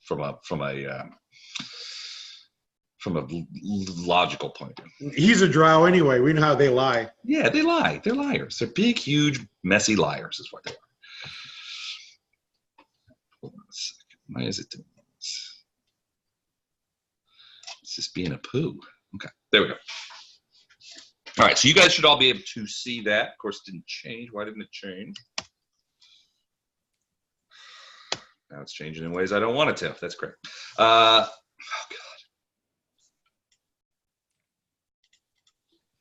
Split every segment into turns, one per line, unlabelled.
from a logical point of view.
He's a drow anyway. We know how they lie.
Yeah, they lie. They're liars. They're big, huge, messy liars is what they are. Hold on a second. Why is it doing this? It's just being a poo. Okay, there we go. All right, so you guys should all be able to see that. Of course, it didn't change. Why didn't it change? Now it's changing in ways I don't want it to. That's great. Oh, God.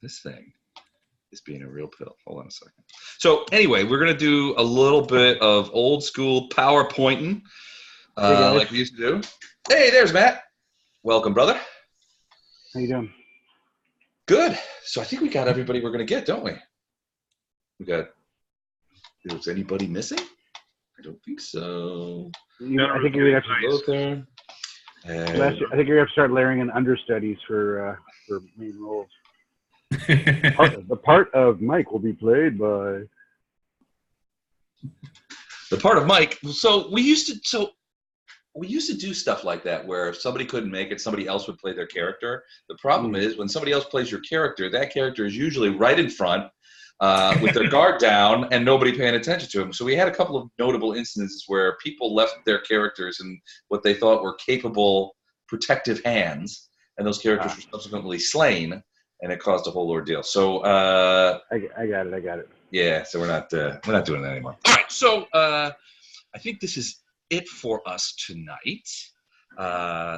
This thing is being a real pill. Hold on a second. So anyway, we're going to do a little bit of old school PowerPointing like we used to do. Hey, there's Matt. Welcome, brother.
How you doing?
Good. So I think we got everybody we're going to get, don't we? Is anybody missing? I don't think so.
I think you're going to have to start layering in understudies for main roles. The part of Mike will be played by.
The part of Mike. So we used to do stuff like that where if somebody couldn't make it, somebody else would play their character. The problem is when somebody else plays your character, that character is usually right in front with their guard down and nobody paying attention to them. So we had a couple of notable instances where people left their characters in what they thought were capable, protective hands, and those characters were subsequently slain. And it caused a whole ordeal. So
I got it.
Yeah, so we're not doing that anymore. All right, so I think this is it for us tonight.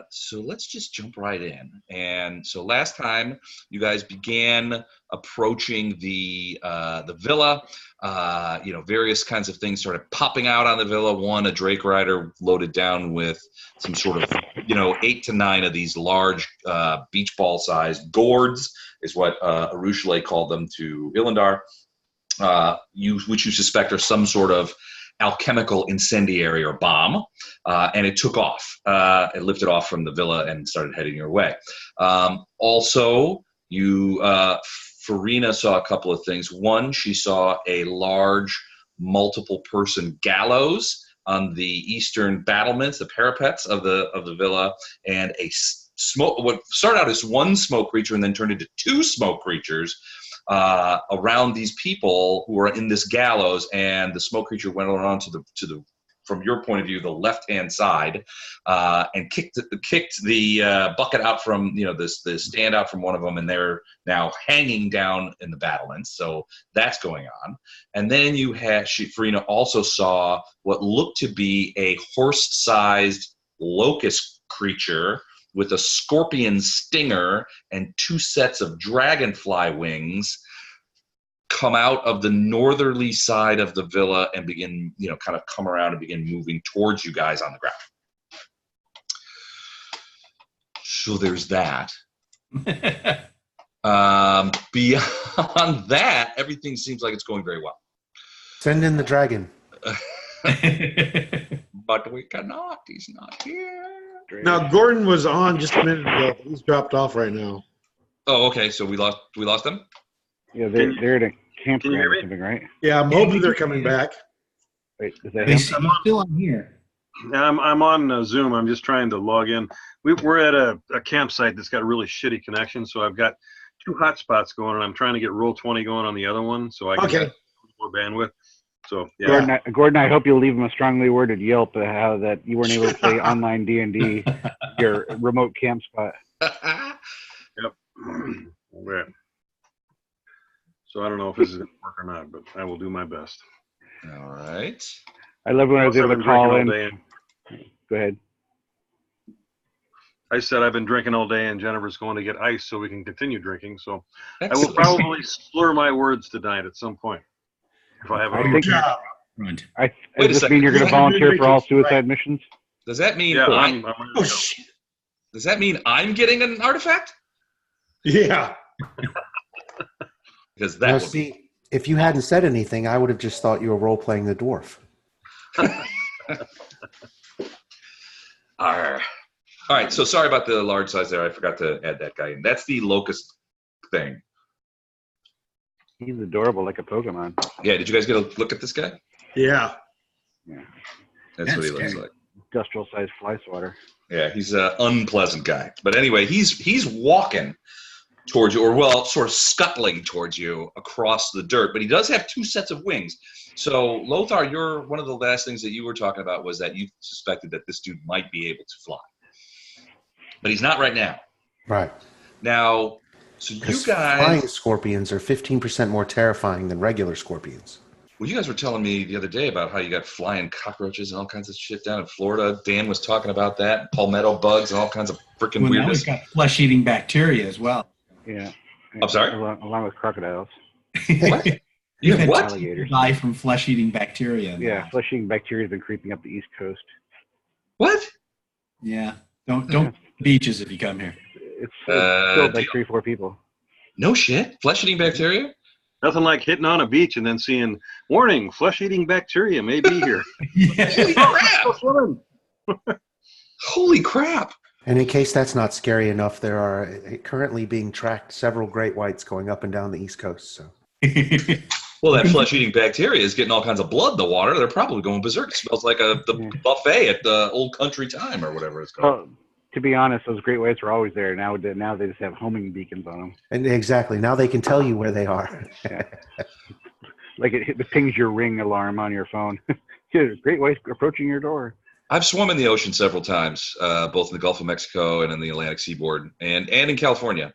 So let's just jump right in. And so last time you guys began approaching the villa. Various kinds of things started popping out on the villa. One, a Drake rider loaded down with some sort of 8 to 9 of these large beach ball sized gourds is what Arushalae called them to Illandar, which you suspect are some sort of alchemical incendiary or bomb, and it took off. It lifted off from the villa and started heading your way. Also, Farina saw a couple of things. One, she saw a large multiple-person gallows on the eastern battlements, the parapets of the villa, and what started out as one smoke creature and then turned into 2 smoke creatures around these people who are in this gallows, and the smoke creature went around to the from your point of view, the left-hand side, and kicked the bucket out from the stand out from one of them, and they're now hanging down in the battlements. So that's going on. And then Farina also saw what looked to be a horse-sized locust creature with a scorpion stinger and 2 sets of dragonfly wings come out of the northerly side of the villa and begin, kind of come around and begin moving towards you guys on the ground. So there's that. Beyond that, everything seems like it's going very well.
Send in the dragon.
But we cannot. He's not here.
Now, Gordon was on just a minute ago. He's dropped off right now.
Oh, okay. So we lost them?
Yeah, they're at a campground or something, right?
Yeah, I'm hoping they're coming back.
Wait, is that him?
I'm still on here.
I'm on Zoom. I'm just trying to log in. We're at a campsite that's got a really shitty connection, so I've got 2 hotspots going, and I'm trying to get Roll20 going on the other one so I can get more bandwidth. So yeah.
Gordon, I hope you'll leave him a strongly worded Yelp how that you weren't able to play online D&D, your remote camp spot.
Yep. Okay. So I don't know if this is going to work or not, but I will do my best.
All right.
I love when I was able to call in. Go ahead.
I said I've been drinking all day, and Jennifer's going to get ice so we can continue drinking. So
Excellent.
I will probably slur my words tonight at some point. If I have a
Does this mean you're going to volunteer for all suicide missions?
Does that mean Does that mean I'm getting an artifact?
Yeah.
Because that would
see, if you hadn't said anything, I would have just thought you were role-playing the dwarf.
All right, so sorry about the large size there. I forgot to add that guy in. That's the locust thing.
He's adorable, like a Pokemon.
Yeah, did you guys get a look at this guy?
Yeah.
That's what he looks like.
industrial-sized fly swatter.
Yeah, he's an unpleasant guy. But anyway, he's walking towards you, or well, sort of scuttling towards you across the dirt. But he does have 2 sets of wings. So Lothar, one of the last things that you were talking about was that you suspected that this dude might be able to fly, but he's not right now.
Right.
Now, so you guys,
flying scorpions are 15% more terrifying than regular scorpions.
Well, you guys were telling me the other day about how you got flying cockroaches and all kinds of shit down in Florida. Dan was talking about that, palmetto bugs and all kinds of freaking weirdness.
Now we've got flesh-eating bacteria as well.
Yeah.
I'm sorry?
Along with crocodiles.
What? You have what?
Alligators.
Die from flesh-eating bacteria.
Yeah, flesh-eating bacteria has been creeping up the East Coast.
What?
Yeah. Don't beaches if you come here.
It's killed like 3 or 4 people.
No shit? Flesh-eating bacteria?
Nothing like hitting on a beach and then seeing, warning, flesh-eating bacteria may be here.
Holy crap! Holy crap!
And in case that's not scary enough, there are currently being tracked several great whites going up and down the East Coast. So.
Well, that flesh-eating bacteria is getting all kinds of blood in the water. They're probably going berserk. It smells like the buffet at the Old Country Time or whatever it's called.
Well, to be honest, those great whites were always there. Now they just have homing beacons on them.
And exactly. Now they can tell you where they are.
Yeah. Like it pings your Ring alarm on your phone. Great whites approaching your door.
I've swum in the ocean several times, both in the Gulf of Mexico and in the Atlantic seaboard and in California.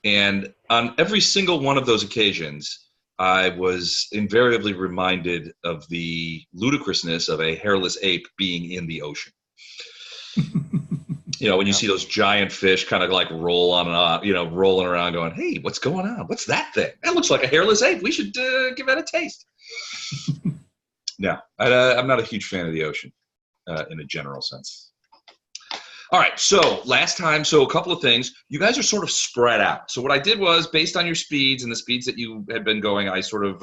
And on every single one of those occasions, I was invariably reminded of the ludicrousness of a hairless ape being in the ocean. You know, when you see those giant fish kind of like roll on and on, rolling around going, hey, what's going on? What's that thing? That looks like a hairless ape. We should give that a taste. No, I'm not a huge fan of the ocean in a general sense. All right, so last time, a couple of things. You guys are sort of spread out. So what I did was, based on your speeds and the speeds that you had been going, I sort of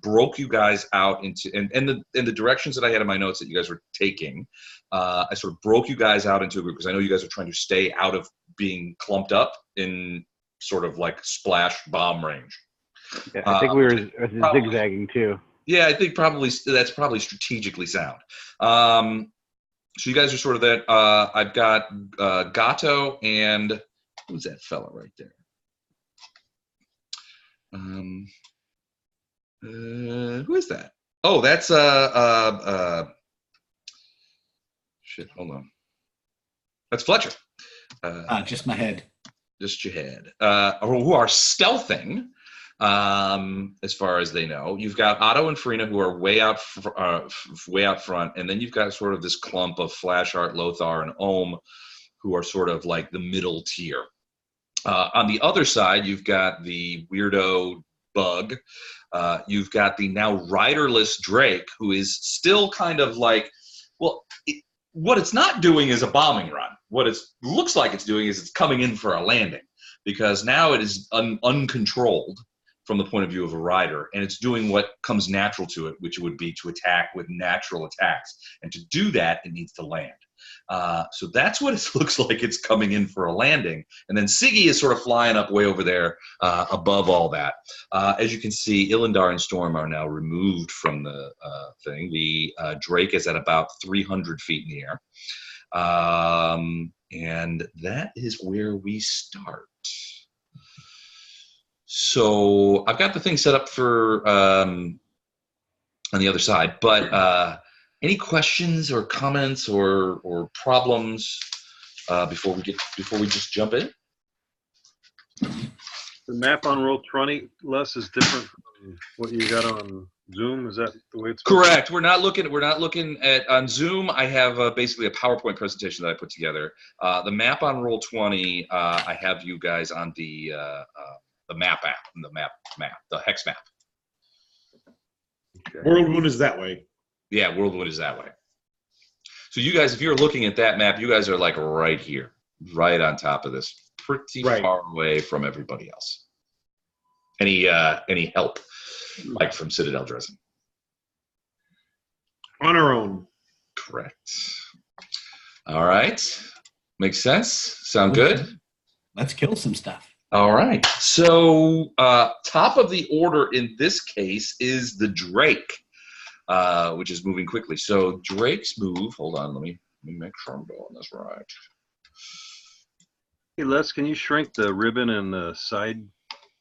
broke you guys out into and the directions that I had in my notes that you guys were taking. I sort of broke you guys out into a group because I know you guys are trying to stay out of being clumped up in sort of like splash bomb range.
Yeah, I think we were zigzagging too.
Yeah, I think that's probably strategically sound. So you guys are sort of that. I've got Gato and who's that fella right there? Who is that? Oh, that's shit. Hold on. That's Fletcher.
Just my head.
Just your head. Who are stealthing. As far as they know, you've got Otto and Farina who are way out front, and then you've got sort of this clump of Flashheart, Lothar, and Ohm, who are sort of like the middle tier. On the other side, you've got the weirdo Bug. You've got the now riderless Drake, who is still kind of like, well, what it's not doing is a bombing run. What it looks like it's doing is it's coming in for a landing, because now it is uncontrolled from the point of view of a rider, and it's doing what comes natural to it, which would be to attack with natural attacks. And to do that, it needs to land. So that's what it looks like it's coming in for a landing. And then Siggy is sort of flying up way over there above all that. As you can see, Ilindar and Storm are now removed from the thing. The Drake is at about 300 feet in the air. And that is where we start. So I've got the thing set up for on the other side, but any questions or comments or problems before we just jump in?
The map on Roll20 less is different from what you got on Zoom. Is that the way it's
correct? We're not looking at on Zoom. I have basically a PowerPoint presentation that I put together. The map on Roll20, I have you guys on the map app, the hex map.
Okay. Worldwood is that way.
Yeah, Worldwood is that way. So you guys, if you're looking at that map, you guys are like right here, right on top of this, pretty far away from everybody else. Any help, like from Citadel Dresden?
On our own.
Correct. All right. Makes sense. Sound good?
Let's kill some stuff.
All right. So top of the order in this case is the Drake. which is moving quickly. So Drake's move. Hold on, let me make sure I'm doing this right.
Hey, Les, can you shrink the ribbon and the side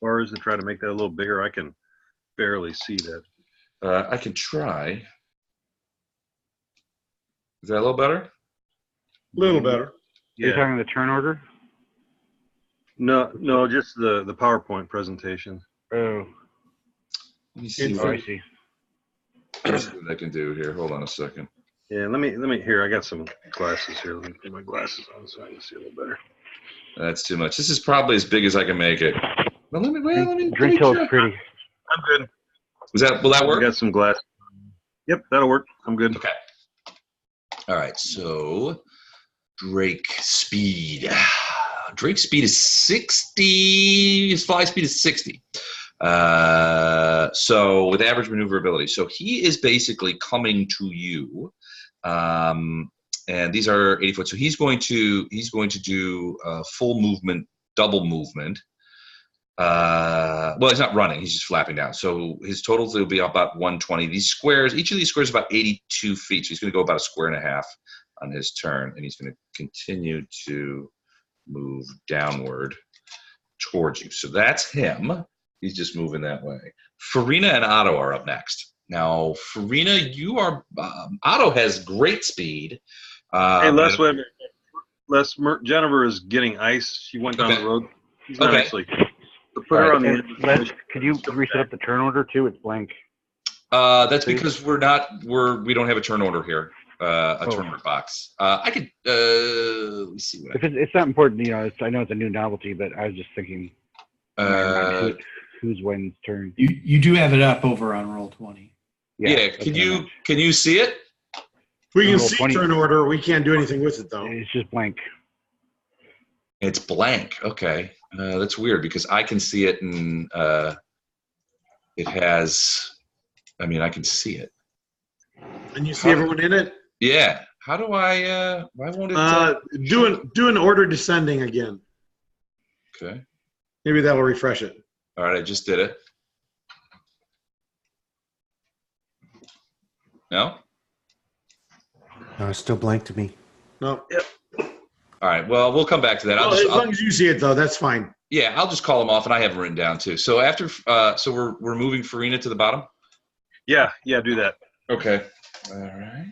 bars and try to make that a little bigger? I can barely see that.
I can try. Is that a little better?
A little better.
Are you
Yeah.
talking the turn order?
No, just the PowerPoint presentation.
Oh,
Let me see,
I see.
let me see what I can do here. Hold on a second.
Yeah, let me here. I got some glasses here. Let me put my glasses on so I can see a little better.
That's too much. This is probably as big as I can make it. Well, let me
Drink till it's
check.
pretty.
I'm good.
Will that
I
work?
got some glasses. Yep, that'll work. I'm good.
Okay. All right. So Drake speed. Drake speed is 60. His fly speed is 60. So with average maneuverability. So he is basically coming to you. And these are 80 foot. So he's going to do full movement, double movement. Well, he's not running. He's just flapping down. So his totals will be about 120. These squares, each of these squares is about 82 feet. So he's going to go about a square and a half on his turn, and he's going to continue to move downward towards you. So that's him. He's just moving that way. Farina and Otto are up next. Now, Farina, you are. Otto has great speed.
Hey, Les, wait a minute. Les, Jennifer is getting ice. She went down
Okay.
the road. She's not
Okay.
actually. Put her on the end.
Les, could you reset up the turn order too? It's blank.
That's because we don't have a turn order here. Turn order box. I could. Let me see what.
If it's not important, I know it's a new novelty, but I was just thinking. Who's when's turn?
You do have it up over on Roll20.
Yeah. Can you see it?
We can
Roll
see
20.
turn order. We can't do anything with it though.
It's just blank.
It's blank. Okay, that's weird because I can see it and it has. I mean, I can see it.
And you see everyone in it?
Yeah. How do I? Why won't it?
Do an order descending again.
Okay.
Maybe that'll refresh it.
All right. I just did it. No.
No, it's still blank to me.
No.
All right. Well, we'll come back to that.
Well, as long as you see it though, that's fine.
Yeah, I'll just call them off, and I have them written down too. So after, so we're moving Farina to the bottom.
Yeah, do that.
Okay. All right.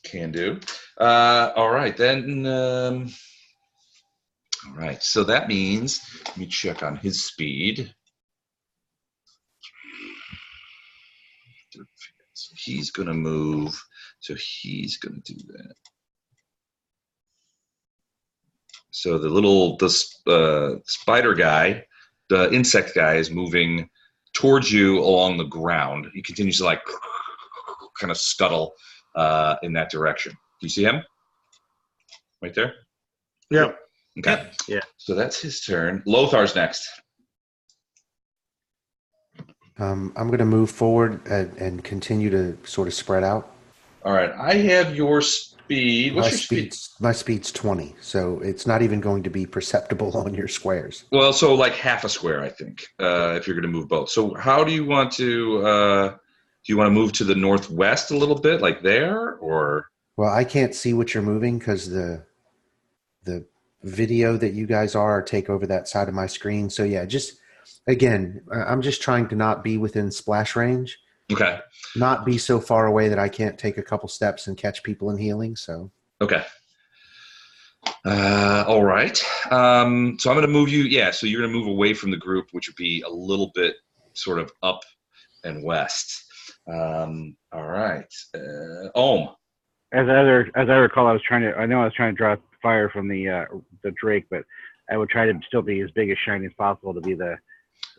Can do. All right, then. All right, so that means, let me check on his speed. So he's going to move. So he's going to do that. So the spider guy, the insect guy, is moving towards you along the ground. He continues to kind of scuttle in that direction. Do you see him? Right there?
Yeah.
Okay.
Yeah.
So that's his turn. Lothar's next.
I'm going to move forward and continue to sort of spread out.
All right. I have your speed. What's your speed?
My speed's 20, so it's not even going to be perceptible on your squares.
Well, so like half a square, I think, if you're going to move both. So how do you want to do you want to move to the northwest a little bit, like there, or?
Well, I can't see what you're moving because the video that you guys are take over that side of my screen. So yeah, again, I'm just trying to not be within splash range.
Okay.
Not be so far away that I can't take a couple steps and catch people in healing. So.
Okay. All right. So I'm going to move you. Yeah. So you're going to move away from the group, which would be a little bit sort of up and west. All right. Ohm.
As I recall, I was trying to draw fire from the Drake, but I would try to still be as big as shiny as possible to be the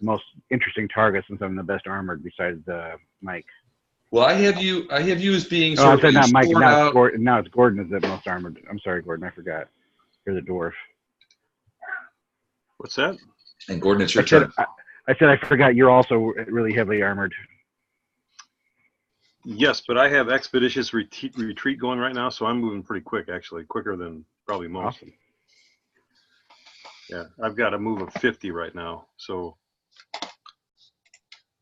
most interesting target since I'm the best armored besides Mike.
Well, I have you as being
Oh,
sort
I
of
said not Mike.
out.
Now it's Gordon is the most armored. I'm sorry, Gordon. I forgot. You're the dwarf.
What's that?
And Gordon, it's your turn.
I said I forgot. You're also really heavily armored.
Yes, but I have expeditious retreat going right now, so I'm moving pretty quick, actually, quicker than probably most.
Awesome.
Yeah, I've got a move of 50 right now. So,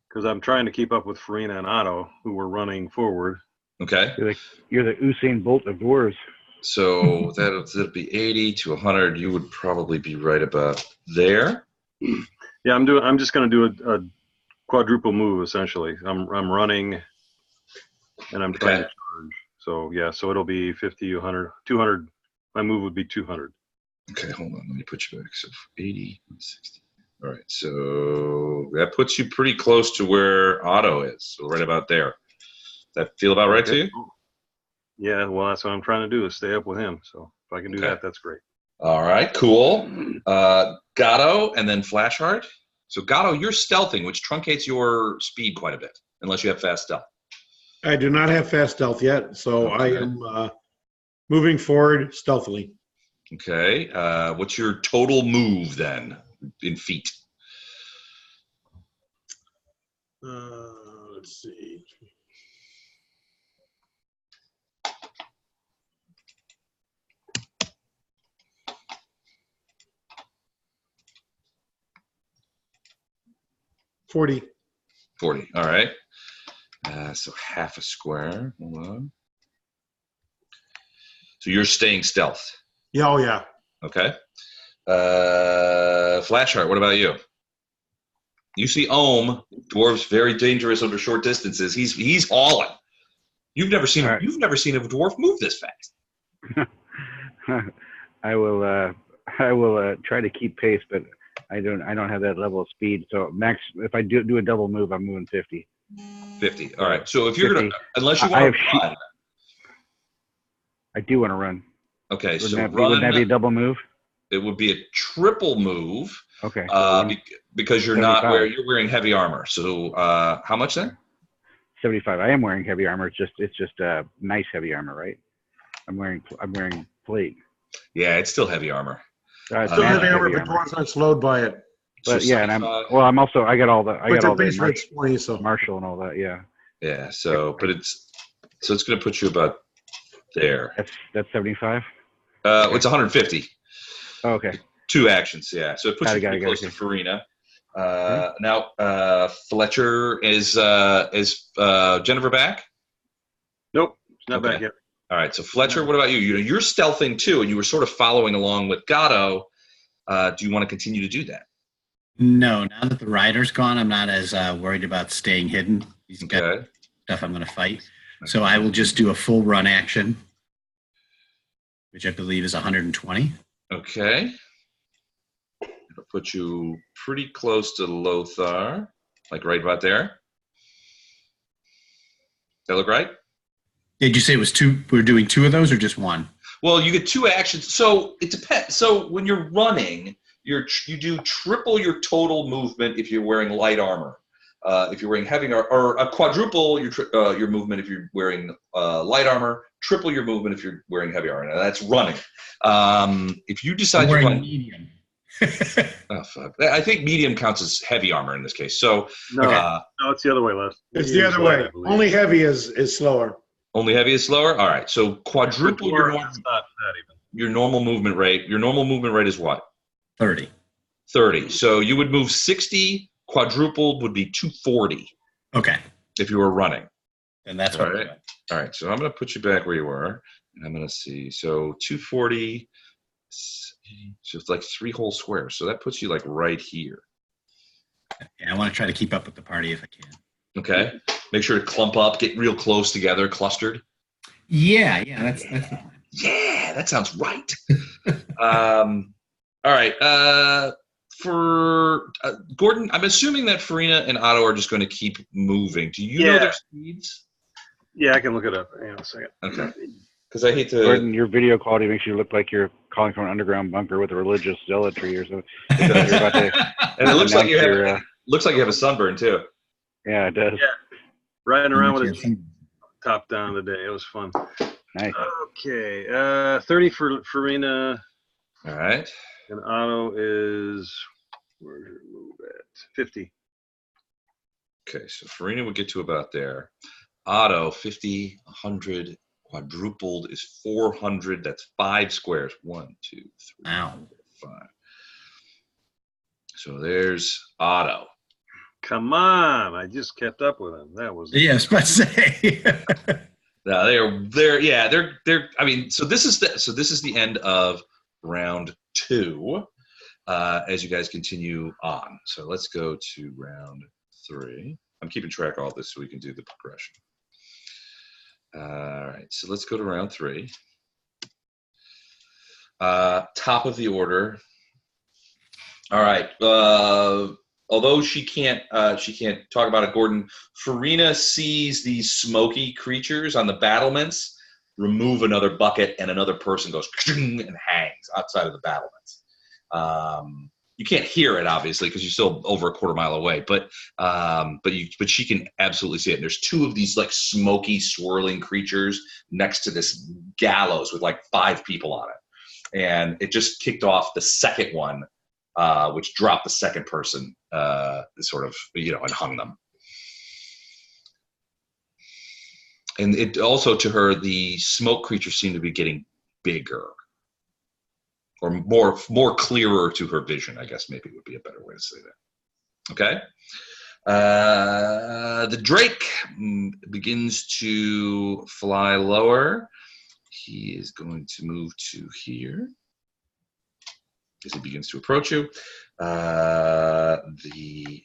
because I'm trying to keep up with Farina and Otto, who were running forward.
Okay.
You're the Usain Bolt of dwarves.
So that'll be 80 to 100. You would probably be right about there.
Yeah, I'm just going to do a quadruple move essentially. I'm running, and I'm trying to charge. So yeah, so it'll be 50, 100, 200. My move would be 200.
Okay, hold on. Let me put you back. So 80, 60. All right. So that puts you pretty close to where Otto is. So right about there. Does that feel about right to you?
Yeah, well, that's what I'm trying to do is stay up with him. So if I can do that, that's great.
All right, cool. Gatto and then Flashheart. So Gatto, you're stealthing, which truncates your speed quite a bit, unless you have fast stealth.
I do not have fast stealth yet, so I am moving forward stealthily.
Okay. What's your total move then in feet?
Let's see. $40.
40. All right. So half a square. Hold on. So you're staying stealth.
Yeah, oh yeah.
Okay. Flashheart, what about you? You see Ohm, dwarves very dangerous under short distances. He's hauling. You've never seen a dwarf move this fast.
I will try to keep pace, but I don't have that level of speed. So max, if I do a double move, I'm moving 50.
50. All right. So if you're gonna, unless you want to run,
I do want to run.
Okay.
Wouldn't that be a double move?
It would be a triple move.
Okay.
Because you're
75.
you're wearing heavy armor. So how much then?
75. I am wearing heavy armor. It's just nice heavy armor, right? I'm wearing plate.
Yeah, it's still heavy armor.
Still heavy armor, but dwarves aren't slowed by it.
But
So
yeah, and I got all the
base rate's 20, so
martial and all that. Yeah.
Yeah. So, but it's going to put you about there.
That's 75.
It's 150.
Oh, okay.
2 actions. Yeah. So it puts you pretty close to Farina. Now, Fletcher is Jennifer back?
Nope, she's not back yet.
All right. So Fletcher, what about you? You're stealthing too, and you were sort of following along with Gatto. Do you want to continue to do that?
No, now that the rider's gone, I'm not as worried about staying hidden. He's got stuff I'm going to fight. So I will just do a full run action, which I believe is 120.
Okay. It'll put you pretty close to Lothar, like right about there. That look right?
Did you say it was 2? We're doing 2 of those or just 1?
Well, you get 2 actions. So it depends. So when you're running, you do triple your total movement if you're wearing light armor. If you're wearing heavy armor, or a quadruple your movement if you're wearing light armor. Triple your movement if you're wearing heavy armor. Now that's running. If you decide to run
medium.
Oh, fuck. I think medium counts as heavy armor in this case. So
no, it's the other way, Les.
It's the other way. Only heavy is slower.
Only heavy is slower. All right. So quadruple your normal movement rate. Your normal movement rate is what?
30.
30. So you would move 60. Quadrupled would be 240.
Okay.
If you were running.
And that's
all right. All right. So I'm going to put you back where you were. And I'm going to see. So 240. So it's like 3 whole squares. So that puts you like right here.
Yeah, I want to try to keep up with the party if I can.
Okay. Make sure to clump up, get real close together, clustered.
Yeah, that's the plan.
Yeah, that sounds right. All right. For Gordon, I'm assuming that Farina and Otto are just going to keep moving. Do you know their speeds?
Yeah, I can look it up. Hang on a second.
Okay. Because I hate to.
Gordon, your video quality makes you look like you're calling from an underground bunker with a religious zealotry or something.
And it looks like you have a sunburn too.
Yeah, it does.
Yeah, riding around with a top down today. It was fun.
Nice.
Okay, 30 for Farina.
All right.
And Otto is, where's your move at? 50.
Okay, so Farina would get to about there. Otto, 50, 100, quadrupled is 400. That's 5 squares. 1, 2, 3, 4, 5. So there's Otto.
Come on, I just kept up with him. That was
Yeah, I was about to say.
No, they're. I mean, so this is the end of round 2. As you guys continue on. So let's go to round 3. I'm keeping track of all this so we can do the progression. All right, so let's go to round 3. Top of the order. All right. Although she can't talk about it, Gordon, Farina sees these smoky creatures on the battlements remove another bucket, and another person goes and hangs outside of the battlements. You can't hear it obviously because you're still over a quarter mile away, but she can absolutely see it. And there's 2 of these like smoky, swirling creatures next to this gallows with like 5 people on it, and it just kicked off the second one, which dropped the second person, sort of, and hung them. And it also, to her, the smoke creatures seem to be getting bigger. Or more clearer to her vision, I guess maybe would be a better way to say that. Okay? The Drake begins to fly lower. He is going to move to here as he begins to approach you. The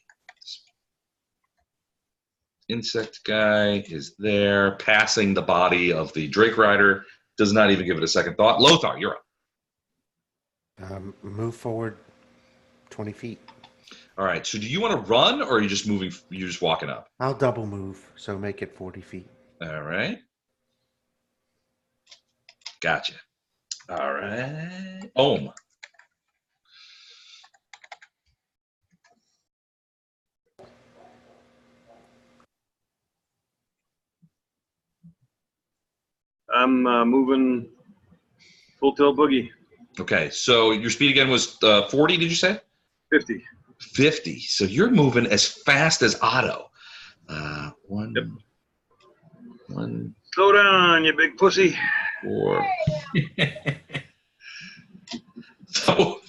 insect guy is there, passing the body of the Drake rider, does not even give it a second thought. Lothar, you're up.
Move forward 20 feet.
All right. So do you want to run, or are you just moving? You're just walking up?
I'll double move, so make it 40 feet.
All right. Gotcha. All right. Ohm.
I'm moving full tilt boogie.
Okay. So your speed again was 40, did you say?
50.
50. So you're moving as fast as Otto. One.
Slow down, you big pussy.
4. So,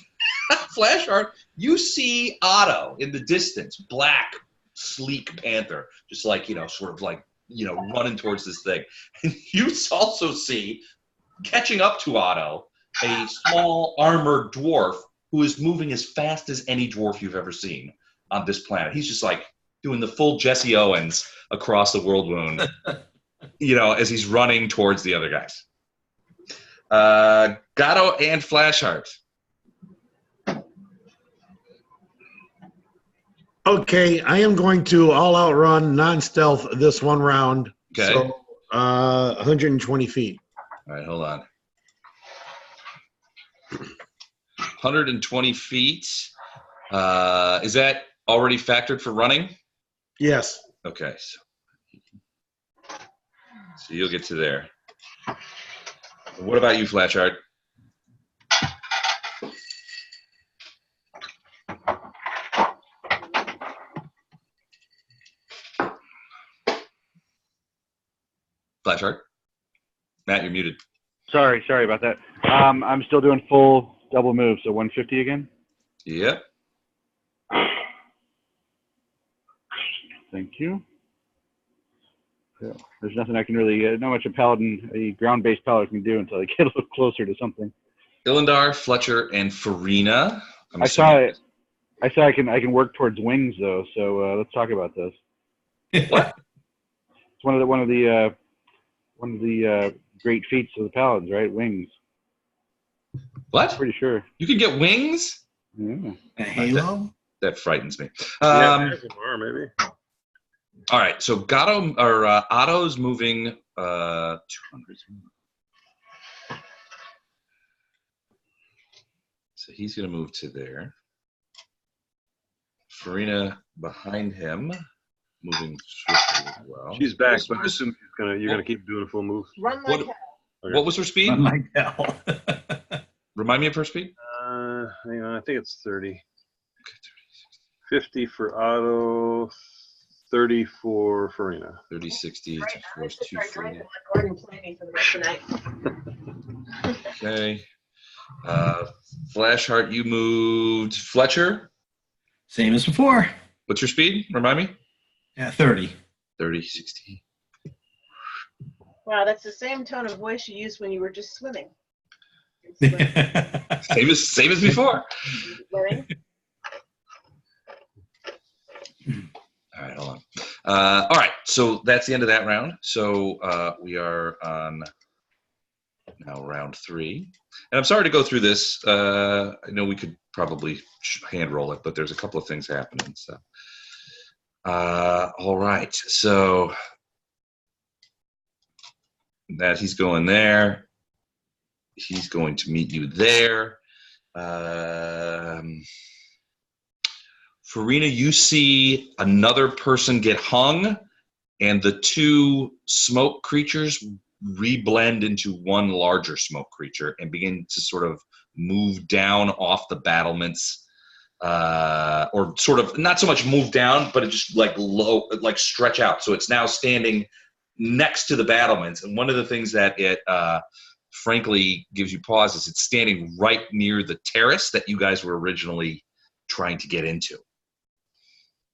Flashheart, you see Otto in the distance, black, sleek panther, just like, sort of like, running towards this thing. And you also see, catching up to Otto, a small armored dwarf who is moving as fast as any dwarf you've ever seen on this planet. He's just like doing the full Jesse Owens across the world wound, as he's running towards the other guys. Gatto and Flashheart.
Okay, I am going to all-out run non-stealth this one round.
Okay.
So, 120 feet.
All right, hold on. 120 feet. Is that already factored for running?
Yes.
Okay. So you'll get to there. What about you, Flashheart? Flashheart? Matt, you're muted.
Sorry about that. I'm still doing full double move, so 150 again.
Yep.
Thank you. Yeah, there's nothing I can really, not much a ground-based paladin can do until I get a little closer to something.
Illindar, Fletcher, and Farina.
I saw I can work towards wings though, so let's talk about this.
What?
It's one of the great feats of the paladins, right? Wings.
What?
I'm pretty sure.
You can get wings?
Yeah.
A halo?
That frightens me.
Maybe.
All right, so Otto's moving 200. So he's going to move to there. Farina behind him, moving swiftly as well.
She's back, but I assume you're gonna keep doing a full move.
Run like hell.
What was her speed?
Run like hell.
Remind me of her speed.
Hang on, I think it's 30. 50 for Otto, 30 for Farina.
30, 60,
Right,
to force 240.
Gordon planning for the rest of the night.
Okay. Flashheart, you moved Fletcher.
Same as before.
What's your speed? Remind me.
Yeah, 30.
30, 60.
Wow, that's the same tone of voice you used when you were just swimming.
Same as before.
Swimming.
All right, hold on. All right, so that's the end of that round. So we are on now round 3. And I'm sorry to go through this. I know we could probably hand roll it, but there's a couple of things happening. So, all right, so that he's going there. He's going to meet you there. Farina, you see another person get hung, and the 2 smoke creatures reblend into one larger smoke creature and begin to sort of move down off the battlements, or sort of not so much move down, but it just like stretch out. So it's now standing next to the battlements. And one of the things that it frankly gives you pause is it's standing right near the terrace that you guys were originally trying to get into.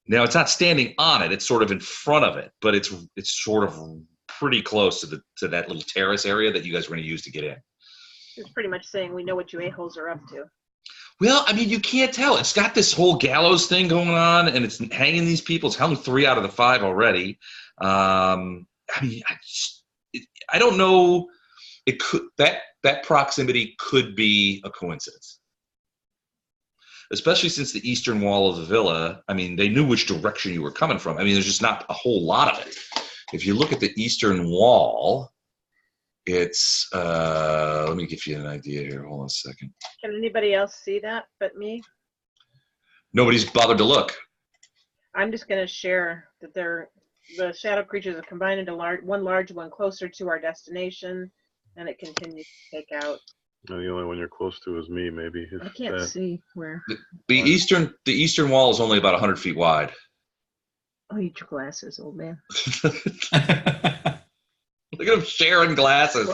Now it's not standing on it; it's sort of in front of it, but it's sort of pretty close to that little terrace area that you guys were going to use to get in.
It's pretty much saying we know what you a-holes are up to.
Well, I mean, you can't tell. It's got this whole gallows thing going on, and it's hanging these people. It's hung 3 out of the 5 already. I mean, I don't know. It could that proximity could be a coincidence. Especially since the eastern wall of the villa, I mean, they knew which direction you were coming from. I mean, there's just not a whole lot of it. If you look at the eastern wall, it's, let me give you an idea here. Hold on a second.
Can anybody else see that but me?
Nobody's bothered to look.
I'm just going to share that the shadow creatures are combined into one large one closer to our destination, and it continues to take out.
No, the only one you're close to is me, maybe.
I can't see where.
The eastern wall is only about 100 feet wide.
Oh, eat your glasses, old man.
Look at him sharing glasses.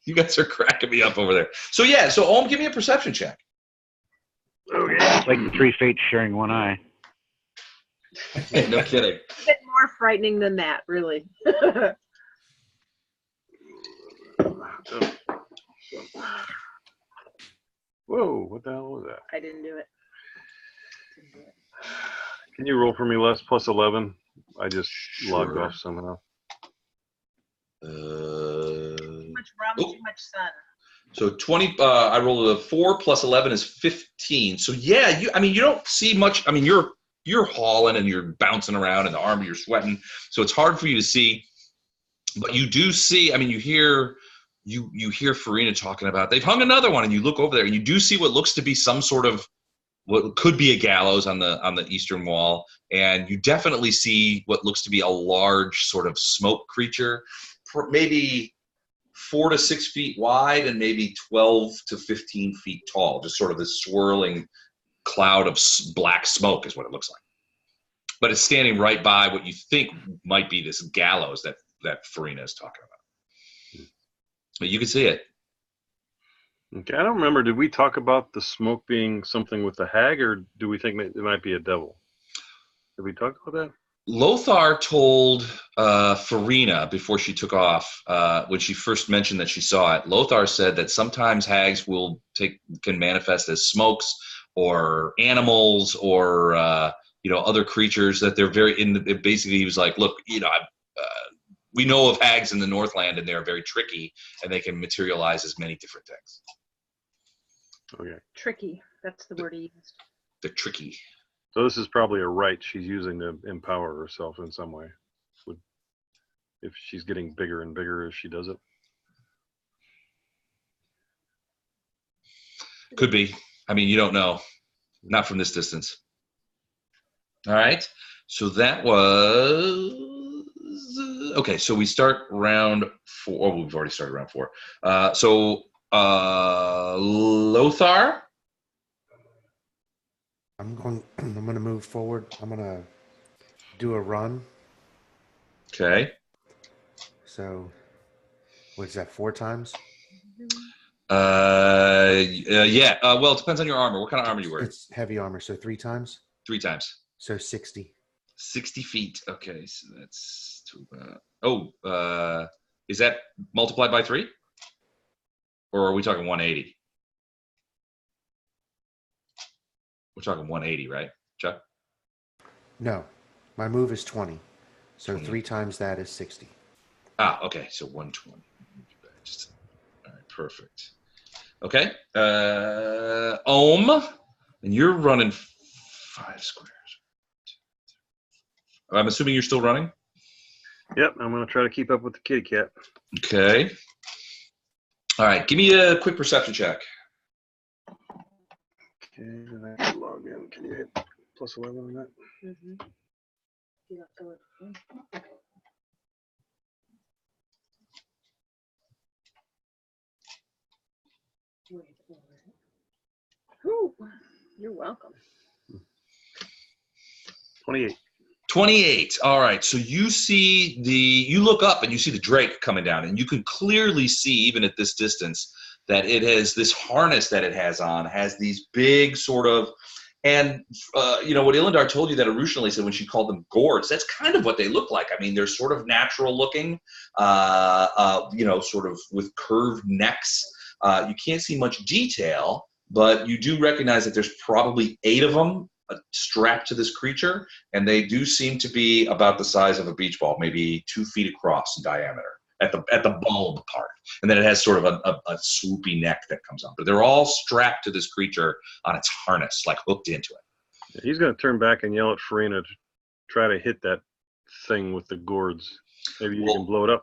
You guys are cracking me up over there. So yeah, so Ohm, give me a perception check.
Okay.
It's like the 3 fates sharing one eye.
No kidding.
A bit more frightening than that, really.
Whoa, what the hell was that?
I didn't do it.
Can you roll for me, Les? Plus 11. I just logged
Sure.
off somehow.
Too much rum, too much sun.
So 20. I rolled a 4 plus 11 is 15. So yeah, I mean, you don't see much. I mean, you're hauling and you're bouncing around in the armor. You're sweating, so it's hard for you to see. But you do see. I mean, you hear Farina talking about they've hung another one, and you look over there and you do see what looks to be some sort of what could be a gallows on the eastern wall, and you definitely see what looks to be a large sort of smoke creature, maybe 4 to 6 feet wide and maybe 12 to 15 feet tall. Just sort of this swirling cloud of black smoke is what it looks like. But it's standing right by what you think might be this gallows that Farina is talking about. But you can see it.
Okay, I don't remember. Did we talk about the smoke being something with the hag, or do we think it might be a devil? Did we talk about that?
Lothar told Farina before she took off, when she first mentioned that she saw it. Lothar said that sometimes hags can manifest as smokes or animals or other creatures, that they're very basically he was like, look, we know of hags in the Northland, and they're very tricky, and they can materialize as many different things.
Okay.
Tricky. That's the word he used.
They're tricky.
So this is probably a rite she's using to empower herself in some way. If she's getting bigger and bigger as she does it.
Could be. I mean, you don't know. Not from this distance. All right. So that was... Okay, so we start round 4. Oh, we've already started round 4. Lothar?
I'm going to move forward. I'm going to do a run.
Okay.
So, what's that, 4 times?
Yeah. Well, it depends on your armor. What kind of armor you wear?
It's heavy armor, so 3 times.
3 times.
So 60.
60 feet. Okay, so that's is that multiplied by 3? Or are we talking 180? We're talking 180, right, Chuck?
No, my move is 20. So
20.
3 times that is 60.
Okay, so 120. All right, perfect. Okay, Ohm, and you're running 5 squares. I'm assuming you're still running?
Yep, I'm going to try to keep up with the kitty cat.
Okay. All right, give me a quick perception check.
Okay, and I have to log in. Can you hit plus 11 on that?
Mm-hmm. Yeah, go ahead. Ooh, you're welcome.
28.
28. All right. So you look up and you see the Drake coming down, and you can clearly see, even at this distance, that it has this harness that it has on, has these big sort of, and what Ilindar told you that Arushalae said when she called them gourds, that's kind of what they look like. I mean, they're sort of natural looking, sort of with curved necks. You can't see much detail, but you do recognize that there's probably 8 of them strapped to this creature, and they do seem to be about the size of a beach ball, maybe 2 feet across in diameter at the bulb part, and then it has sort of a swoopy neck that comes on. But they're all strapped to this creature on its harness, like hooked into it.
Yeah, he's going to turn back and yell at Farina to try to hit that thing with the gourds. Maybe you can blow it up.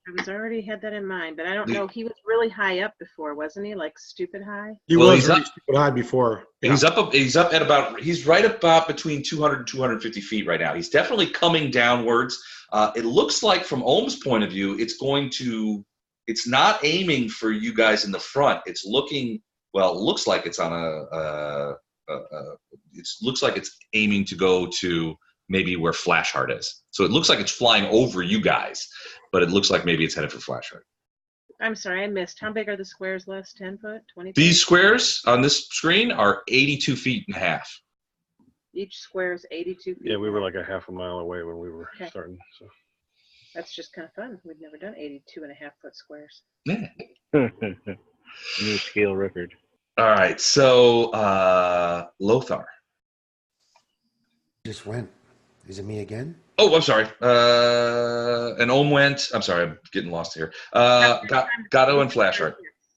I was already had that in mind, but I don't know. He was really high up before, wasn't he? Like stupid high.
He was really stupid high before. Yeah.
He's up at about. He's right about between 200 and 250 feet right now. He's definitely coming downwards. It looks like, from Ohm's point of view, it's not aiming for you guys in the front. It's looking. Well, it looks like it's on it looks like it's aiming to go to maybe where Flashheart is. So it looks like it's flying over you guys, but it looks like maybe it's headed for Flashheart.
I'm sorry, I missed. How big are the squares less? 10 foot? 20 foot?
These squares on this screen are 82 feet and a half.
Each square is 82 feet.
Yeah, we were like a half a mile away when we were starting. So
that's just kind of fun. We've never done 82.5-foot squares.
Yeah.
New scale record.
All right, so Lothar.
Just went. Is it me again?
Oh, I'm sorry. And Ohm went. I'm sorry, I'm getting lost here. Gatto and Flashheart.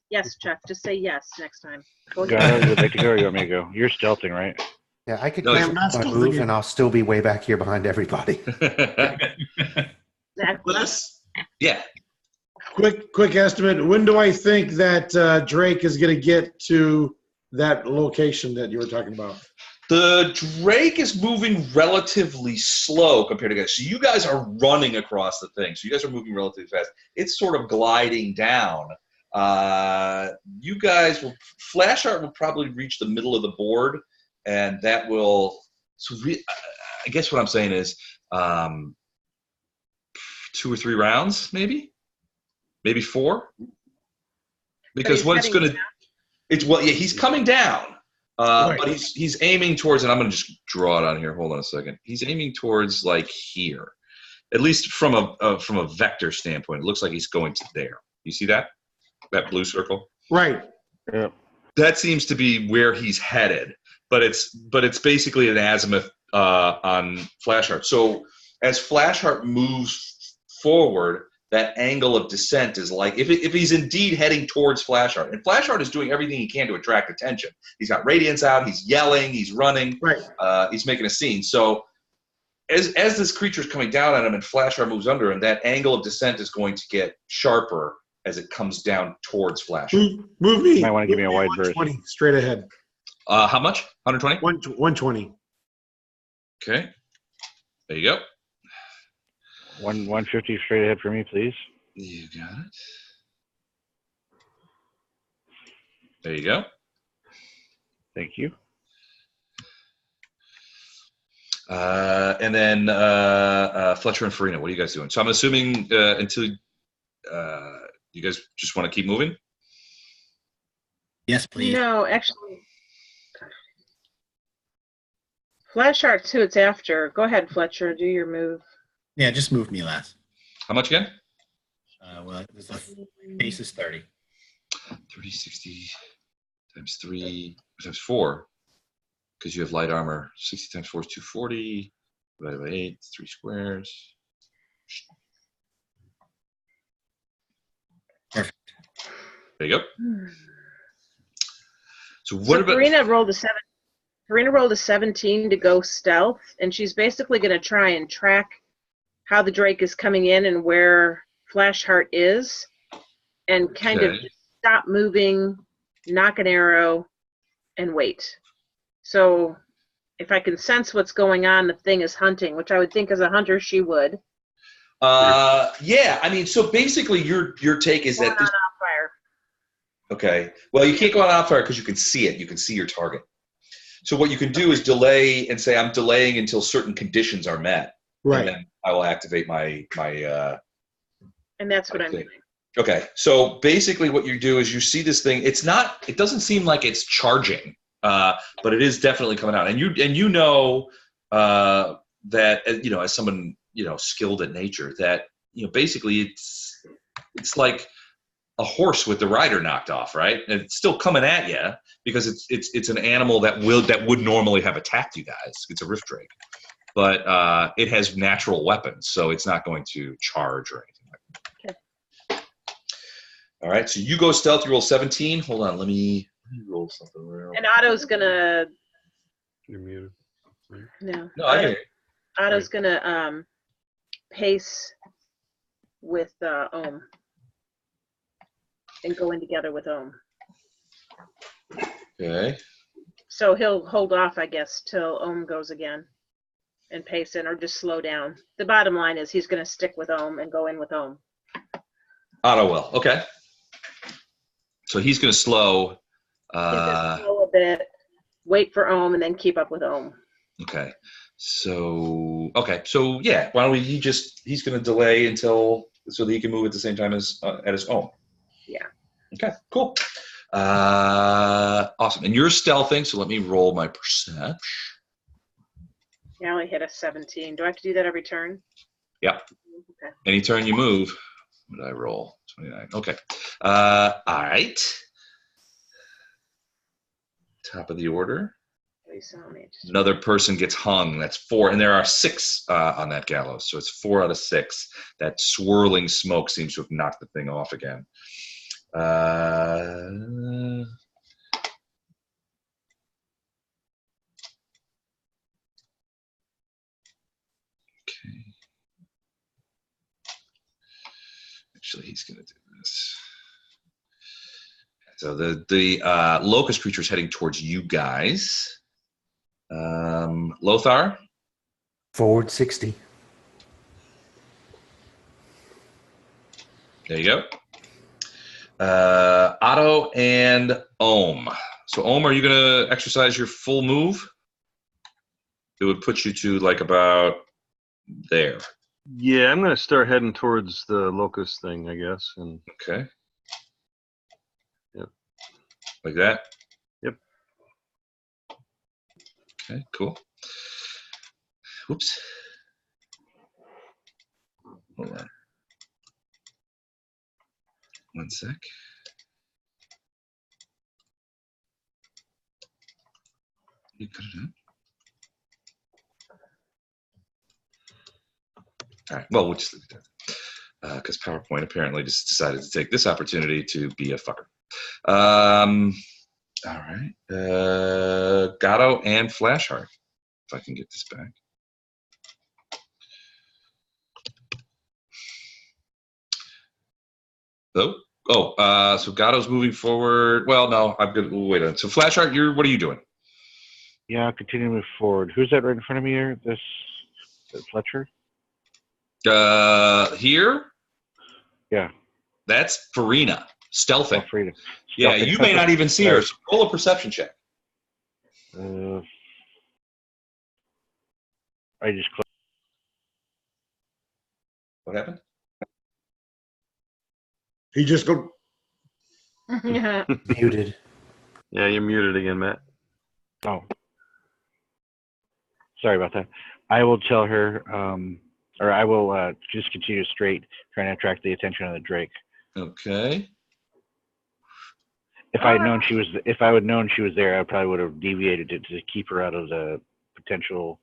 Yes, Chuck. Just say yes next time.
Gatto, would like to go, or you want me to go? You're stealthing, right?
Yeah, I could
No,
keep my move, and I'll still be way back here behind everybody.
Exactly.
Yeah.
Quick estimate. When do I think that Drake is going to get to that location that you were talking about?
The Drake is moving relatively slow compared to guys. So you guys are running across the thing. So you guys are moving relatively fast. It's sort of gliding down. You guys will, Flashheart will probably reach the middle of the board, and that will, I guess what I'm saying is 2 or 3 rounds, maybe 4. Because what it's going to, he's coming down.
Right.
But he's aiming towards, and I'm going to just draw it on here. Hold on a second. He's aiming towards like here, at least from a vector standpoint. It looks like he's going to there. You see that blue circle?
Right.
Yeah.
That seems to be where he's headed. But it's basically an azimuth on Flashheart. So as Flashheart moves forward, that angle of descent is like, if he's indeed heading towards Flashheart, and Flashheart is doing everything he can to attract attention. He's got radiance out, he's yelling, he's running,
right.
He's making a scene. So as this creature is coming down on him and Flashheart moves under him, that angle of descent is going to get sharper as it comes down towards Flashheart.
Move me.
You might want to give me a wide berth.
120 straight ahead.
How much? 120?
120.
Okay. There you go.
150 straight ahead for me, please.
You got it. There you go.
Thank you.
And then Fletcher and Farina, what are you guys doing? So I'm assuming until you guys just want to keep moving?
Yes, please.
No, actually, Flash Art too. It's after. Go ahead, Fletcher. Do your move.
Yeah, just move me last.
How much again?
Well, pace is 30.
30, 60 times 3 times 4, because you have light armor. 60 times 4 is 240. Divided by 8, 3 squares.
Perfect.
There you go. So what
So
about
Farina rolled a 7. Farina rolled a 17 to go stealth, and she's basically going to try and track how the Drake is coming in and where Flashheart is, and kind of just stop moving, knock an arrow, and wait. So if I can sense what's going on, the thing is hunting, which I would think as a hunter she would.
Yeah, I mean, so basically your take is that this.
On fire.
Okay. Well, you can't go on fire because you can see it. You can see your target. So what you can do is delay and say, I'm delaying until certain conditions are met.
Right.
And then I will activate my
And that's what I'm doing.
Okay. So basically what you do is you see this thing. It doesn't seem like it's charging, but it is definitely coming out. And you know that, as someone, skilled at nature, that, basically it's like a horse with the rider knocked off, right? And it's still coming at you because it's an animal that would normally have attacked you guys. It's a rift drake, but it has natural weapons, so it's not going to charge or anything like that. Okay. All right, so you go stealth. You roll 17. Hold on, let me roll something.
And Otto's gonna.
You're muted.
No.
I hear you.
Otto's gonna pace with Ohm. And go in together with Ohm.
Okay.
So he'll hold off, I guess, till Ohm goes again and pace in, or just slow down. The bottom line is he's going to stick with Ohm and go in with Ohm.
Otto will. Okay. So he's going to slow.
He's going to slow a bit, wait for Ohm, and then keep up with Ohm.
Okay. So yeah. Why don't he's going to delay until so that he can move at the same time as at his Ohm.
Yeah.
Okay, cool. Awesome. And you're stealthing, so let me roll my perception.
I only hit a 17. Do I have to do that every turn?
Yeah.
Okay.
Any turn you move. What did I roll? 29. Okay. All right. Top of the order. Another person gets hung. That's 4. And there are 6 on that gallows. So it's 4 out of 6. That swirling smoke seems to have knocked the thing off again. Okay. Actually, he's going to do this. So the locust creature is heading towards you guys. Lothar?
Forward 60.
There you go. Otto and Ohm. So Ohm, are you going to exercise your full move? It would put you to like about there.
Yeah, I'm going to start heading towards the locust thing, I guess. And
okay.
Yep.
Like that?
Yep.
Okay, cool. Whoops. Hold on. One sec. You cut it out. All right. Well, we'll just leave it there. Because PowerPoint apparently just decided to take this opportunity to be a fucker. All right. Gatto and Flashheart. If I can get this back. So Gatto's moving forward. Well, no, I'm good. We'll wait on it. So Flashheart, what are you doing?
Yeah, I'll continue to move forward. Who's that right in front of me here? This Fletcher?
Here?
Yeah.
That's Farina, stealthing.
Oh, Farina.
Yeah, you may not even see her. So roll a perception check.
I just clicked.
What happened?
He just go.
Yeah.
Muted.
Yeah, you're muted again, Matt.
Oh, sorry about that. I will tell her, or I will just continue straight, trying to attract the attention of the Drake.
Okay.
If I had known she was there, I probably would have deviated it to keep her out of the potential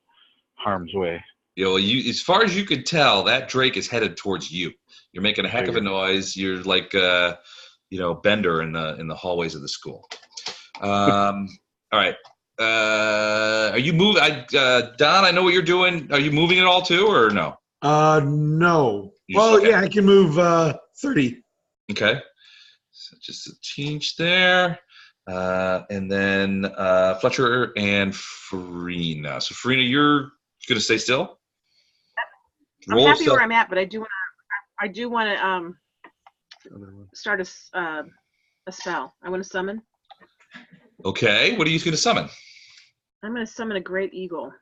harm's way.
As far as you could tell, that Drake is headed towards you. You're making a heck of a noise. You're like, Bender in the hallways of the school. All right. Are you moving? Don, I know what you're doing. Are you moving at all too, or no?
No. Well, yeah, I can move 30.
Okay. So just a change there. And then Fletcher and Farina. So Farina, you're going to stay still?
I'm happy where I'm at, but I do want to start a spell. I want to summon.
Okay. What are you going to summon?
I'm going to summon a great eagle.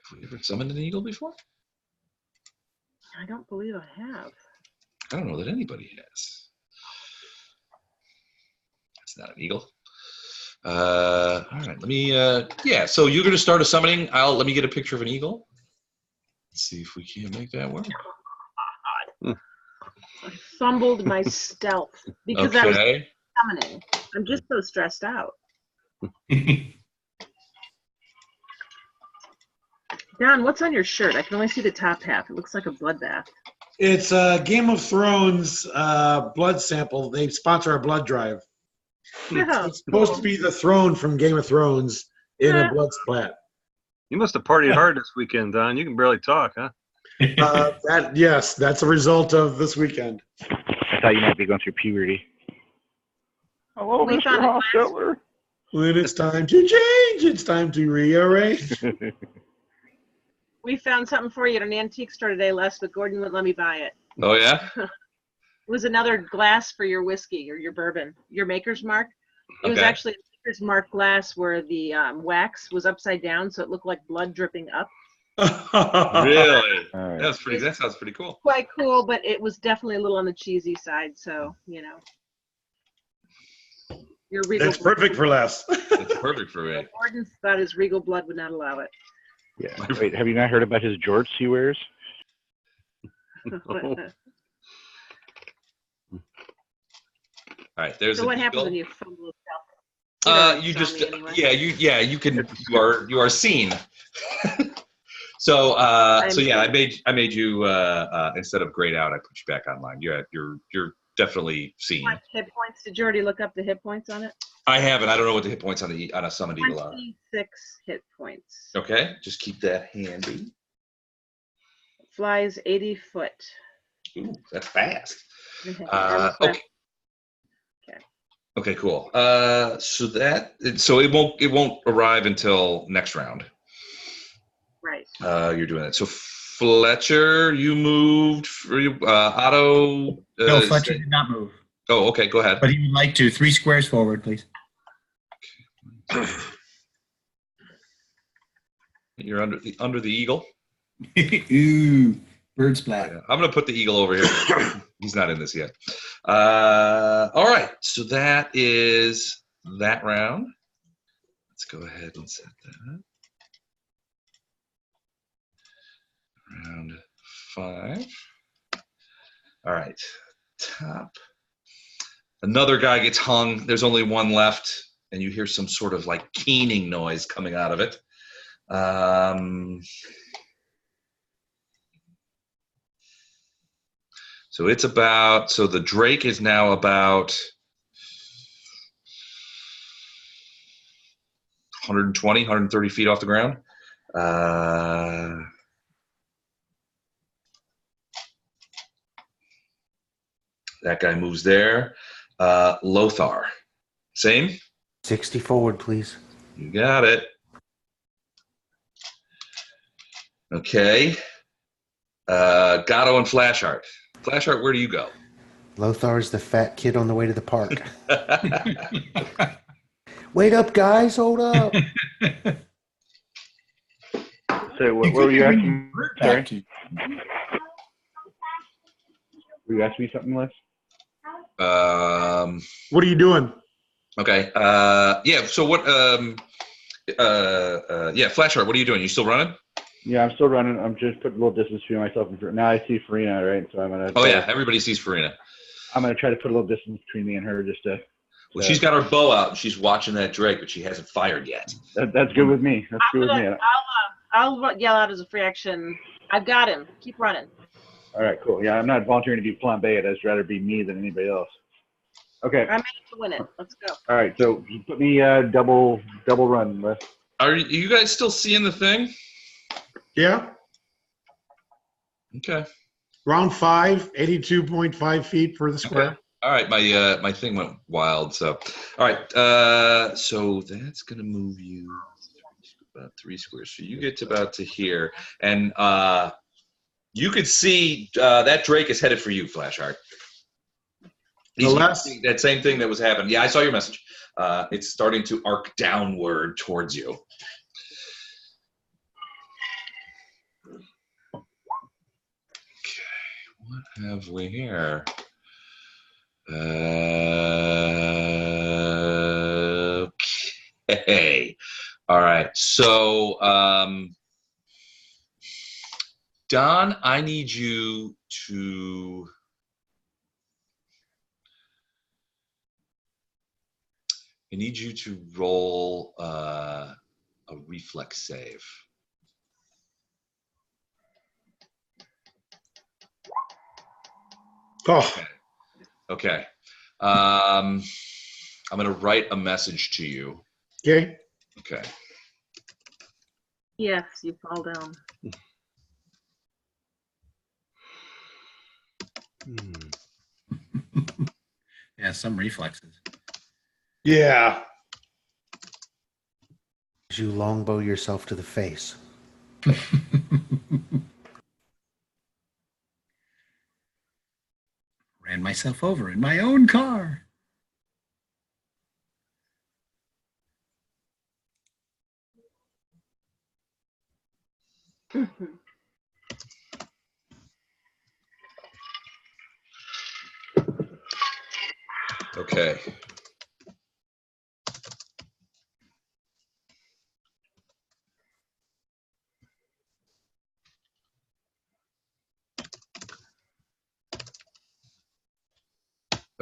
Have we ever summoned an eagle before?
I don't believe I have.
I don't know that anybody has. It's not an eagle. All right, let me, so you're going to start a summoning. Let me get a picture of an eagle. Let's see if we can make that work.
I fumbled my stealth because I was summoning. I'm just so stressed out. Don, what's on your shirt? I can only see the top half. It looks like a bloodbath.
It's a Game of Thrones blood sample. They sponsor our blood drive.
Yeah.
It's supposed to be the throne from Game of Thrones in a blood splat.
You must have partied hard this weekend, Don. You can barely talk, huh?
Yes, that's a result of this weekend.
I thought you might be going through puberty. Hello,
We
Mr. Hostetler.
When it's time to change, it's time to rearrange.
We found something for you at an antique store today, Les, but Gordon wouldn't let me buy it.
Oh, yeah?
It was another glass for your whiskey or your bourbon, your Maker's Mark. It was actually a Maker's Mark glass where the wax was upside down, so it looked like blood dripping up.
Really?
Right.
That sounds pretty cool.
Quite cool, but it was definitely a little on the cheesy side, so, Your regal
That's perfect for Les.
It's perfect for me.
Gordon thought his regal blood would not allow it.
Yeah. Wait, have you not heard about his jorts he wears?
All right, there's
So what
an
happens
eagle.
when you fumble yourself?
You just
anyway.
you can you are seen. So I made you instead of grayed out, I put you back online. You're definitely seen.
What hit points? Did you already look up the hit points on it?
I haven't. I don't know what the hit points on a summoned eagle are.
26 hit points.
Okay, just keep that handy.
Flies 80 foot.
Ooh, that's fast.
Okay.
Okay, cool. So it won't arrive until next round.
Right.
You're doing that. So Fletcher, you moved. Otto.
No, Fletcher did not move.
Oh, okay. Go ahead.
But he would like to. 3 squares forward, please.
You're under the eagle.
Ooh, bird splat.
Yeah, I'm gonna put the eagle over here. He's not in this yet. All right. So that is that round. Let's go ahead and set that. Round 5. All right. Top. Another guy gets hung. There's only one left, and you hear some sort of like keening noise coming out of it. So the Drake is now about 120, 130 feet off the ground. That guy moves there. Lothar. Same?
60 forward, please.
You got it. Okay. Gatto and Flashheart. Flashheart, where do you go?
Lothar's the fat kid on the way to the park. Wait up, guys. Hold up.
So what were you asking? Sorry. Were you asking me something, Les?
What are you doing?
Okay. Yeah. So what? Yeah. Flashheart. What are you doing? You still running?
Yeah, I'm still running. I'm just putting a little distance between myself and now I see Farina, right? So I'm gonna.
Oh yeah. Everybody sees Farina.
I'm gonna try to put a little distance between me and her, just to.
Well, she's got her bow out and she's watching that Drake, but she hasn't fired yet.
That's good with me. That's good with me.
I'll yell out as a free action. I've got him. Keep running.
All right, cool. Yeah, I'm not volunteering to be flambe. I'd just rather be me than anybody else. Okay.
I'm in to win it. Let's go.
All right, so you put me double run. Les.
Are you guys still seeing the thing?
Yeah.
Okay.
Round 5, 82.5 feet per the square.
Okay. All right, my thing went wild. So, all right. So that's gonna move you about 3 squares. So you get to about to here, and you could see that Drake is headed for you, Flashheart. That same thing that was happening. Yeah, I saw your message. It's starting to arc downward towards you. Okay, what have we here? Okay. All right. So, Don, I need you to roll a reflex save.
Oh.
Okay. I'm going to write a message to you.
Okay.
Okay.
Yes, you fall down.
Yeah, some reflexes.
Yeah.
You longbow yourself to the face.
Ran myself over in my own car.
Okay.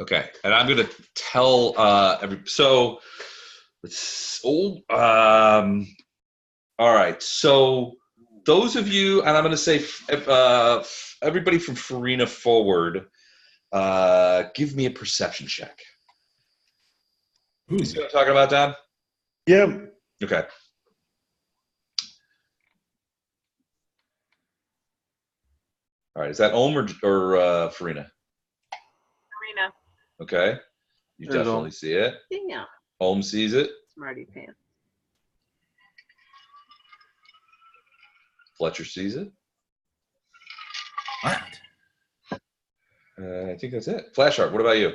Okay, and I'm going to tell so all right. So those of you, and I'm going to say everybody from Farina forward, give me a perception check. You see what I'm talking about, Don?
Yeah.
Okay. All right. Is that Ohm or Farina?
Farina.
Okay. You
There's
definitely
Ohm.
see it.
Yeah.
Ohm sees it.
Smarty pants.
Fletcher sees it.
What?
I think that's it. Flashheart, what about you?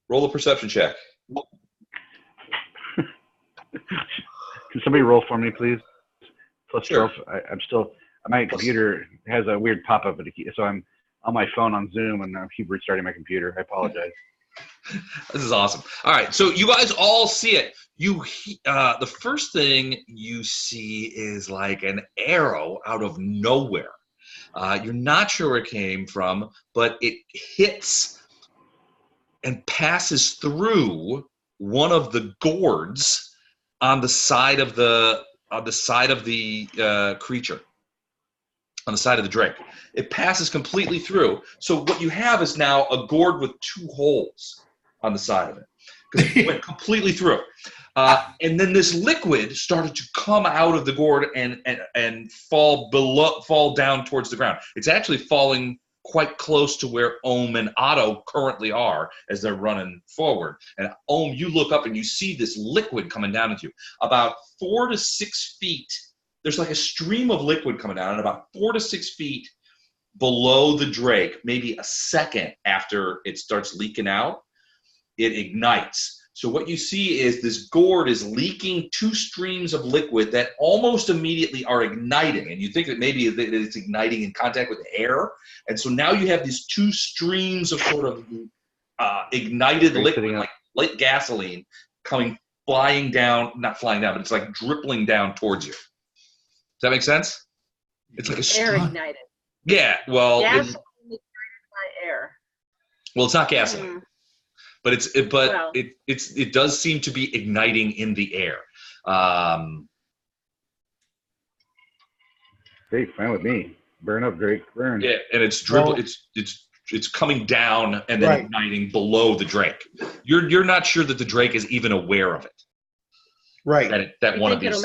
Roll a perception check.
Can somebody roll for me, please? Plus
Sure.
12. I'm still. My computer has a weird pop-up, so I'm on my phone on Zoom, and I keep restarting my computer. I apologize.
This is awesome. All right, so you guys all see it. The first thing you see is like an arrow out of nowhere. You're not sure where it came from, but it hits and passes through one of the gourds on the side of the creature, on the side of the Drake. It passes completely through. So what you have is now a gourd with 2 holes on the side of it, because it went completely through. And then this liquid started to come out of the gourd and fall down towards the ground. It's actually falling quite close to where Ohm and Otto currently are as they're running forward. And Ohm, you look up and you see this liquid coming down at you. About 4 to 6 feet, there's like a stream of liquid coming down, and about 4 to 6 feet below the Drake, maybe a second after it starts leaking out, it ignites. So what you see is this gourd is leaking 2 streams of liquid that almost immediately are igniting. And you think that maybe it's igniting in contact with air. And so now you have these 2 streams of sort of ignited liquid, like light gasoline coming flying down, not flying down, but it's like dripping down towards you. Does that make sense? It's like a
Air ignited.
Yeah, well,
Gasoline ignited by air.
well, it's not gasoline, but it does seem to be igniting in the air.
Hey, fine with me. Burn up, Drake. Burn.
Yeah, and it's dribbling. It's coming down and then igniting below the Drake. You're not sure that the Drake is even aware of it.
Right.
That one of these.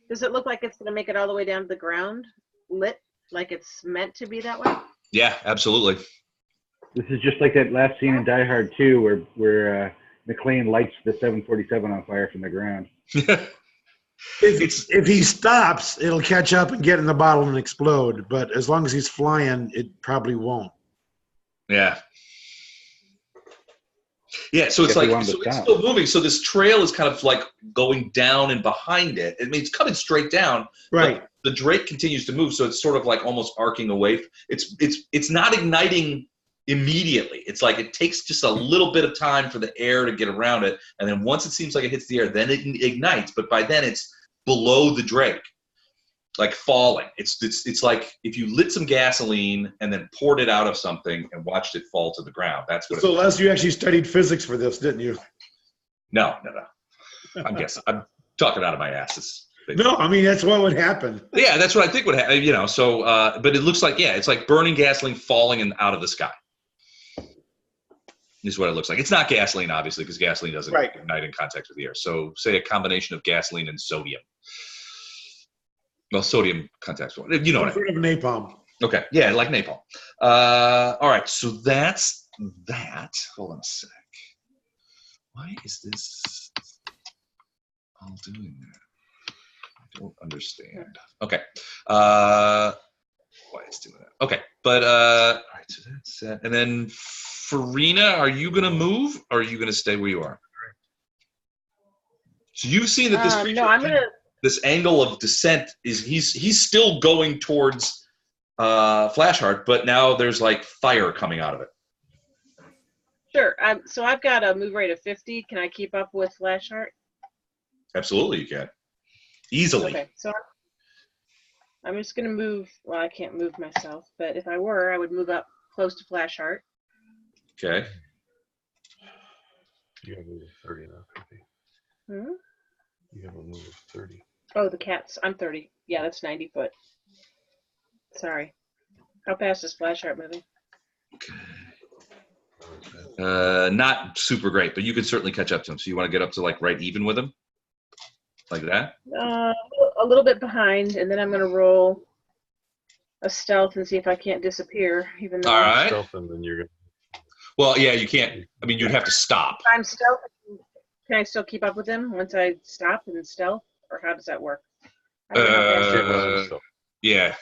Does it look like it's going to make it all the way down to the ground, lit, like it's meant to be that way?
Yeah, absolutely.
This is just like that last scene in Die Hard 2 where McClane lights the 747 on fire from the ground.
If he stops, it'll catch up and get in the bottle and explode. But as long as he's flying, it probably won't.
Yeah. Yeah, so it's it's still moving. So this trail is kind of like going down and behind it. I mean, it's coming straight down.
Right.
The Drake continues to move, so it's sort of like almost arcing away. It's not igniting immediately. It's like it takes just a little bit of time for the air to get around it, and then once it seems like it hits the air, then it ignites. But by then, it's below the Drake, like falling. It's like if you lit some gasoline and then poured it out of something and watched it fall to the ground. That's what.
So, Les, you actually studied physics for this, didn't you?
No. I'm guessing. I'm talking out of my asses.
No, I mean that's what would happen.
Yeah, that's what I think would happen. So, but it looks like it's like burning gasoline falling out of the sky. Is what it looks like. It's not gasoline, obviously, because gasoline doesn't ignite in contact with the air. So, say a combination of gasoline and sodium. Well, sodium contacts. You know what I mean.
Napalm.
Okay. Yeah, like napalm. All right. So that's that. Hold on a sec. Why is this all doing that? I don't understand. Okay. Why it's doing that? Okay. But all right. So that's that. And then Farina, are you going to move or are you going to stay where you are? So you've seen that this creature.
No, I'm going to.
This angle of descent is he's still going towards Flashheart, but now there's like fire coming out of it.
Sure. So I've got a move rate of 50. Can I keep up with Flashheart?
Absolutely, you can. Easily.
Okay. So I'm just going to move. Well, I can't move myself, but if I were, I would move up close to Flashheart.
Okay.
You have a move of 30 now, 50.
Hmm?
You have a move of 30.
Oh, the cats. I'm 30. Yeah, that's 90 foot. Sorry. How fast is Flashheart moving?
Not super great, but you can certainly catch up to him. So you want to get up to like right even with him? Like that?
A little bit behind, and then I'm going to roll a stealth and see if I can't disappear. Even though
all right.
Stealth, and then you're gonna...
Well, yeah, you can't. I mean, you'd have to stop.
If I'm stealth. Can I still keep up with him once I stop and stealth, or how does that work?
Yeah.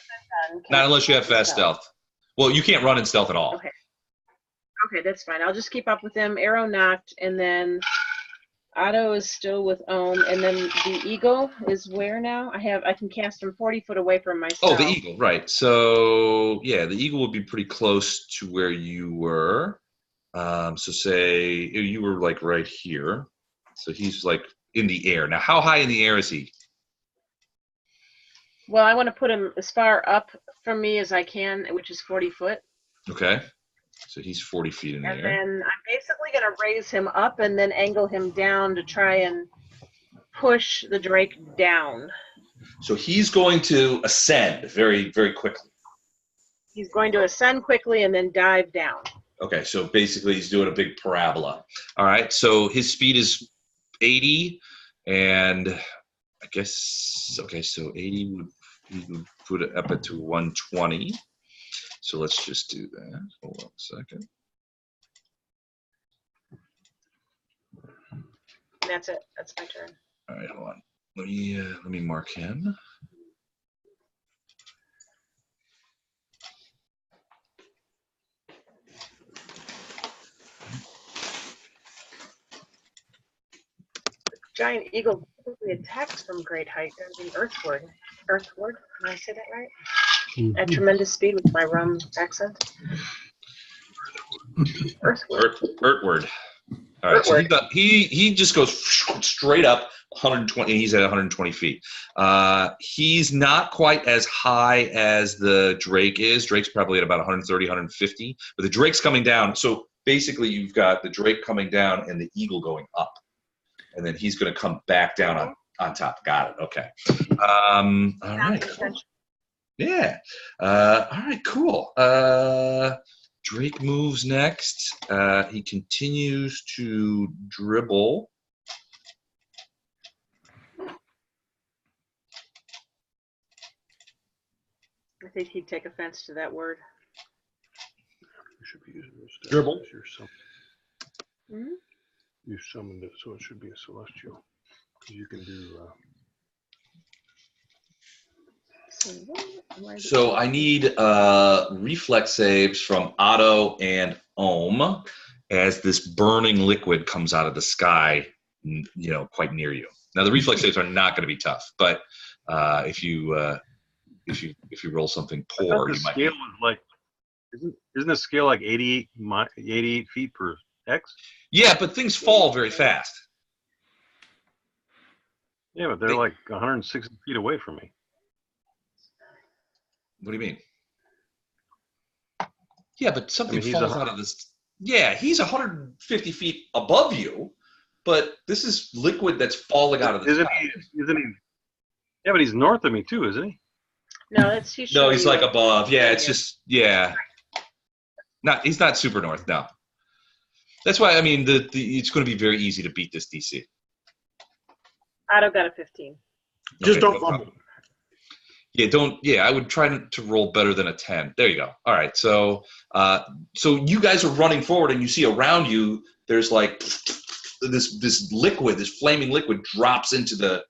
Not unless you have fast stealth. Well, you can't run in stealth at all.
Okay. Okay, that's fine. I'll just keep up with him. Arrow knocked, and then Otto is still with Ohm, and then the eagle is where now? I can cast him 40 foot away from myself.
Oh, the eagle, right. So, yeah, the eagle would be pretty close to where you were. So say you were like right here. So he's like in the air. Now, how high in the air is he?
Well, I want to put him as far up from me as I can, which is 40 foot.
Okay. So he's 40 feet in the air.
And then I'm basically going to raise him up and then angle him down to try and push the Drake down.
So he's going to ascend very, very quickly.
He's going to ascend quickly and then dive down.
Okay, so basically he's doing a big parabola. All right, so his speed is 80, and I guess, okay, so 80 would put it up to 120. So let's just do that. Hold on a second.
And that's it. That's my turn.
All right, hold on. Let me mark him.
Giant eagle typically attacks from great height. I mean, earthward. Earthward. Can I say that right? Mm-hmm. At tremendous speed with my rum accent. Earthward.
Earthward. All right, so he just goes straight up 120. He's at 120 feet. He's not quite as high as the Drake is. Drake's probably at about 130, 150. But the Drake's coming down. So basically, you've got the Drake coming down and the eagle going up, and then he's going to come back down on top. Got it. Okay. All right. Cool. Yeah. All right. Cool. Drake moves next. He continues to dribble.
I think he'd take offense to that word.
You should be using this.
Dribble.
You summoned it, so it should be a celestial. Because you can do.
So I need reflex saves from Otto and Ohm as this burning liquid comes out of the sky, quite near you. Now the reflex saves are not going to be tough, but if you roll something poor,
the
you might.
Scale is like, isn't the scale like 88 feet per X?
Yeah, but things fall very fast.
Yeah, but they're like 160 feet away from me.
What do you mean? Yeah, but something
he's
falls out of this. Yeah, he's 150 feet above you, but this is liquid that's falling out of the sky.
Isn't he? Yeah, but he's north of me too, isn't he?
No,
he's like above. Yeah, it's just he's not super north. No. That's why it's going to be very easy to beat this DC.
Otto got a 15.
Just don't fumble.
Yeah, I would try to roll better than a 10. There you go. All right, so you guys are running forward, and you see around you there's like this liquid, this flaming liquid drops into the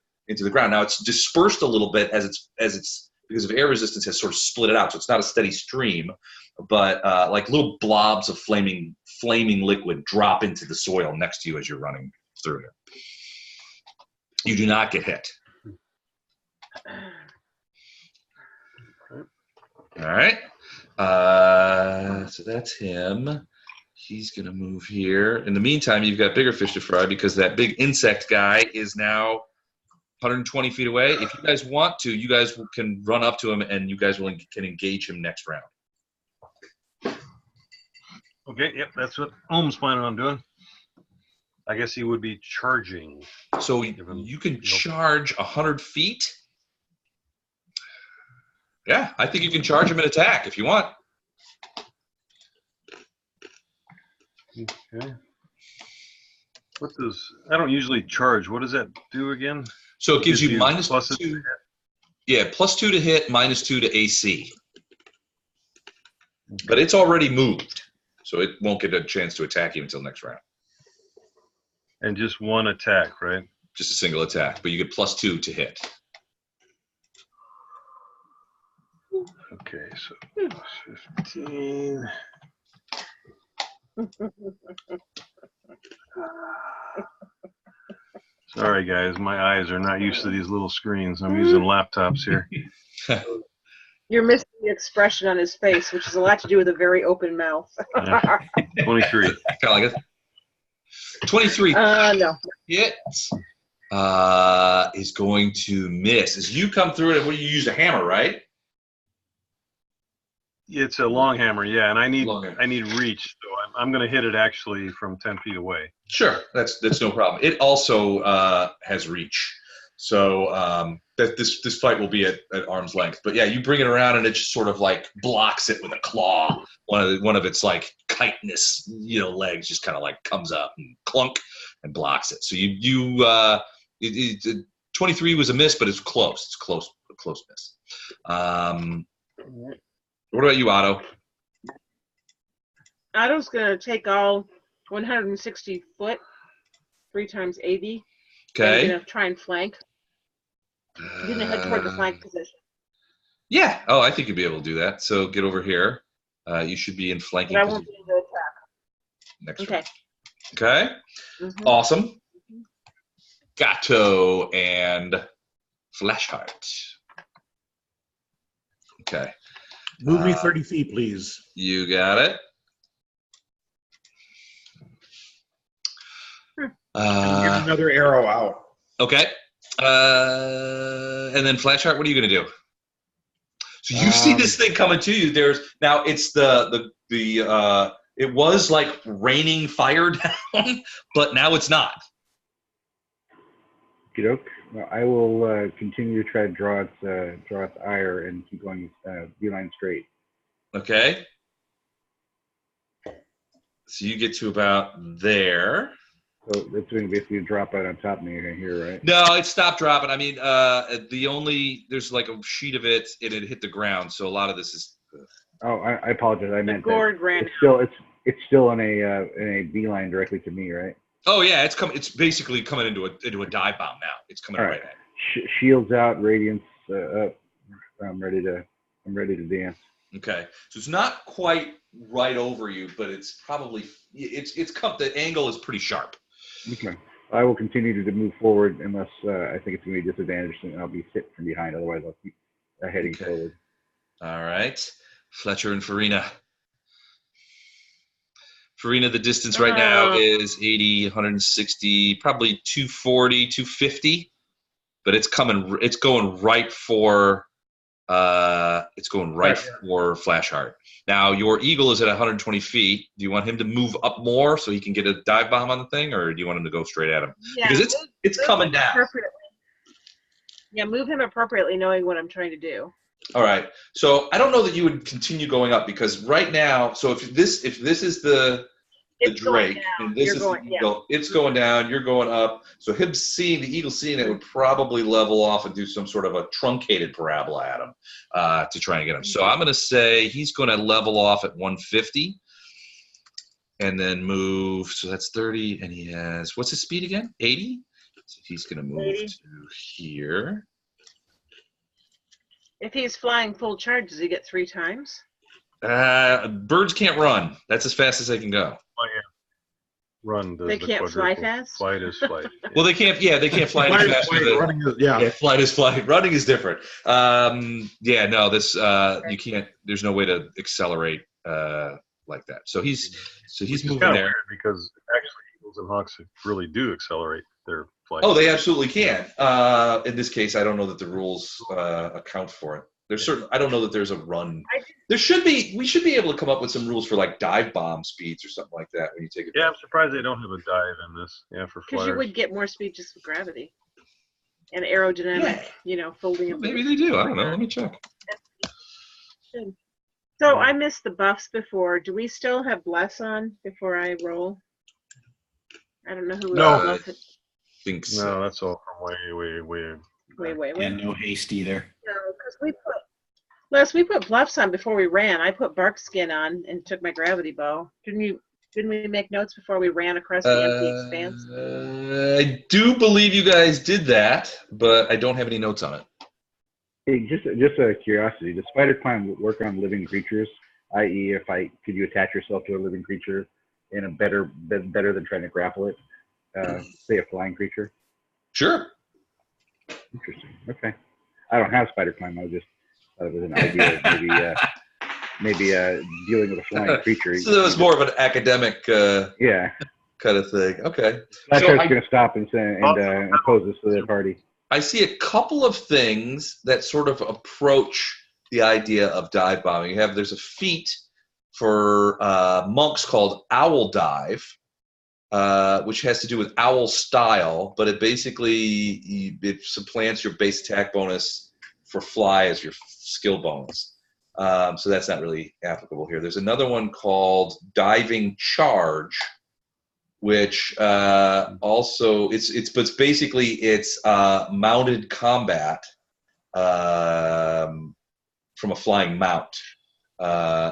ground. Now it's dispersed a little bit as it's because of air resistance has sort of split it out, so it's not a steady stream, but like little blobs of flaming liquid drop into the soil next to you as you're running through it. You do not get hit. All right. So that's him. He's going to move here. In the meantime, you've got bigger fish to fry because that big insect guy is now 120 feet away. If you guys want to, you guys can run up to him and you guys can engage him next round.
Okay, yep, that's what Ohm's planning on doing. I guess he would be charging.
So you can charge 100 feet. Yeah, I think you can charge him and attack if you want.
Okay. I don't usually charge. What does that do again?
So it gives you minus
pluses
2. Yeah, +2 to hit, -2 to AC. But it's already moved, so it won't get a chance to attack you until next round.
And just one attack, right?
Just a single attack, but you get +2 to hit.
Okay, so 15. Sorry, guys, my eyes are not used to these little screens. I'm using laptops here.
You're missing the expression on his face, which has a lot to do with a very open mouth.
23.
Kind of like it. 23.
No.
Hit is going to miss. As you come through it, what do you use? A hammer, right?
It's a long hammer, yeah, and I need reach, so I'm going to hit it actually from 10 feet away.
Sure, that's no problem. It also has reach, so that this fight will be at arm's length. But yeah, you bring it around and it just sort of like blocks it with a claw. One of its like chitinous legs just kind of like comes up and clunk and blocks it. So 23 was a miss, but it's close. It's a close miss. What about you, Otto?
Otto's going to take all 160 foot, 3 times 80.
Okay.
He's going to try and flank. He's going to head toward the flank position.
Yeah. Oh, I think you'll be able to do that. So get over here. You should be in flanking
But I
position.
won't be able to attack.
Next
Okay.
round. Okay.
Mm-hmm.
Awesome. Gato and Flashheart. Okay.
Move me 30 feet, please.
You got it.
Get another arrow out.
Okay. And then Flashheart, what are you going to do? So you see this thing coming to you. Now it's it was like raining fire down, but now it's not.
Okey-doke. Well, I will continue to try to draw its ire and keep going beeline straight.
Okay. So you get to about there.
So it's going to basically drop right on top of me here, right?
No, it stopped dropping. I mean, there's like a sheet of it, and it hit the ground. So a lot of this is.
Oh, I apologize. I meant
gourd
that
ran.
it's still in a beeline directly to me, right?
Oh yeah, it's basically coming into a dive bomb now. It's coming right at it.
Shields out, radiance up. I'm ready to dance.
Okay, so it's not quite right over you, but it's probably the angle is pretty sharp.
Okay, I will continue to move forward unless I think it's going to be disadvantaged, and I'll be hit from behind. Otherwise, I'll keep heading forward.
All right, Fletcher and Farina. Farina, the distance right now is 80, 160, probably 240, 250, but it's going right for Flashheart. Now your eagle is at 120 feet. Do you want him to move up more so he can get a dive bomb on the thing, or do you want him to go straight at him?
Yeah,
because it's coming down.
Yeah, move him appropriately, knowing what I'm trying to do.
All right. So I don't know that you would continue going up, because right now, so if this is the drake and this is the eagle, it's going down, you're going up. So the eagle seeing it would probably level off and do some sort of a truncated parabola at him to try and get him. So I'm going to say he's going to level off at 150 and then move. So that's 30, and he has, what's his speed again? 80? So he's going to move
80.
to here.
If he's flying full charge, does he get 3 times?
Birds can't run. That's as fast as they can go.
Oh, yeah. Run.
They can't fly fast?
Flight is flight.
Well, they can't fly any faster than
Running is, yeah.
flight is flight. Running is different. You can't, there's no way to accelerate like that. So he's moving
kind of
there.
weird, because actually eagles and hawks really do accelerate their flight.
Oh, they absolutely can. In this case, I don't know that the rules account for it. There's I don't know that there's a run. We should be able to come up with some rules for like dive bomb speeds or something like that when you take it.
Yeah, I'm surprised they don't have a dive in this. Yeah, for
Because
flyers.
you would get more speed just with gravity and aerodynamic, folding.
Well, maybe they do. I don't know. Let me check.
So I missed the buffs before. Do we still have bless on before I roll? I don't know who.
No.
I think so.
No, that's all from way.
And no haste either.
No, because we put bluffs on before we ran. I put bark skin on and took my gravity bow. Didn't we make notes before we ran across the empty expanse?
I do believe you guys did that, but I don't have any notes on it.
Hey, just a curiosity. Does spider climb work on living creatures? I.e., could you attach yourself to a living creature in a better than trying to grapple it? Say a flying creature.
Sure.
Interesting. Okay. I don't have spider climb. I was just thought it was an idea of maybe dealing with a flying creature.
So that was more of an academic kind of thing. Okay.
That's going to stop and pose this to the party.
I see a couple of things that sort of approach the idea of dive bombing. There's a feat for monks called Owl Dive, which has to do with owl style, but it basically supplants your base attack bonus for fly as your skill bonus. So that's not really applicable here. There's another one called Diving Charge, which also it's basically mounted combat from a flying mount.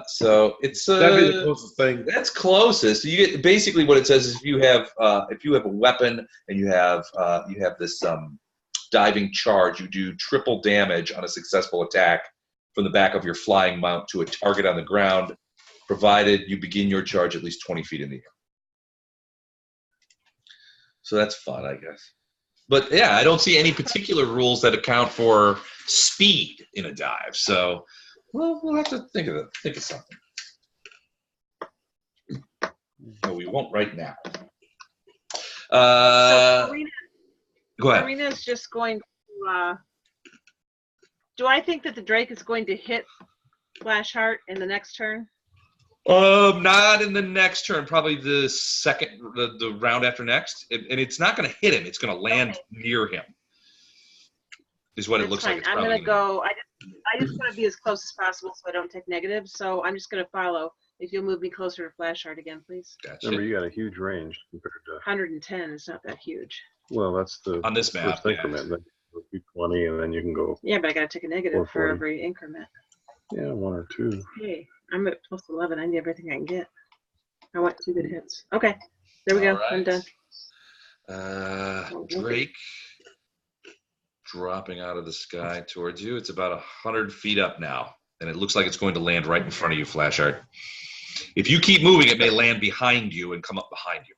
So it's
that'd be the closest thing.
That's closest. You get basically what it says is if you have a weapon and you have this diving charge, you do triple damage on a successful attack from the back of your flying mount to a target on the ground, provided you begin your charge at least 20 feet in the air. So that's fun, I guess. But yeah, I don't see any particular rules that account for speed in a dive. So we'll have to think of something. No, we won't right now.
So Farina,
Go ahead.
Farina's just going to. Do I think that the Drake is going to hit Flashheart in the next turn?
Not in the next turn. Probably the second, the round after next. And it's not going to hit him. It's going to land near him. Is what it looks like. It's
I'm
probably
going to go. I just want to be as close as possible so I don't take negatives. So I'm just going to follow. If you'll move me closer to Flashheart again, please.
Gotcha.
Remember, you got a huge range compared to.
110 is not that huge.
Well, that's the
on this map.
first increment. Then you go 20, and then you can go.
Yeah, but I got to take a negative for every increment.
Yeah, 1 or 2.
Hey, I'm at plus 11. I need everything I can get. I want 2 good hits. Okay, there we go.
All right.
I'm done.
Drake dropping out of the sky towards you. It's about 100 feet up now, and it looks like it's going to land right in front of you, Flashheart. If you keep moving, it may land behind you and come up behind you.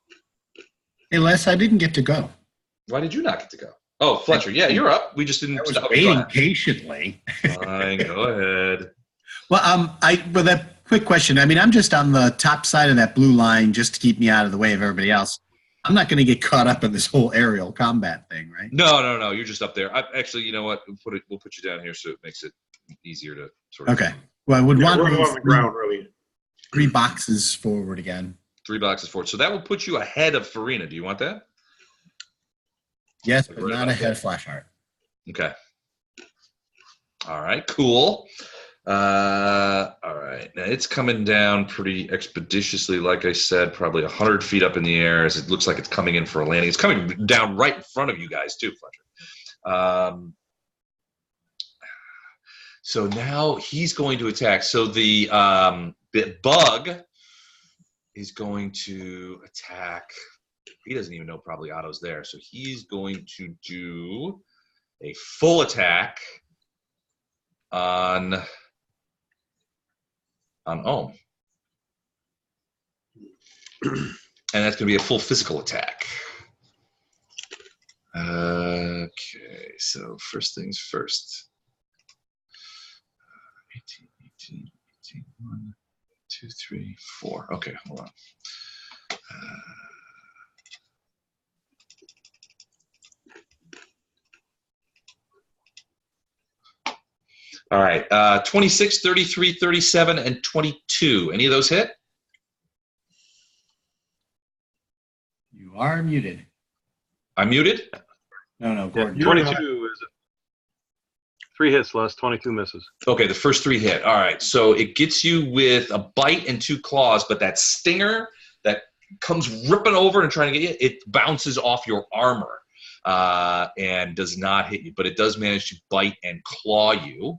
Hey, Les, I didn't get to go.
Why did you not get to go? Oh, Fletcher, yeah, you're up. We just didn't.
I was waiting patiently.
Fine, go ahead.
Well, with a quick question. I mean, I'm just on the top side of that blue line just to keep me out of the way of everybody else. I'm not going to get caught up in this whole aerial combat thing, right?
No. You're just up there. Actually, you know what? We'll put you down here so it makes it easier to sort of.
Okay. Well, I would want
we're on the ground, really.
3 boxes forward again.
3 boxes forward. So that will put you ahead of Farina. Do you want that?
Yes, but not ahead of Flashheart.
Okay. All right, cool. All right. Now it's coming down pretty expeditiously, like I said, probably 100 feet up in the air as it looks like it's coming in for a landing. It's coming down right in front of you guys too, Fletcher. So now he's going to attack. So the bug is going to attack. He doesn't even know probably Otto's there. So he's going to do a full attack on Ohm. And that's going to be a full physical attack. Okay, so first things first. 18, 1, 2, 3, 4. Okay, hold on. All right, 26, 33, 37, and 22. Any of those hit?
You are muted.
I'm muted?
No, Gordon.
22 is 3 hits, Les. 22 misses.
Okay, the first 3 hit. All right, so it gets you with a bite and 2 claws, but that stinger that comes ripping over and trying to get you, it bounces off your armor and does not hit you, but it does manage to bite and claw you.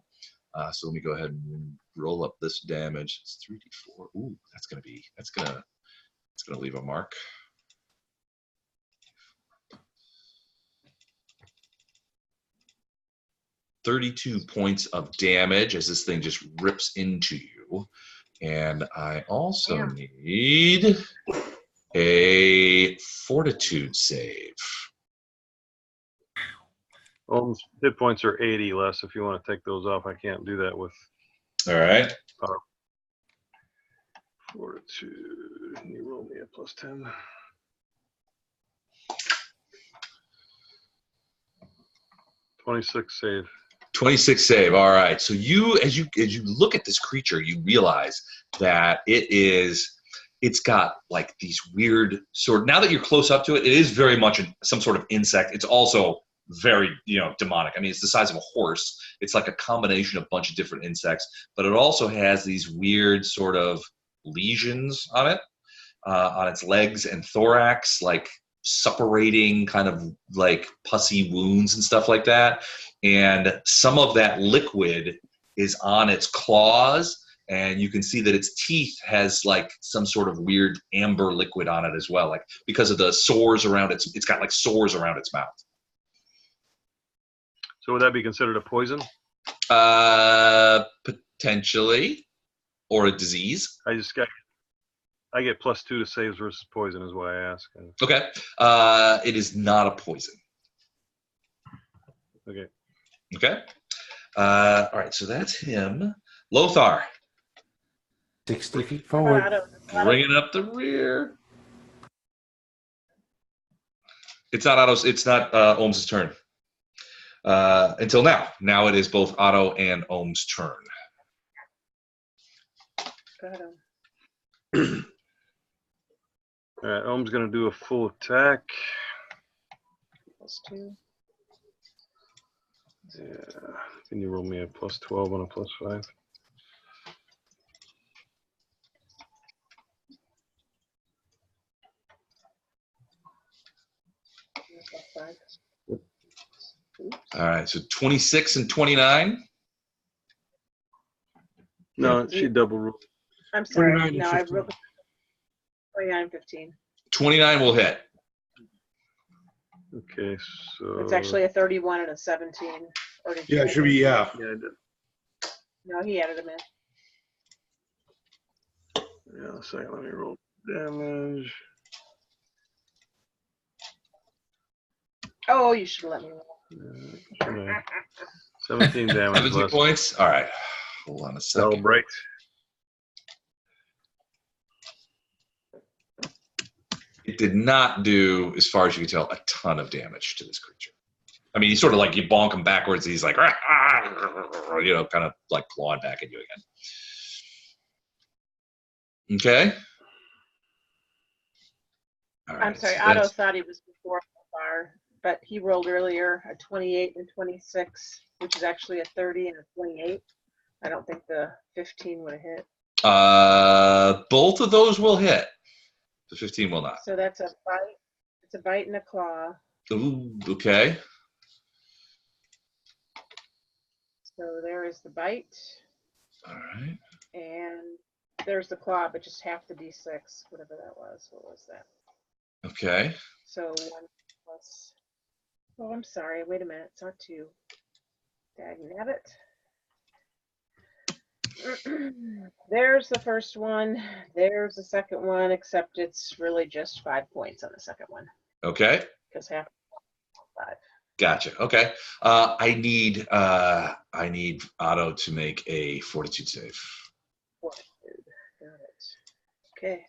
So let me go ahead and roll up this damage. It's 3d4. Ooh, that's gonna leave a mark. $32 points of damage as this thing just rips into you. And I also need a fortitude save.
Ohm's hit points are 80, Les. If you want to take those off, I can't do that with.
All right.
Fortitude. Can you roll me a plus 10? +26 save.
26 save. All right. So as you look at this creature, you realize that it's got like these weird sort. Now that you're close up to it, it is very much some sort of insect. It's also very demonic. I mean, it's the size of a horse. It's like a combination of a bunch of different insects, but it also has these weird sort of lesions on it, on its legs and thorax, like suppurating kind of like pussy wounds and stuff like that. And some of that liquid is on its claws, and you can see that its teeth has like some sort of weird amber liquid on it as well, like because of the sores around it's got like sores around its mouth.
So would that be considered a poison?
Potentially, or a disease.
I get +2 to saves versus poison is why I ask.
Okay. It is not a poison.
Okay.
Okay. All right. So that's him. Lothar.
60 feet forward.
Bringing up the rear. It's not Otto's. It's not Ohm's turn. Until now. Now it is both Otto and Ohm's turn.
Go ahead.
All right, Ohm's going to do a full attack.
+2.
Yeah. Can you roll me a +12 and a +5?
+5.
All right, so 26 and 29.
No, she double rolled.
I'm sorry.
29 and
No, I
15.
wrote 29 and 15.
29 will hit.
Okay, so.
It's actually a 31 and a 17. Or did you
Yeah, it
add
should be, yeah.
Yeah, I did.
No, he added them in.
Yeah, a second. Let me roll damage.
Oh, you should let me roll.
17 damage
17
less.
points. All right. Hold on a second.
Celebrate.
It did not do, as far as you can tell, a ton of damage to this creature. I mean, he's sort of like you bonk him backwards. He's like, kind of like clawing back at you again. Okay. All right,
I'm sorry,
so
Otto
that's-
thought he was before far, but he rolled earlier a 28 and 26, which is actually a 30 and a 28. I don't think the 15 would have hit.
both of those will hit. The 15 will not.
So that's a bite. It's a bite and a claw.
Ooh, okay.
So there is the bite,
All right.
and there's the claw, but just half the d6, whatever that was. What was that?
Okay.
So 1 plus. Oh, I'm sorry. Wait a minute. It's not 2. Dagnabbit. There's the first one. There's the second one, except it's really just 5 points on the second one.
Okay.
Because half 5.
Gotcha. Okay. I need Otto to make a fortitude save.
Fortitude. Got it. Okay.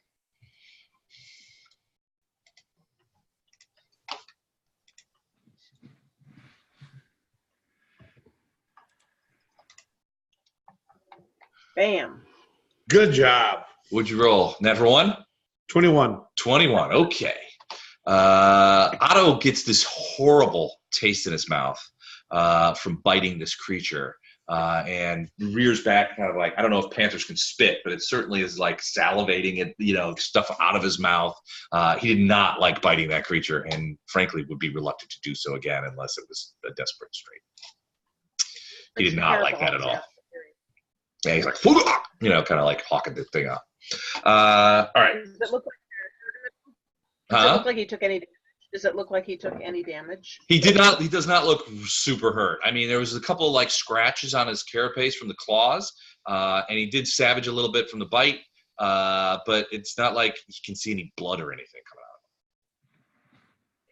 Bam.
Good job.
What'd you roll? Natural 1?
21.
21. Okay. Otto gets this horrible taste in his mouth from biting this creature and rears back, kind of like, I don't know if panthers can spit, but it certainly is like salivating it, stuff out of his mouth. He did not like biting that creature, and frankly would be reluctant to do so again unless it was a desperate strait. He did not like that at all. Yeah, he's like, kind of like hawking the thing up. All right.
Does it look like he took any damage? Does it look like he took any damage?
He did not. He does not look super hurt. I mean, there was a couple of like scratches on his carapace from the claws, and he did savage a little bit from the bite, but it's not like you can see any blood or anything coming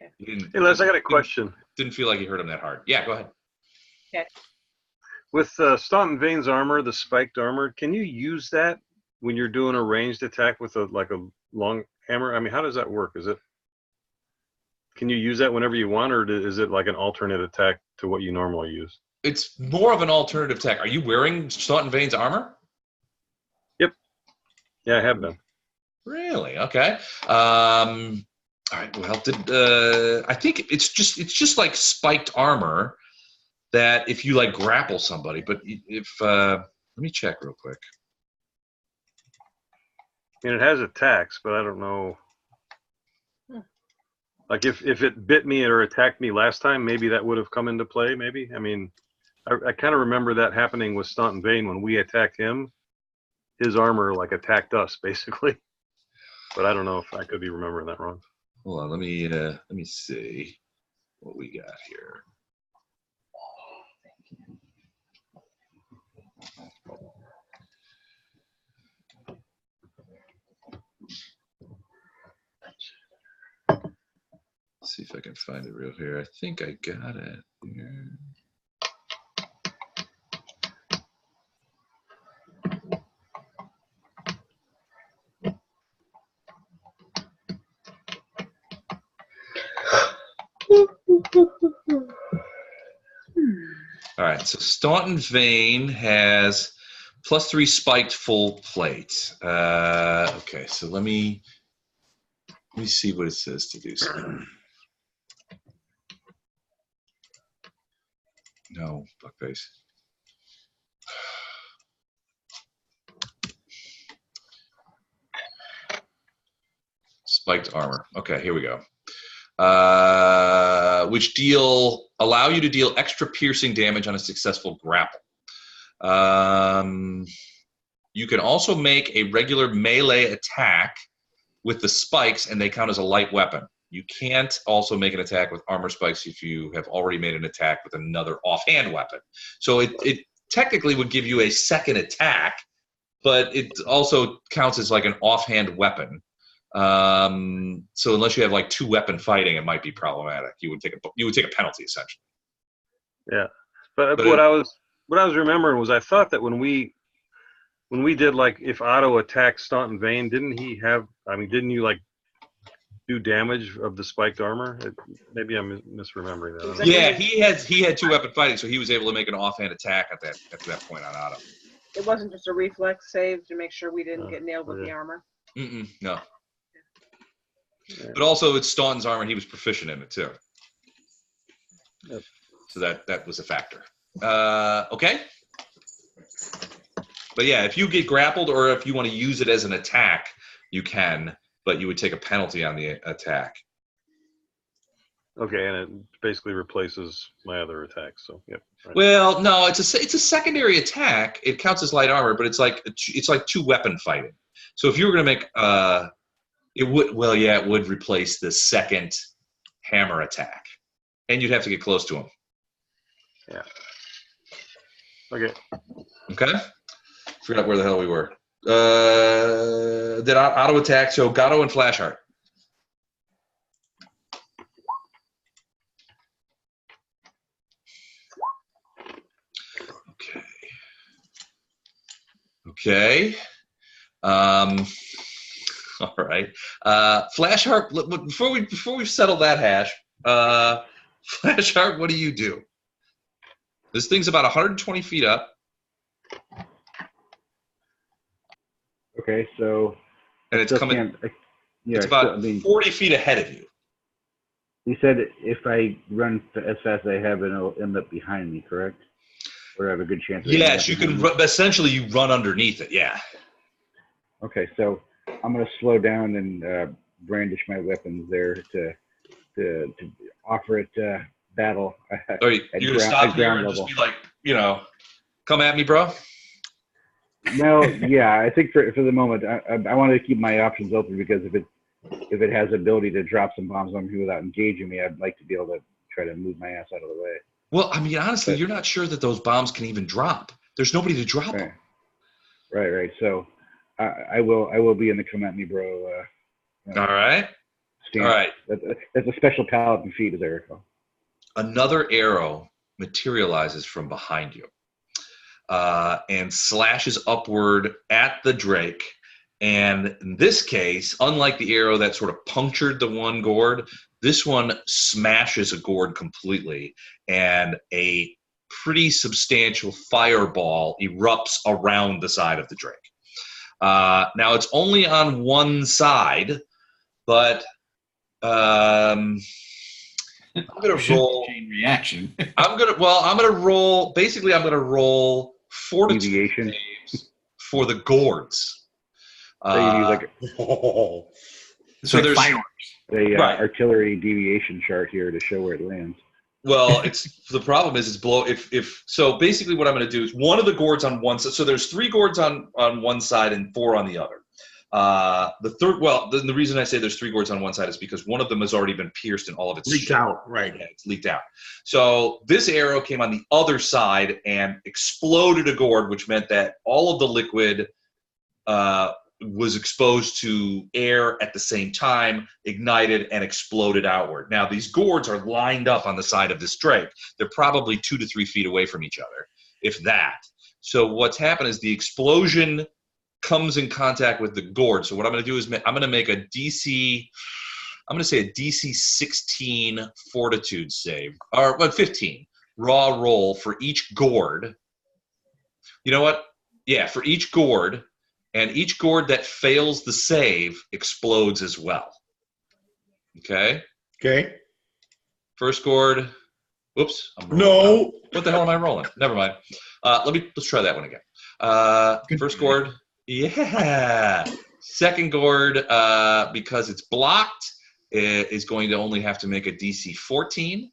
out of him.
Okay.
Hey, Les, I got a question.
Didn't feel like he hurt him that hard. Yeah, go ahead.
Okay.
With Staunton Vane's armor, the spiked armor, can you use that when you're doing a ranged attack with a long hammer? I mean, how does that work? Can you use that whenever you want, or is it like an alternate attack to what you normally use?
It's more of an alternative attack. Are you wearing Staunton Vane's armor?
Yep. Yeah, I have been.
Really? Okay. All right. Well, I think it's just like spiked armor that if you like grapple somebody, but let me check real quick.
I mean, it has attacks, but I don't know. Like if it bit me or attacked me last time, maybe that would have come into play. Maybe. I mean, I kind of remember that happening with Staunton Vane when we attacked him. His armor like attacked us basically, but I don't know if I could be remembering that wrong.
Hold on. Let me see what we got here. Let's see if I can find it real here. I think I got it here. All right, so Staunton Vein has +3 spiked full plate. Okay, so let me see what it says to do something. No, fuckface. Spiked armor. Okay, here we go. Which allow you to deal extra piercing damage on a successful grapple. You can also make a regular melee attack with the spikes, and they count as a light weapon. You can't also make an attack with armor spikes if you have already made an attack with another offhand weapon. So it technically would give you a second attack, but it also counts as like an offhand weapon. So unless you have like 2-weapon fighting, it might be problematic. You would take a penalty essentially.
Yeah, but what I was remembering was I thought that when we did, like, if Otto attacked Staunton Vein, didn't you like do damage of the spiked armor? Maybe I'm misremembering that.
Exactly.
Yeah, he had 2-weapon fighting, so he was able to make an offhand attack at that point on Otto.
It wasn't just a reflex save to make sure we didn't get nailed with the armor.
No. But also, it's Staunton's armor, and he was proficient in it too.
Yep.
So that was a factor. Okay. But yeah, if you get grappled or if you want to use it as an attack, you can, but you would take a penalty on the attack.
Okay, and it basically replaces my other attacks. So yep. Right.
Well, no, it's a secondary attack. It counts as light armor, but it's like 2-weapon fighting. So if you were going to make it would replace the second hammer attack, and you'd have to get close to him.
Yeah. Okay.
Okay. Forgot where the hell we were. Did auto attack? So Gatto and Flashheart. Okay. All right. Flashheart. Before we settle that hash, Flashheart, what do you do? This thing's about 120 feet up.
Okay, so
and it's coming. It's about 40 feet ahead of you.
You said if I run as fast as I have, it'll end up behind me, correct? Or I have a good chance of
Yes, you can. Essentially, you run underneath it. Yeah. Okay,
so I'm going to slow down and brandish my weapons there to offer it battle.
Oh, you're going to stop here and just be like, come at me, bro?
No, yeah, I think for the moment, I wanted to keep my options open because if it has the ability to drop some bombs on me without engaging me, I'd like to be able to try to move my ass out of the way.
Well, I mean, honestly, you're not sure that those bombs can even drop. There's nobody to drop them.
Right. So I will be in the come at me, bro.
All right.
Stand. All right. That's a special paladin feat, as I recall.
Another arrow materializes from behind you and slashes upward at the Drake. And in this case, unlike the arrow that sort of punctured the one gourd, this one smashes a gourd completely, and a pretty substantial fireball erupts around the side of the Drake. Now, it's only on one side, but I'm going to roll
chain reaction.
I'm going to roll. Basically, I'm going to roll fortitude saves for the gourds.
So you need like
so there's
fireworks. Artillery deviation chart here to show where it lands.
Well, the problem is it's below. So basically, what I'm going to do is one of the gourds on one side. So there's 3 gourds on one side and 4 on the other. The third, the reason I say there's 3 gourds on one side is because one of them has already been pierced and all of it's
leaked out. Right.
Yeah, it's leaked out. So this arrow came on the other side and exploded a gourd, which meant that all of the liquid was exposed to air at the same time, ignited, and exploded outward. Now, these gourds are lined up on the side of this Drake. They're probably 2 to 3 feet away from each other, if that. So what's happened is the explosion comes in contact with the gourd. So what I'm going to do is I'm going to make a DC 16 fortitude save, or 15. raw roll for each gourd. You know what? Yeah, for each gourd, and each gourd that fails the save explodes as well. Okay?
Okay.
First gourd. Whoops.
No.
What the hell am I rolling? Never mind. Let's try that one again. First gourd. Yeah. Second gourd, because it's blocked, is going to only have to make a DC 14.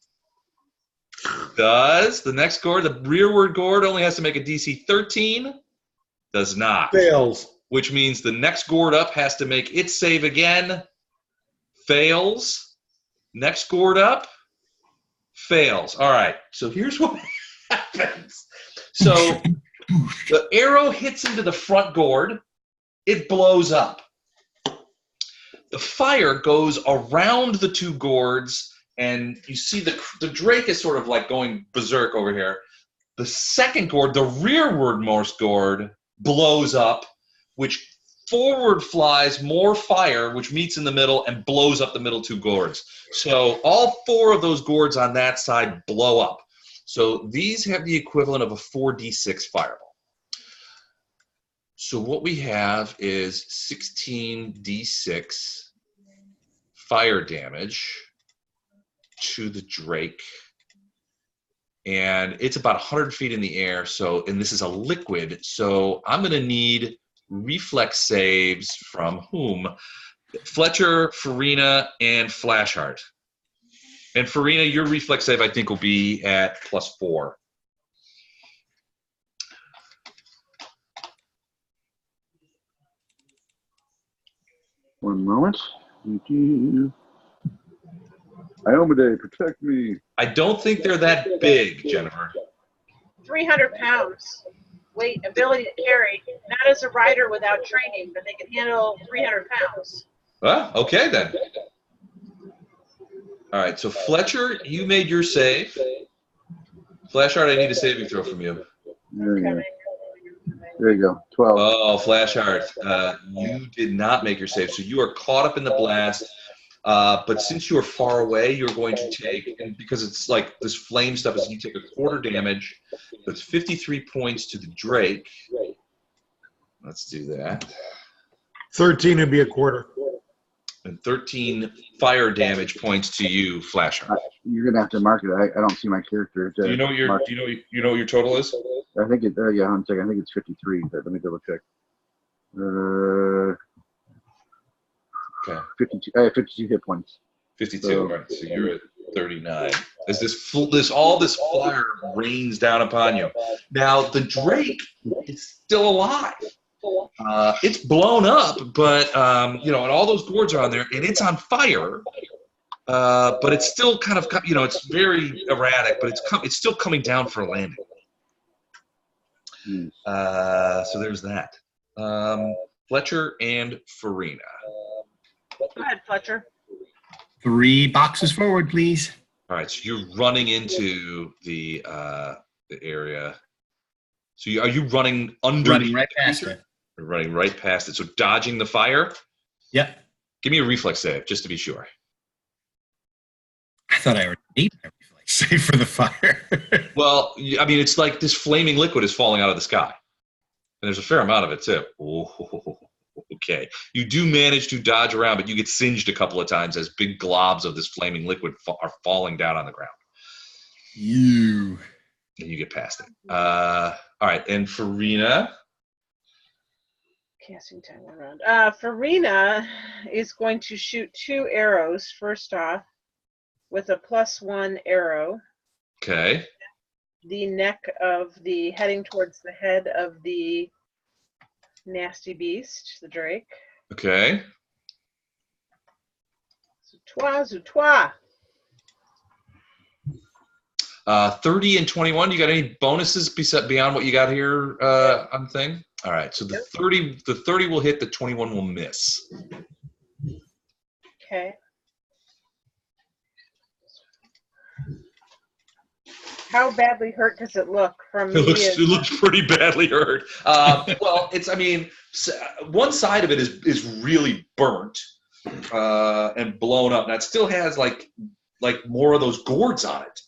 Does the next gourd, the rearward gourd, only has to make a DC 13? Does not.
Fails.
Which means the next gourd up has to make its save again. Fails. Next gourd up. Fails. All right. So here's what happens. So the arrow hits into the front gourd. It blows up. The fire goes around the two gourds, and you see the drake is sort of like going berserk over here. The second gourd, the rearward-most gourd, blows up, which forward flies more fire, which meets in the middle and blows up the middle two gourds. So all four of those gourds on that side blow up. So these have the equivalent of a 4d6 fireball. So what we have is 16d6 fire damage to the drake. And it's about 100 feet in the air. So, and this is a liquid. So I'm going to need reflex saves from whom? Fletcher, Farina, and Flashheart. And Farina, your reflex save, I think, will be at +4.
One moment. Iomade, protect me.
I don't think they're that big, Jennifer.
300 pounds. Weight, ability to carry. Not as a rider without training, but they can handle 300 pounds.
Well, okay then. All right, so Fletcher, you made your save. Flashheart, I need a saving throw from you.
There you go. There you go. 12.
Oh, Flashheart, you did not make your save, so you are caught up in the blast. But since you are far away, you're going to take, and because it's like this flame stuff, is you take a quarter damage. That's 53 points to the Drake. Let's do that.
13 would be a quarter.
And 13 fire damage points to you, Flashheart.
You're gonna have to mark it. I don't see my character.
Do you know what your what your total is?
I think it. Yeah, one second. I think it's 53. But let me double check.
Okay.
52. I have 52 hit points.
52. So, right. So you're at 39. As all this fire rains down upon you. Now the Drake is still alive. It's blown up, but and all those gourds are on there, and it's on fire. But it's still kind of, it's very erratic, but it's still coming down for a landing. So there's that. Fletcher and Farina.
Go ahead, Fletcher.
3 boxes forward, please.
All right, so you're running into the area. So are you running under?
Running right past it.
You're running right past it. So dodging the fire.
Yep.
Give me a reflex save, just to be sure.
I thought I already made my reflex save for the fire.
Well, I mean, it's like this flaming liquid is falling out of the sky. And there's a fair amount of it, too. Oh, okay. You do manage to dodge around, but you get singed a couple of times as big globs of this flaming liquid are falling down on the ground. And you get past it. All right, and Farina.
Casting time around. Farina is going to shoot 2 arrows, first off, with a +1 arrow.
Okay.
The neck of heading towards the head of the nasty beast, the Drake.
Okay.
Zoutois.
30 and 21. You got any bonuses beyond what you got here on the thing? All right. So the 30 will hit. The 21 will miss.
Okay. How badly hurt does it look from me?
It looks pretty badly hurt. Well, one side of it is really burnt and blown up. Now it still has like more of those gourds on it.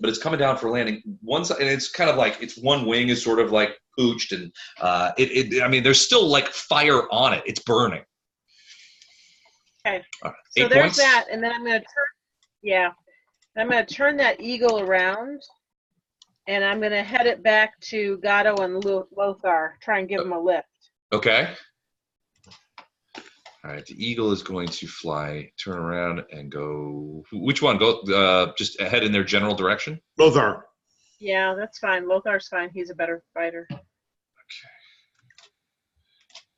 but it's coming down for landing. One side, and it's kind of like its one wing is sort of like pooched, and I mean, there's still like fire on it. It's burning.
Okay.
Right,
So
8
there's
points.
that, and then I'm going to turn. Yeah, I'm going to turn that eagle around, and I'm going to head it back to Gatto and Lothar. Try and give them a lift.
Okay. All right, the eagle is going to fly, turn around, and go. Which one? Go. Just head in their general direction.
Lothar.
Yeah, that's fine. Lothar's fine. He's a better fighter.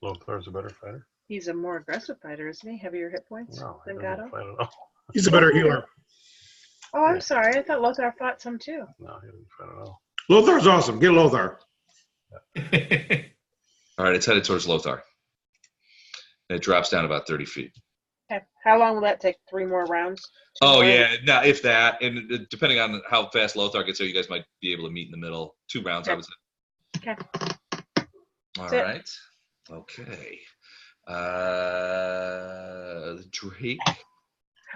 Lothar's a better fighter.
He's a more aggressive fighter, isn't he? Heavier hit points
No,
than
I don't know
Gatto.
if I don't know.
He's a better healer.
Oh, I'm sorry. I thought Lothar fought some too.
No, he didn't fight at all.
Lothar's awesome. Get Lothar.
All right, it's headed towards Lothar. And it drops down about 30 feet.
Okay. How long will that take? 3 more rounds? 2
Oh,
more?
yeah. Now, if that, and depending on how fast Lothar gets there, you guys might be able to meet in the middle. 2 rounds, I would say.
Okay.
All
That's it.
right. Okay. The Drake
I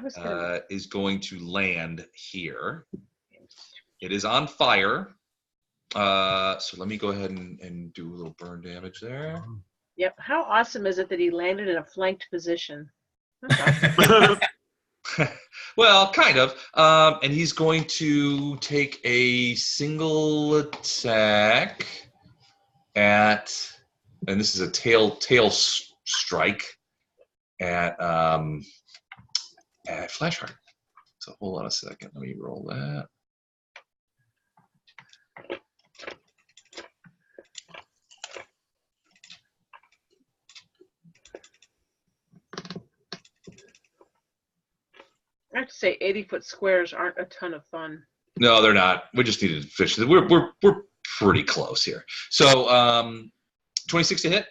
was gonna...
is going to land here. It is on fire. So let me go ahead and do a little burn damage there.
Yep. How awesome is it that he landed in a flanked position? That's awesome.
Well, kind of. And he's going to take a single attack at, and this is a tail strike at Flashheart. So hold on a second. Let me roll that.
I have to say 80-foot squares aren't a ton of fun.
No, they're not. We just needed to fish. We're pretty close here. So 26 to hit.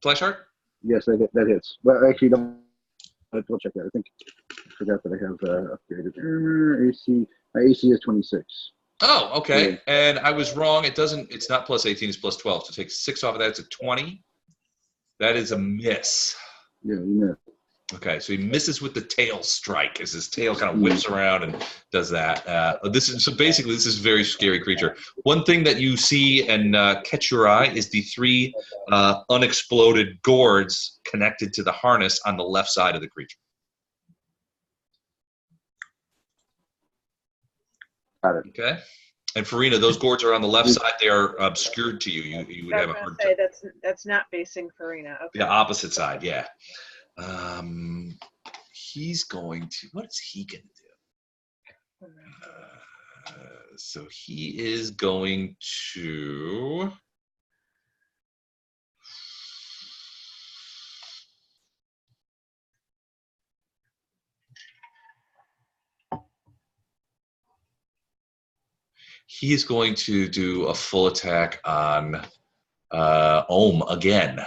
Flashheart?
Yes, that hits. Well, actually, don't. I'll check that. I think I forgot that I have upgraded armor. AC. My AC is 26.
Oh, okay.
Yeah.
And I was wrong. It's not plus 18, it's plus 12. So take 6 off of that, it's a 20. That is a miss.
Yeah, you missed.
Okay, so he misses with the tail strike as his tail kind of whips around and does that. This is a very scary creature. One thing that you see and catch your eye is the 3 unexploded gourds connected to the harness on the left side of the creature.
Got it.
Okay, and Farina, those gourds are on the left side. They are obscured to you. You would
I
have
was
a
going
hard
to
time.
say that's not facing Farina. Okay.
The opposite side, yeah. He's going to. What is he going to do? So he is going to. He is going to do a full attack on Ohm again.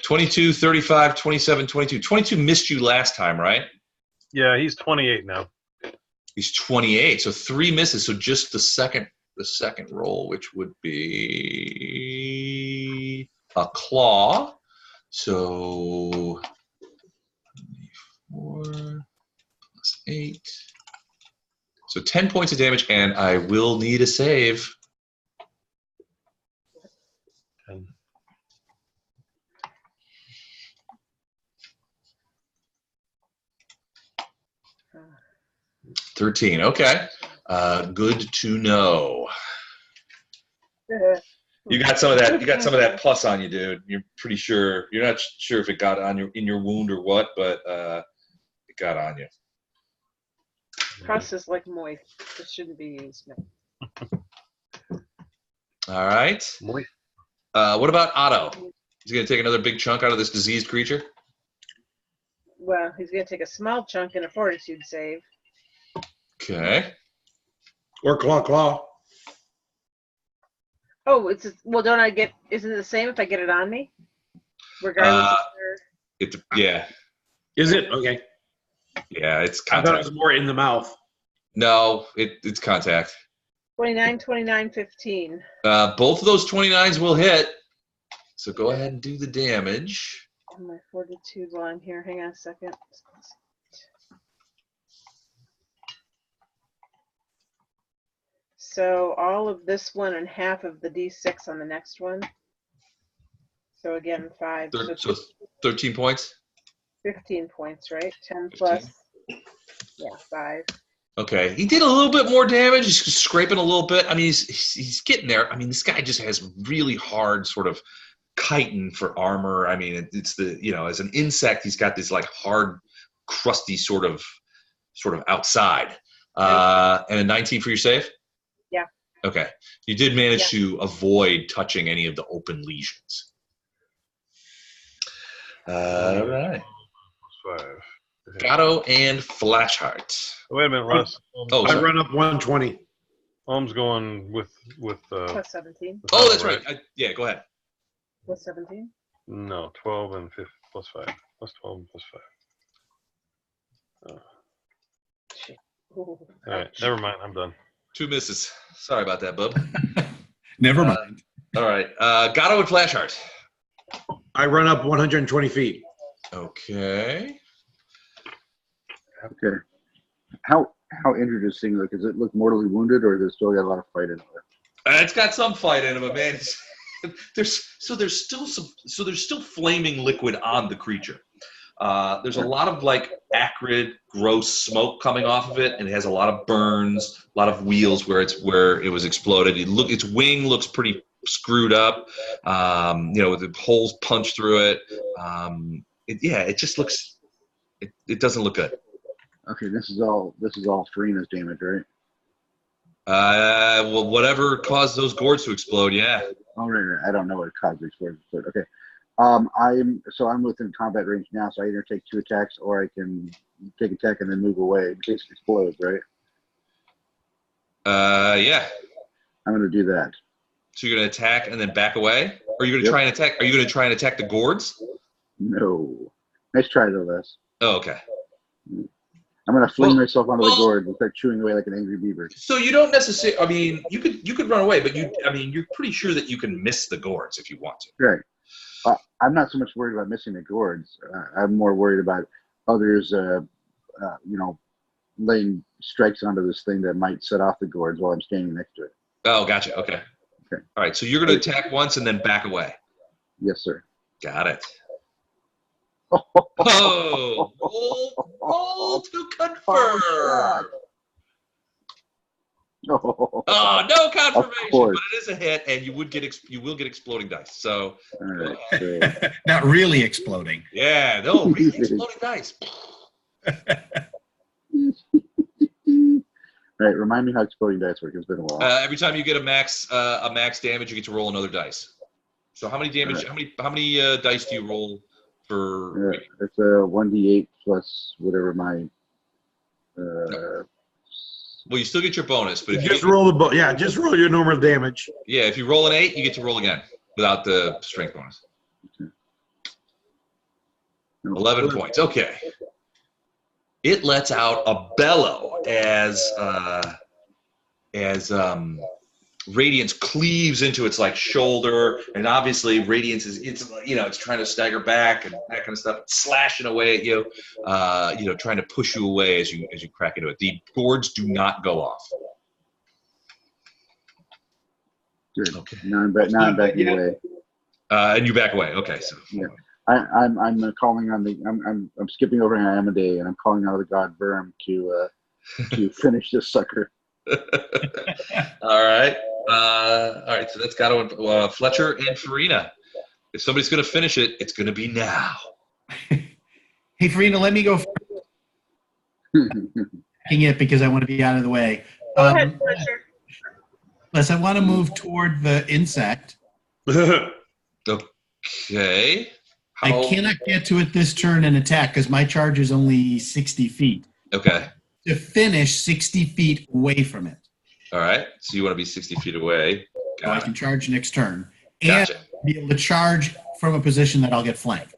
22, 35, 27, 22. 22 missed you last time, right?
Yeah, he's 28 now.
He's 28, so 3 misses. So just the second roll, which would be a claw. So 4 plus 8. So 10 points of damage, and I will need a save.
10.
Uh,
13. Okay. Good to know. You got some of that. You got some of that plus on you, dude. You're pretty sure. You're not sure if it got on in your wound or what, but it got on you.
Pus is like moist. It shouldn't be used. No.
All right.
Moist.
What about Otto? He's gonna take another big chunk out of this diseased creature.
Well, he's going to take a small chunk in a fortitude save.
Okay.
Or claw.
Oh, well, don't I get? Isn't it the same if I get it on me? Regardless of
Yeah.
Is it? Okay.
Yeah. It's
I thought it
contact.
was more in the mouth.
No, it's contact.
29, 29, 15.
Both of those 29s will hit. So go ahead and do the damage.
And my fortitude while I'm here. Hang on a second. So all of this one and half of the D6 on the next one. So again, 5.
So 13 points?
15 points, right? 10
15?
plus, yeah, 5.
Okay, he did a little bit more damage. He's scraping a little bit. I mean, he's getting there. I mean, this guy just has really hard sort of chitin for armor. I mean, it's the, you know, as an insect, he's got this like hard, crusty sort of outside. And a 19 for your save?
Yeah.
Okay. You did manage to avoid touching any of the open lesions. All right.
+5.
Gatto and Flashheart.
Wait a minute, Russ.
Oh,
I
sorry.
run up 120.
Ohm's going with
Plus 17.
Oh, that's right. Yeah, go ahead.
Plus 17.
No, 12 and 5 plus 5. Plus 12 and plus 5.
Ooh.
All right, never mind. I'm done.
2 misses. Sorry about that, bub.
Never mind.
All right. Gatto and Flashheart.
I run up 120 feet.
Okay.
Okay. How injured is Singler? Does it look mortally wounded, or does it still got a lot of fight in it?
It's got some fight in it, but man, there's still flaming liquid on the creature. There's a lot of like acrid, gross smoke coming off of it, and it has a lot of burns, a lot of wheels where it was exploded. Its wing looks pretty screwed up, you know, with the holes punched through it. It just looks. It doesn't look good.
Okay, this is all Farina's damage, right?
Well, whatever caused those gourds to explode, yeah.
Oh, right. I don't know what caused the explosion. Okay. I'm within combat range now, so I either take 2 attacks or I can take an attack and then move away in case it explodes, right?
Yeah.
I'm going to do that.
So you're gonna attack and then back away? Or are you gonna try and attack? Are you gonna try and attack the gourds?
No. Nice try, though, Les.
Oh, okay.
I'm going to fling myself onto the gourd and start chewing away like an angry beaver.
So you don't necessarily. I mean, you could run away, but you're pretty sure that you can miss the gourds if you want to.
Right. I'm not so much worried about missing the gourds. I'm more worried about others, laying strikes onto this thing that might set off the gourds while I'm standing next to it.
Oh, gotcha. Okay.
Okay.
All right. So you're gonna attack once and then back away.
Yes, sir.
Got it. Oh, roll to confirm. Oh, no confirmation, but it is a hit, and you will get exploding dice. So,
all right, so.
Not really exploding.
Yeah, no, really exploding dice.
Right, remind me how exploding dice work. It's been a while.
Every time you get a max damage, you get to roll another dice. So how many damage?
Right.
How many dice do you roll for?
It's a 1d8 plus whatever my.
Well, you still get your bonus, but if
just roll just roll your normal damage.
Yeah, if you roll an 8, you get to roll again without the strength bonus. 11 points. Okay. It lets out a bellow as Radiance cleaves into its like shoulder, and obviously Radiance it's trying to stagger back and that kind of stuff, slashing away at you, trying to push you away as you crack into it. The gourds do not go off.
Good.
Okay.
Now I'm backing away.
And you back away. Okay, so
yeah. I'm calling on the I'm skipping over Amade, and I'm calling out the god Burm to finish this sucker.
All right. So that's got Fletcher and Farina. If somebody's going to finish it, it's going to be now.
Hey, Farina, let me go first. It because I want to be out of the way.
Go ahead, Fletcher.
Les, I want to move toward the insect.
Okay.
I cannot get to it this turn and attack because my charge is only 60 feet.
Okay.
To finish 60 feet away from it.
All right. So you want to be 60 feet away.
So I can charge next turn.
Gotcha.
And be able to charge from a position that I'll get flanked.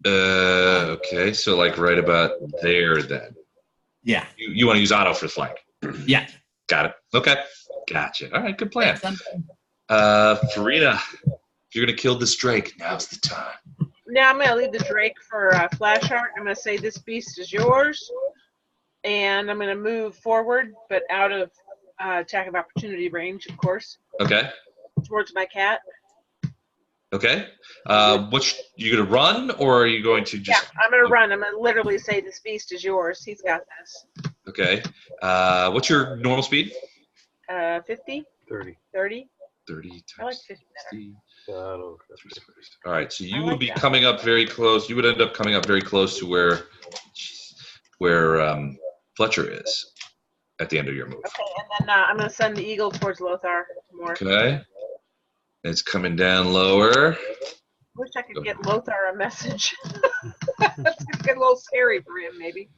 Okay. So like right about there then.
Yeah.
You want to use auto for flank.
Yeah.
Got it. Okay. Gotcha. All right. Good plan. Farina. you're going to kill this drake, now's the time.
Now I'm going to leave the drake for Flash Heart. I'm going to say this beast is yours. And I'm going to move forward, but out of attack of opportunity range, of course.
Okay.
Towards my cat.
Okay. Which you going to run, or are you going to just?
Yeah, I'm going to run. I'm going to literally say this beast is yours. He's got this.
Okay. What's your normal speed?
50.
30.
30.
30 times
I like 50 better.
60.
That'll-
All right, so you
I
would
like
be
that.
coming up very close. You would end up coming up very close to where Fletcher is at the end of your move.
Okay, and then I'm going to send the eagle towards Lothar more.
Okay. It's coming down lower.
Wish I could get Lothar a message. That's going to get a little scary for him, maybe.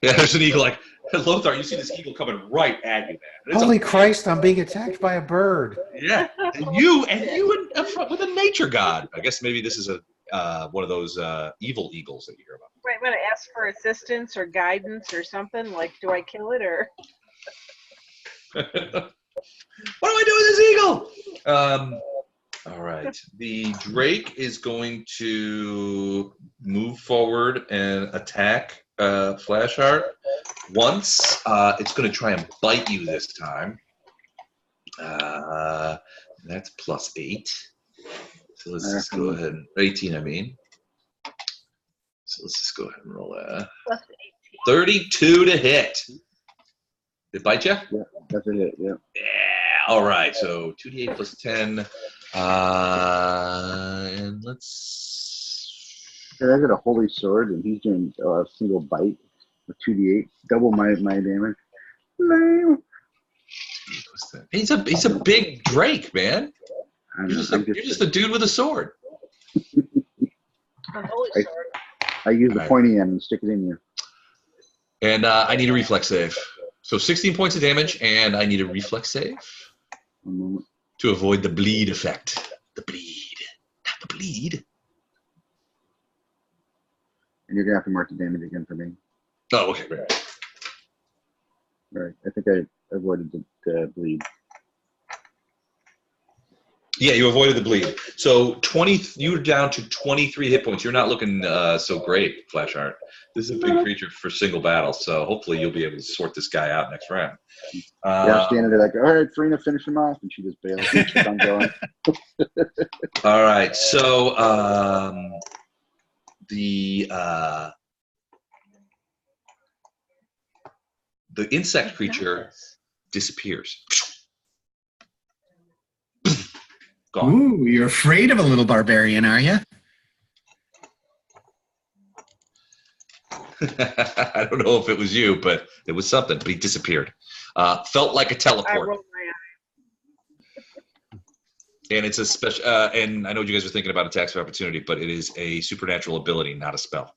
Yeah, there's an eagle. Like Lothar, you see this eagle coming right at you, man. It's
Holy Christ, I'm being attacked by a bird.
yeah, and you with a nature god. I guess maybe this is a one of those evil eagles that you hear about.
Wait, I'm going to ask for assistance or guidance or something. Like, do I kill it or?
What do I do with this eagle? All right. The drake is going to move forward and attack Flashheart. Once, it's going to try and bite you this time. That's +8. So let's just go ahead and 18. I mean. So let's just go ahead and roll that.
+18.
32 to hit. Did it bite you?
Yeah, that's a hit. Yeah.
Yeah. All right. So 2d8 plus 10. And let's.
I got a holy sword, and he's doing a single bite with 2d8, double my damage. No.
He's a big drake, man.
I'm
You're just a dude with a sword.
A holy sword.
I use the
All right.
pointy end and stick it in you.
And I need a reflex save. So 16 points of damage, and I need a reflex save
1 moment.
to avoid the bleed effect. The bleed. Not the bleed.
And you're gonna have to mark the damage again for me.
Oh, okay. Right.
All right. I think I avoided the bleed.
Yeah, you avoided the bleed. So 20. You're down to 23 hit points. You're not looking so great, Flashheart. This is a big creature for single battle, so hopefully you'll be able to sort this guy out next round.
Yeah, I'm standing there like, all right, Farina, finish him off, and she just bails. Keeps on going.
All right, so the insect creature disappears. Gone.
Ooh, you're afraid of a little barbarian, are you?
I don't know if it was you, but it was something. But he disappeared. Felt like a
I
teleport.
rolled my eye.
And it's a special. And I know you guys are thinking about attacks of opportunity, but it is a supernatural ability, not a spell.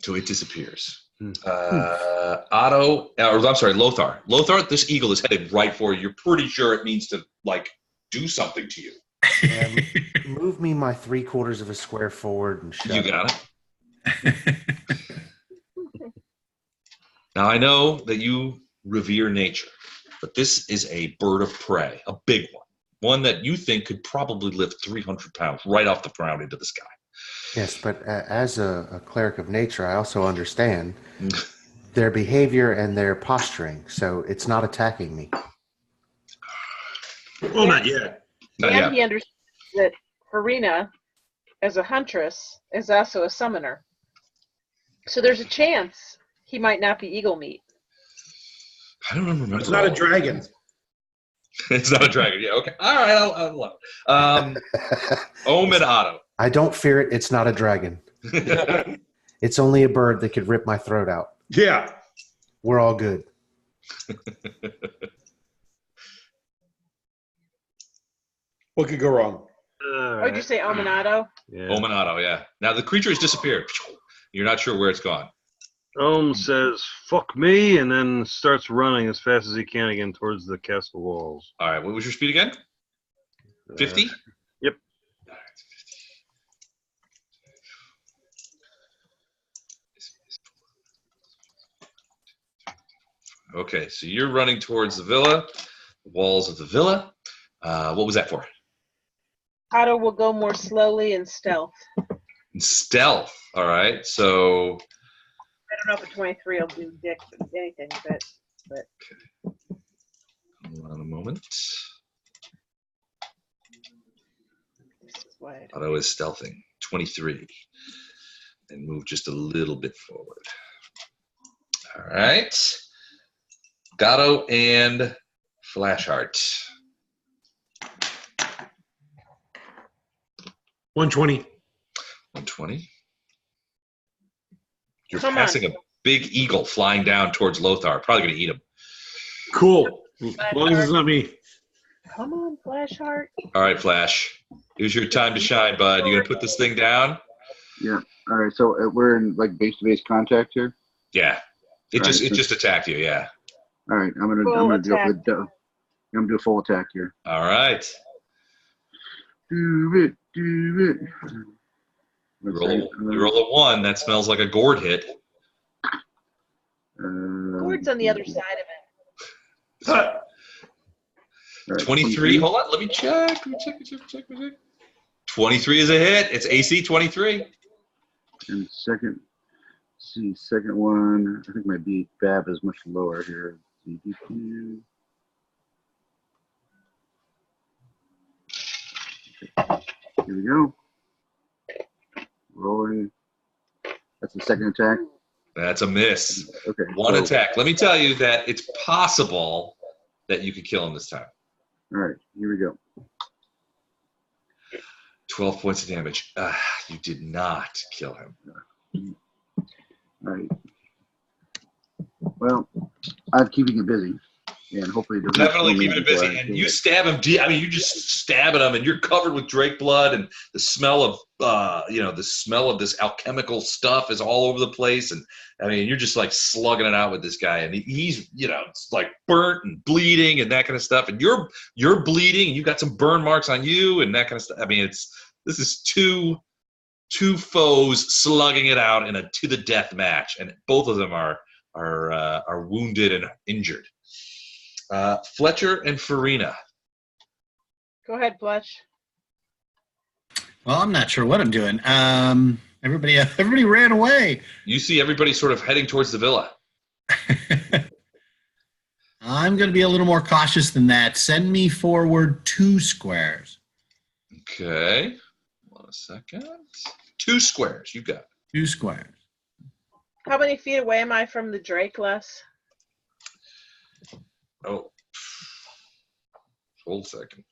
So it disappears. Lothar. Lothar, this eagle is headed right for you. You're pretty sure it means to do something to you.
Move me my 3/4 of a square forward and shut
You got it. Now I know that you revere nature, but this is a bird of prey, a big one that you think could probably lift 300 pounds right off the ground into the sky.
Yes, but as a cleric of nature, I also understand their behavior and their posturing, so it's not attacking me.
Well, not yet. Not
And
yet.
he understands that Farina, as a huntress, is also a summoner. So there's a chance he might not be eagle meat.
I don't remember.
It's not a dragon.
It's not a dragon. Yeah. Okay. All right. I'll allow it. Ohm and Otto.
I don't fear it. It's not a dragon. It's only a bird that could rip my throat out.
Yeah.
We're all good.
What could go wrong?
What did you say, Ominato?
Yeah.
Ohm and Otto. Yeah. Now the creature has disappeared. You're not sure where it's gone.
Ohm says, fuck me, and then starts running as fast as he can again towards the castle walls.
All right. What was your speed again? 50?
Yep.
All right. 50. Okay, so you're running towards the villa, the walls of the villa. What was that for?
Otto will go more slowly in stealth.
Stealth. All right, so.
I don't know if a 23 will do anything, but.
Okay. Hold on a moment. Otto is stealthing. 23. And move just a little bit forward. All right. Gatto and Flashheart.
120.
120. You're
Come
passing
on.
a big eagle flying down towards Lothar. Probably going to eat him.
Cool. As long as it's not me.
Come on, Flashheart.
All right, Flash. Here's your time to shine, bud. You going to put this thing down?
Yeah. All right. So we're in like base-to-base contact here.
Yeah. It just attacked you. Yeah.
All right. I'm gonna do a full attack here.
All right.
Do it.
You roll a 1. That smells like a gourd hit.
Gord's on the other side of it.
Right,
23. Hold on. Let me check. 23 is a hit. It's AC 23.
And second one. I think my BAB is much lower here. Okay. Here we go. Rolling. That's the second attack.
That's a miss.
Okay.
One attack. Let me tell you that it's possible that you could kill him this time.
All right. Here we go.
12 points of damage. You did not kill him.
All right. Well, I'm keeping it busy, and hopefully it doesn't.
Definitely keeping it busy. And you stab him. You just stabbing him, and you're covered with Drake blood, and the smell of this alchemical stuff is all over the place. And I mean, you're just like slugging it out with this guy, and he's it's like burnt and bleeding and that kind of stuff. And you're bleeding, and you got some burn marks on you and that kind of stuff. I mean, this is two foes slugging it out in a to the death match, and both of them are wounded and injured. Fletcher and Farina.
Go ahead, Fletch.
Well, I'm not sure what I'm doing. Everybody ran away.
You see everybody sort of heading towards the villa.
I'm going to be a little more cautious than that. Send me forward 2 squares.
Okay. Hold on a second. 2 squares. You got it.
2 squares.
How many feet away am I from the Drake, Les?
Oh. Hold a second.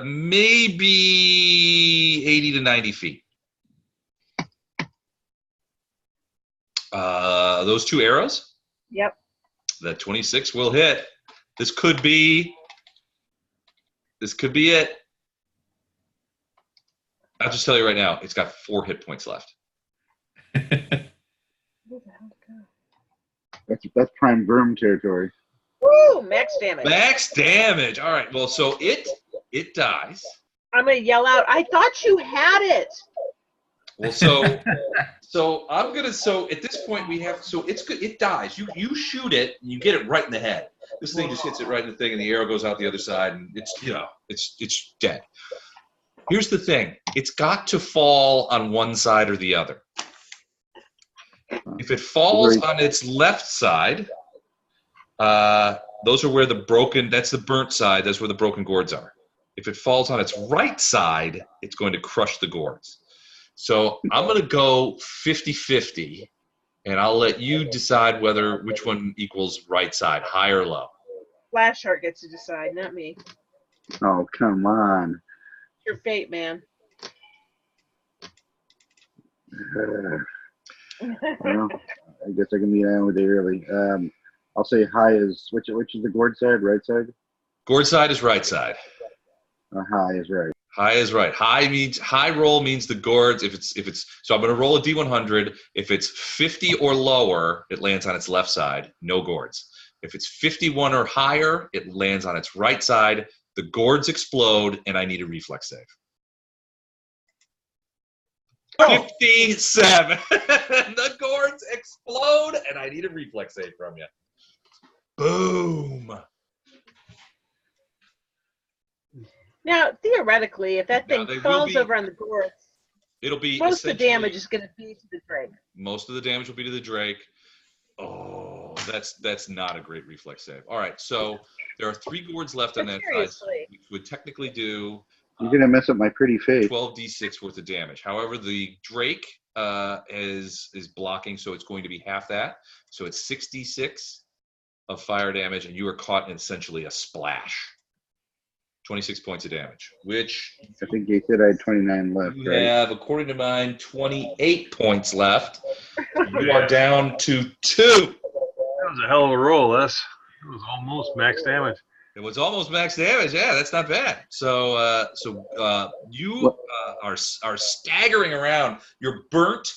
Maybe 80 to 90 feet. Those 2 arrows?
Yep.
That 26 will hit. This could be it. I'll just tell you right now, it's got 4 hit points left.
That's prime Verm territory.
Woo! Max damage.
Max damage. All right. Well, so it dies.
I'm gonna yell out. I thought you had it.
Well, so at this point we have it's good. It dies. You shoot it and you get it right in the head. This thing just hits it right in the thing, and the arrow goes out the other side, and it's dead. Here's the thing. It's got to fall on one side or the other. If it falls on its left side, those are where that's the burnt side. That's where the broken gourds are. If it falls on its right side, it's going to crush the gourds. So I'm going to go 50-50, and I'll let you decide which one equals right side, high or low.
Flashheart gets to decide, not me.
Oh, come on.
It's your fate, man.
Well, I guess I can meet Alan with it early. I'll say high is which is the gourd side, right side?
Gourd side is right side.
High is right.
High is right. High roll means the gourds. If it's so I'm going to roll a D100. If it's 50 or lower, it lands on its left side. No gourds. If it's 51 or higher, it lands on its right side. The gourds explode, and I need a reflex save. 57. The gourds explode, and I need a reflex save from you. Boom.
Now, theoretically, if that
Now,
thing
they will
falls
be-
over on the door,
It'll be
most of the
essentially-
damage is going to be to the Drake.
Most of the damage will be to the Drake. Oh, that's not a great reflex save. All right, so there are 3 gourds left on that side, which would technically do
You're gonna mess up my pretty face.
12d6 worth of damage. However, the Drake is blocking, so it's going to be half that. So it's 6d6 of fire damage, and you are caught in essentially a splash. 26 points of damage, which
I think you said I had 29 left,
you
right?
have, according to mine, 28 points left. You are down to 2.
That was a hell of a roll, Les. It was almost max damage.
It was almost max damage. Yeah, that's not bad. So, you are staggering around. You're burnt.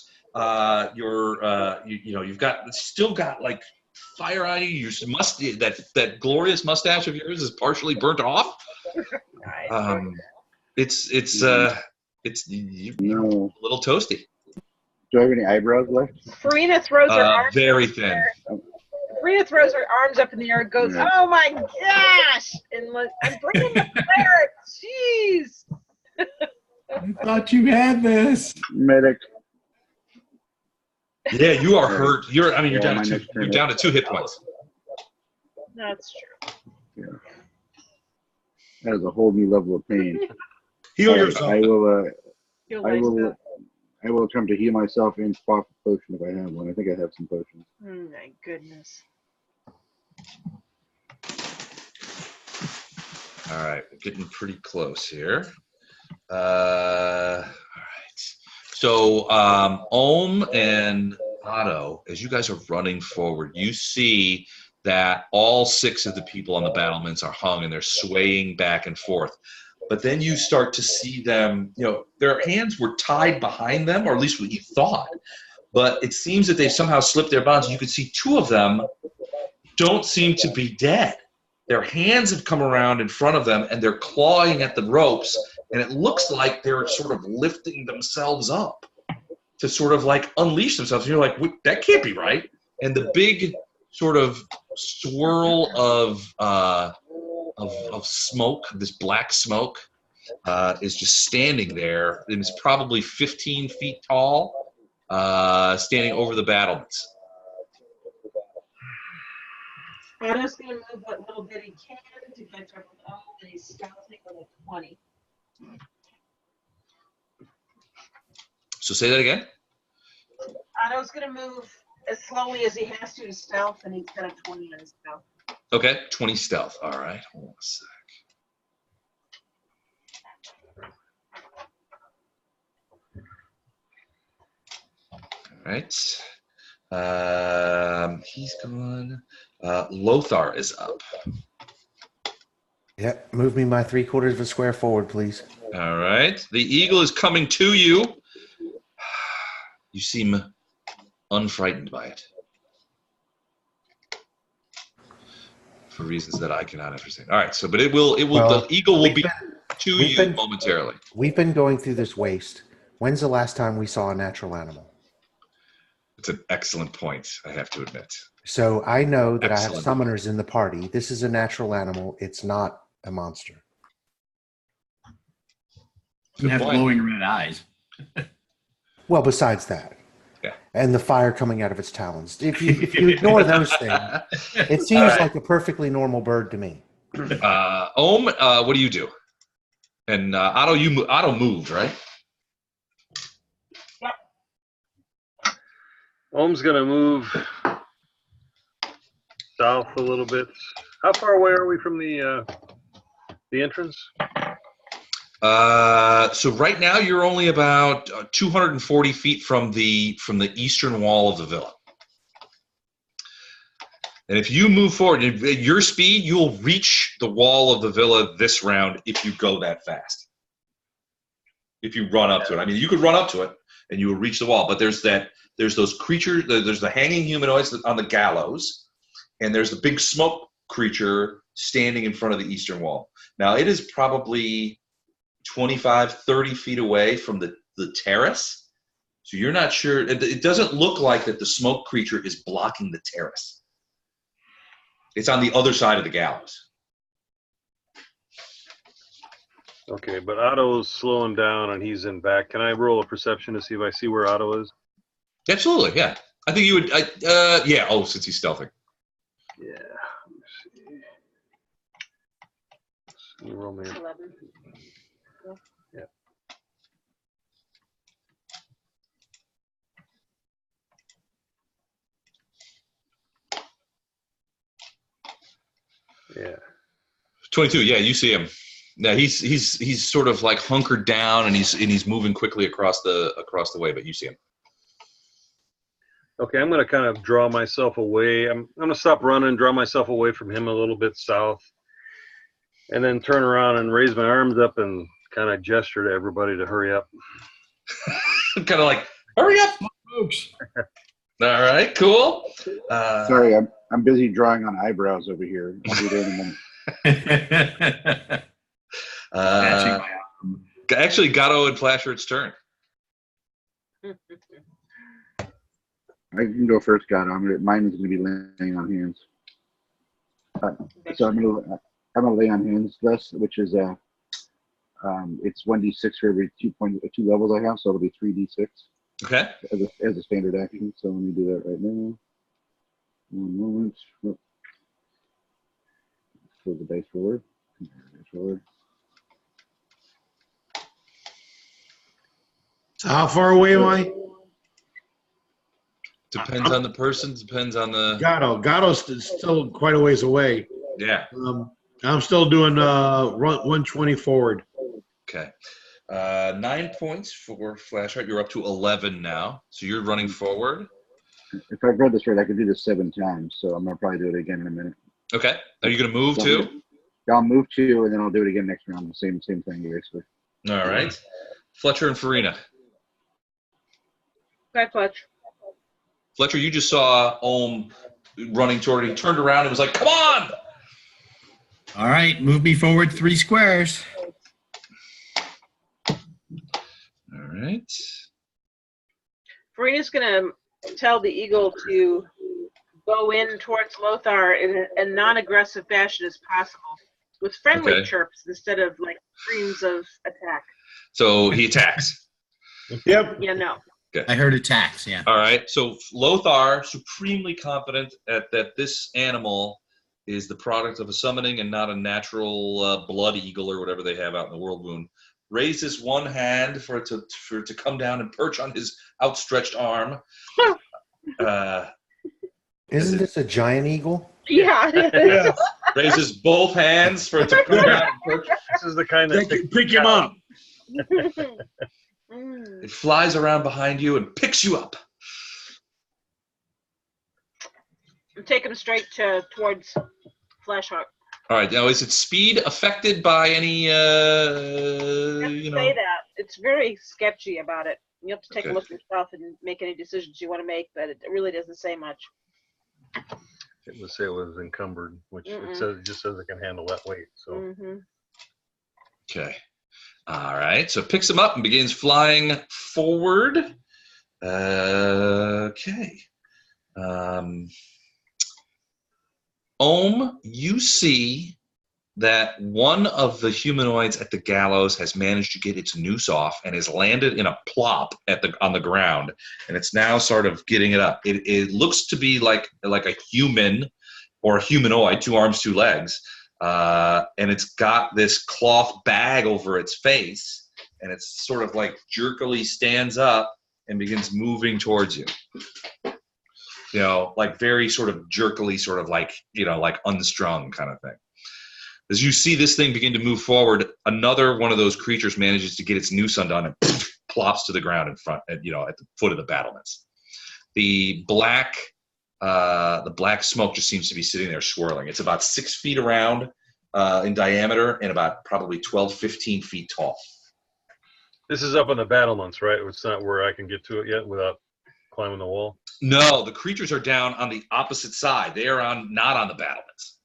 You've still got like fire on you. You must that glorious mustache of yours is partially burnt off. It's
No.
a little toasty.
Do I have any eyebrows left?
Farina throws her arms
Very
up in the
thin.
air. Farina throws her arms up in the air and goes,
Yeah.
"Oh my gosh!" And I'm bringing the cleric. Jeez.
I thought you had this.
Medic.
Yeah, you are hurt. You're
Yeah,
down
my
to
next turn
you're down to 2 hit points.
That's true.
Yeah. That is a whole new level of pain.
Heal yourself.
I will.
Feel
I
nice
will.
though.
I will attempt to heal myself and swap a potion if I have one. I think I have some potions.
Oh my goodness.
All right, we're getting pretty close here. All right. So, Ohm and Otto, as you guys are running forward, you see that all 6 of the people on the battlements are hung and they're swaying back and forth. But then you start to see them, their hands were tied behind them, or at least what you thought. But it seems that they've somehow slipped their bonds. You can see 2 of them don't seem to be dead. Their hands have come around in front of them, and they're clawing at the ropes, and it looks like they're sort of lifting themselves up to sort of like unleash themselves. And you're like, that can't be right. And the big sort of swirl of smoke, this black smoke, is just standing there. It is probably 15 feet tall, standing over the battlements.
Otto's going to move what little bit he can to catch up with Owen, and he's stealthing with a 20.
So say that again.
Otto's going to move as slowly as he has to stealth, and he's got a 20 on his stealth.
Okay, 20 stealth. All right, hold on a sec. All right. He's gone. Lothar is up.
Yep. Move me my 3/4 of a square forward, please.
All right. The eagle is coming to you. You seem unfrightened by it. For reasons that I cannot understand. All right. So, but well, the eagle will be to you momentarily.
We've been going through this waste. When's the last time we saw a natural animal?
It's an excellent point, I have to admit.
So I know that
Excellent.
I have summoners in the party. This is a natural animal. It's not a monster.
You have
point.
glowing red eyes.
Well, besides that.
Yeah.
And the fire coming out of its talons. If you ignore those things, it seems like a perfectly normal bird to me.
Ohm, what do you do? And Otto moved, right?
Ohm's going to move south a little bit. How far away are we from the entrance?
So right now you're only about 240 feet from the eastern wall of the villa. And if you move forward at your speed, you'll reach the wall of the villa this round if you go that fast. If you run up to it. I mean, you could run up to it and you will reach the wall, but there's those creatures, there's the hanging humanoids on the gallows, and there's the big smoke creature standing in front of the eastern wall. Now, it is probably 25, 30 feet away from the terrace, so you're not sure. It doesn't look like that the smoke creature is blocking the terrace. It's on the other side of the gallows.
Okay, but Otto's slowing down and he's in back. Can I roll a perception to see if I see where Otto is?
Absolutely, yeah. I think you would. Yeah. Oh, since he's stealthing.
Yeah. Let me see. Can you roll me?
11.
Yeah. Yeah.
22. Yeah, you see him. Now he's sort of like hunkered down and he's moving quickly across the way, but you see him.
Okay, I'm going to kind of draw myself away. I'm going to stop running, draw myself away from him a little bit south, and then turn around and raise my arms up and kind of gesture to everybody to hurry up.
Kind of like, hurry up, folks. All right, cool.
Sorry, I'm busy drawing on eyebrows over here. I'll be there in a minute.
Actually, Gatto and Flasher, it's turn.
I can go first, God. Mine is going to be laying on hands. So I'm going to lay on hands less, which is it's 1d6 for every 2 levels I have, so it'll be 3d6.
Okay.
As a standard action. So let me do that right now. One moment. Throw the dice forward.
So how far away am I?
Depends on the person. Depends on the.
Gatto's still quite a ways away.
Yeah.
I'm still doing 120 forward.
Okay. 9 points for Flashlight. You're up to 11 now. So you're running forward.
If I've read this right, I could do this 7 times, so I'm going to probably do it again in a minute.
Okay. Are you going to move too?
I'll move 2, and then I'll do it again next round. The same thing, basically.
All right. Fletcher and Farina.
Go Fletch.
Fletcher, you just saw Ohm running toward. He turned around and was like, "Come on!"
All right, move me forward 3 squares.
All right.
Farina's going to tell the eagle to go in towards Lothar in a non-aggressive fashion as possible, with friendly chirps instead of like screams of attack.
So he attacks.
Yep.
Yeah, no.
Okay.
I heard attacks, yeah.
All right. So Lothar, supremely confident that this animal is the product of a summoning and not a natural blood eagle or whatever they have out in the world wound, raises one hand for it to come down and perch on his outstretched arm.
Isn't this a giant eagle?
Yeah.
Yeah.
Raises both hands for it to come down and perch.
This is the kind that
Pick him up.
It flies around behind you and picks you up.
Take him straight towards Flashheart.
All right. Now, is its speed affected by any?
Say that. It's very sketchy about it. You have to take a look yourself and make any decisions you want to make, but it really doesn't say much.
It would say it was encumbered, which it just says it can handle that weight. So.
Okay. All right. So it picks him up and begins flying forward. Okay. Ohm, you see that one of the humanoids at the gallows has managed to get its noose off and has landed in a plop on the ground, and it's now sort of getting it up. It looks to be like a human or a humanoid, 2 arms, 2 legs, and it's got this cloth bag over its face, and it's sort of like jerkily stands up and begins moving towards you. You know, like very sort of jerkily, sort of like, you know, like unstrung kind of thing. As you see this thing begin to move forward, another one of those creatures manages to get its noose undone and plops to the ground in front, at the foot of the battlements. The black smoke just seems to be sitting there swirling. It's about 6 feet around in diameter and about probably 12, 15 feet tall.
This is up on the battlements, right? It's not where I can get to it yet without climbing the wall.
No, the creatures are down on the opposite side. They are not on the battlements.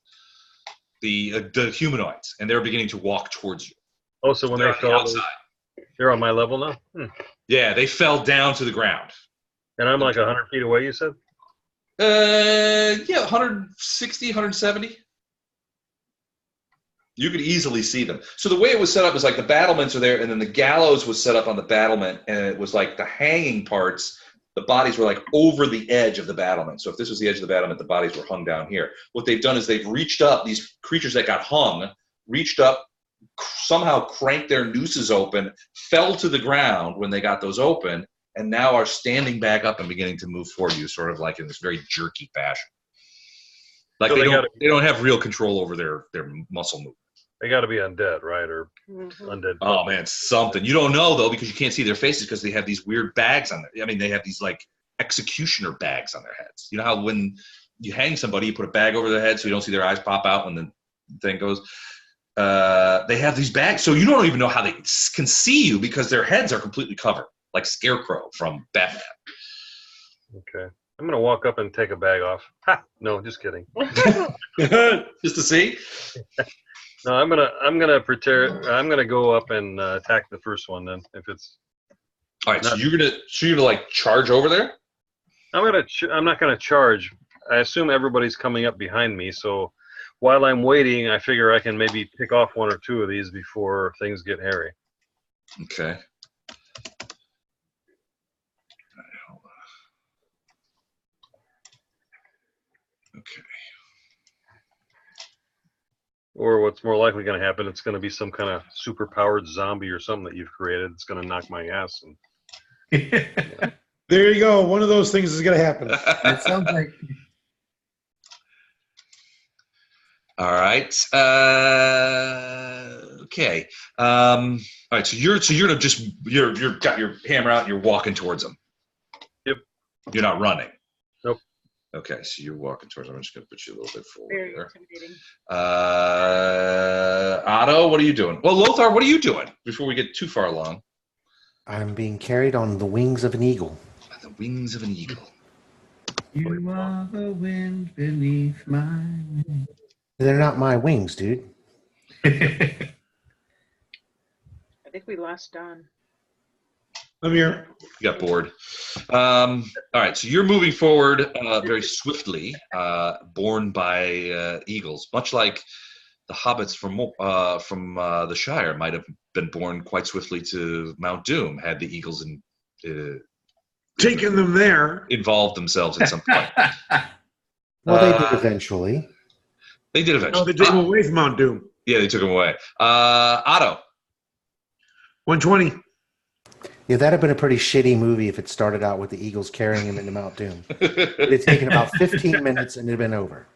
The humanoids, and they're beginning to walk towards you.
Oh, so when they fell
outside,
they're on my level now?
Yeah, they fell down to the ground.
And I'm like 100 feet away, you said?
Yeah, 160, 170. You could easily see them. So the way it was set up is like the battlements are there, and then the gallows was set up on the battlement, and it was like the hanging parts, the bodies were like over the edge of the battlement. So if this was the edge of the battlement, the bodies were hung down here. What they've done is they've reached up, these creatures that got hung, reached up, somehow cranked their nooses open, fell to the ground when they got those open, and now are standing back up and beginning to move toward you, sort of like in this very jerky fashion. Like so they don't have real control over their muscle movement.
They got to be undead, right? Or undead.
Oh man, something. You don't know though because you can't see their faces because they have these weird bags on their. I mean, they have these like executioner bags on their heads. You know how when you hang somebody, you put a bag over their head so you don't see their eyes pop out when the thing goes. They have these bags, so you don't even know how they can see you because their heads are completely covered, like Scarecrow from Batman.
Okay. I'm gonna walk up and take a bag off. Ha! No, just kidding.
Just to see.
No, I'm gonna pretend. I'm gonna go up and attack the first one then. If it's
all right, so you're gonna like charge over there.
I'm not gonna charge. I assume everybody's coming up behind me. So while I'm waiting, I figure I can maybe pick off one or two of these before things get hairy.
Okay. Okay.
Or what's more likely going to happen, it's going to be some kind of super-powered zombie or something that you've created. It's going to knock my ass. And
there you go. One of those things is going to happen.
That sounds like.
All right. Okay. All right. So you're gonna just you're got your hammer out and you're walking towards them.
Yep.
You're not running.
Nope.
Okay. So you're walking towards them. I'm just gonna put you a little bit forward
Very
there.
intimidating.
Otto, what are you doing? Well, Lothar, what are you doing before we get too far along?
I'm being carried on the wings of an eagle.
The wings of an eagle.
You are the wind beneath my wings.
They're not my wings, dude.
I think we lost Don.
I'm here.
You got bored. All right, so you're moving forward very swiftly, borne by eagles, much like the hobbits from the Shire might have been borne quite swiftly to Mount Doom had the eagles
Taking them there.
involved themselves at some point.
Well, they did eventually.
They did eventually.
No, they took them away from Mount Doom.
Yeah, they took them away. Otto.
120.
Yeah, that'd have been a pretty shitty movie if it started out with the eagles carrying him into Mount Doom. It had taken about 15 minutes and it had been over.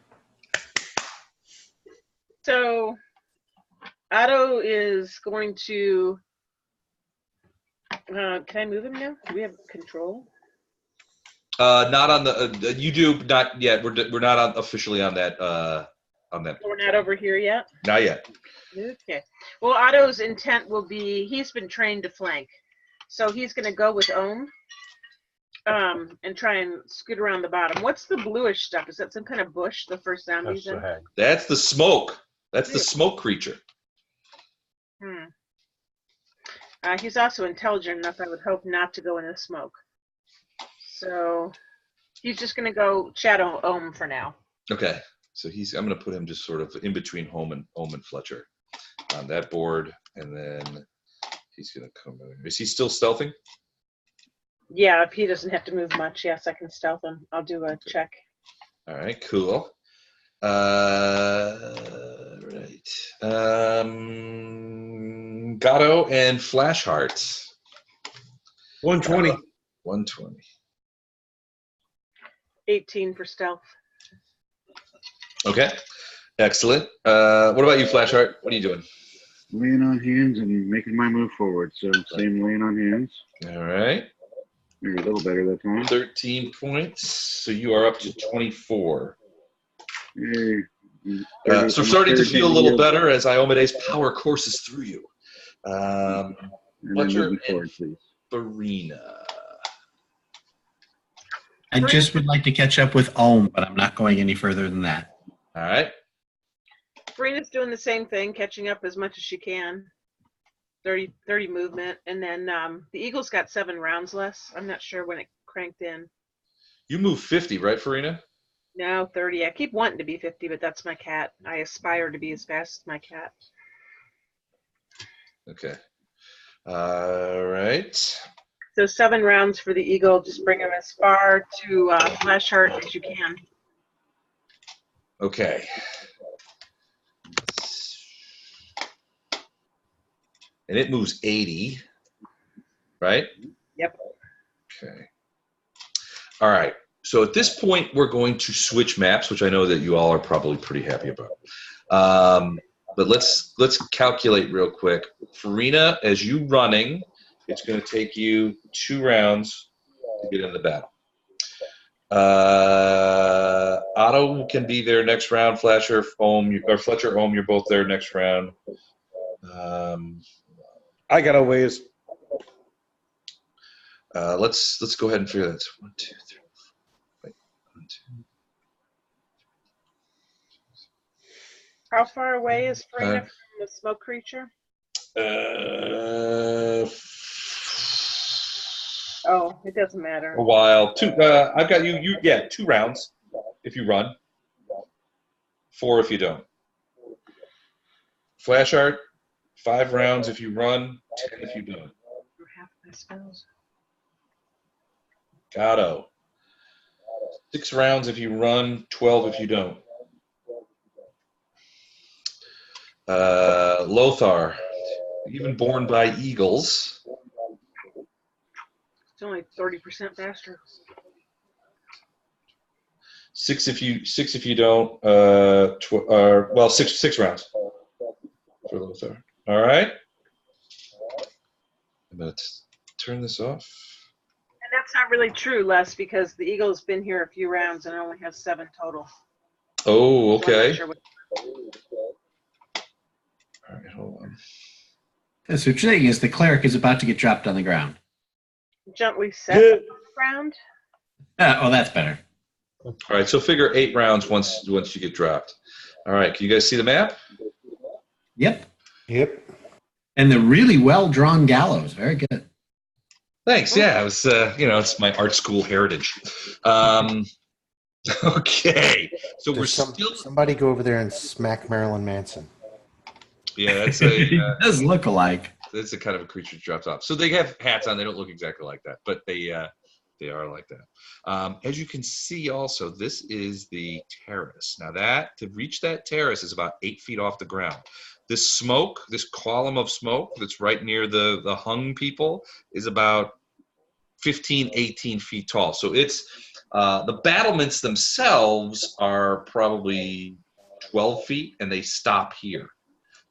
So Otto is going to. Can I move him now? Do we have control?
Not on the. You do not yet. We're not officially on that.
We're not over here yet?
Not yet.
Okay. Well, Otto's intent will be, he's been trained to flank. So he's going to go with Ohm and try and scoot around the bottom. What's the bluish stuff? Is that some kind of bush the first zombie's in?
That's the smoke. That's the smoke creature.
He's also intelligent enough, I would hope, not to go in the smoke. So he's just going to go shadow Ohm for now.
Okay. So I'm going to put him just sort of in between Ohm and Fletcher on that board, and then he's going to come in. Is he still stealthing?
Yeah, if he doesn't have to move much, yes, I can stealth him. I'll do a check.
All right, cool. Right. Gatto and Flashheart.
120.
120.
18 for stealth.
Okay, excellent. What about you, Flashheart? What are you doing?
Laying on hands and making my move forward. So same laying on hands.
All right.
Maybe a little better that time.
13 points. So you are up to 24.
Yay.
So starting to feel a little better as Iomede's power courses through you. Fletcher and Farina.
I just would like to catch up with Ohm, but I'm not going any further than that.
All right.
Farina's doing the same thing, catching up as much as she can. 30 movement. And then the Eagle's got 7 rounds less. I'm not sure when it cranked in.
You move 50, right, Farina?
No, 30. I keep wanting to be 50, but that's my cat. I aspire to be as fast as my cat.
Okay. All right.
So 7 rounds for the eagle. Just bring him as far to Flash Heart as you can.
Okay. And it moves 80, right?
Yep.
Okay. All right. So at this point, we're going to switch maps, which I know that you all are probably pretty happy about. But let's calculate real quick. Farina, as you running, it's going to take you 2 rounds to get into the battle. Otto can be there next round. Fletcher, Ohm, you're both there next round.
I got a ways.
Let's go ahead and figure that. 1, 2, 3. Wait. 1, 2.
How far away is Farina from the smoke creature? Oh, it doesn't matter.
A while. 2. I've got you. Yeah, 2 rounds if you run. 4 if you don't. Flash art. 5 rounds if you run. 10 if you don't.
Half my spells.
Gatto. 6 rounds if you run. 12 if you don't. Lothar. Even born by eagles.
It's only 30% faster.
6 if you don't. Well, 6 rounds for Lothar. All right. I'm gonna turn this off.
And that's not really true, Les, because the eagle's been here a few rounds and only has 7 total.
Oh, okay.
So
All right, hold on.
So what you're saying is the cleric is about to get dropped on the ground.
Gently set the ground.
Oh, that's better.
All right, so figure 8 rounds once you get dropped. All right, can you guys see the map?
Yep.
Yep.
And the really well-drawn gallows. Very good.
Thanks. Yeah, it was. It's my art school heritage. Okay, so we're still.
Somebody go over there and smack Marilyn Manson.
Yeah, that's a.
He does look alike.
That's a kind of a creature that drops off. So they have hats on. They don't look exactly like that, but they are like that. As you can see, also, this is the terrace. Now, to reach that terrace is about 8 feet off the ground. This smoke, this column of smoke that's right near the hung people, is about 15, 18 feet tall. So it's the battlements themselves are probably 12 feet, and they stop here.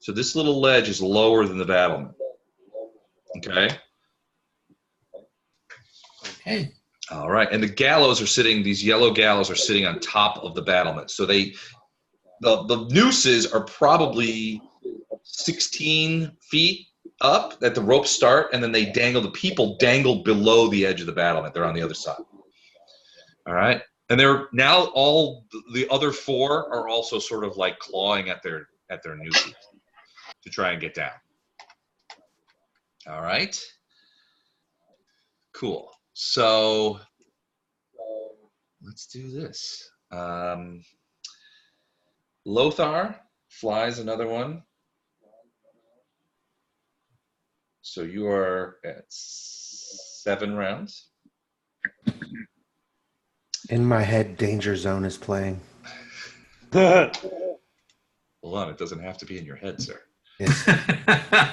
So this little ledge is lower than the battlement. Okay.
Okay.
All right, and the gallows are sitting. These yellow gallows are sitting on top of the battlement. So the nooses are probably 16 feet up at the rope start, and then the people dangle below the edge of the battlement. They're on the other side. All right, and they're now all the other 4 are also sort of like clawing at their nooses to try and get down. All right, cool. So let's do this. Lothar flies another one. So you are at 7 rounds.
In my head, Danger Zone is playing.
Hold on, it doesn't have to be in your head, sir.
Yes.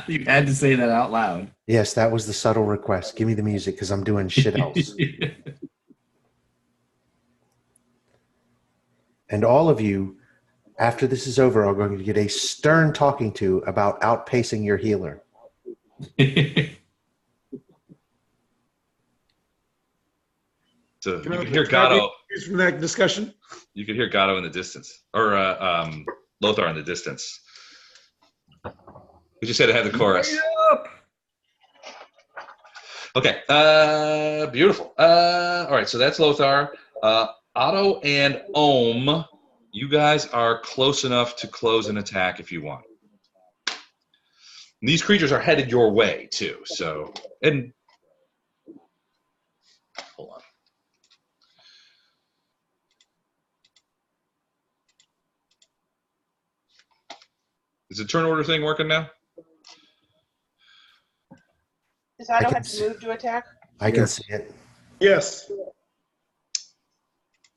You had to say that out loud.
Yes, that was the subtle request. Give me the music because I'm doing shit else. And all of you, after this is over, are going to get a stern talking to about outpacing your healer.
So you can hear Gatto
from that discussion.
You can hear Gatto in the distance, or Lothar in the distance. We just had to have the chorus. Okay, beautiful. All right, so that's Lothar. Otto and Ohm, you guys are close enough to close an attack if you want. And these creatures are headed your way too. So, and hold on. Is the turn order thing working now?
Does Otto
can
have to
see-
move to attack?
I can
Yes.
see it.
Yes.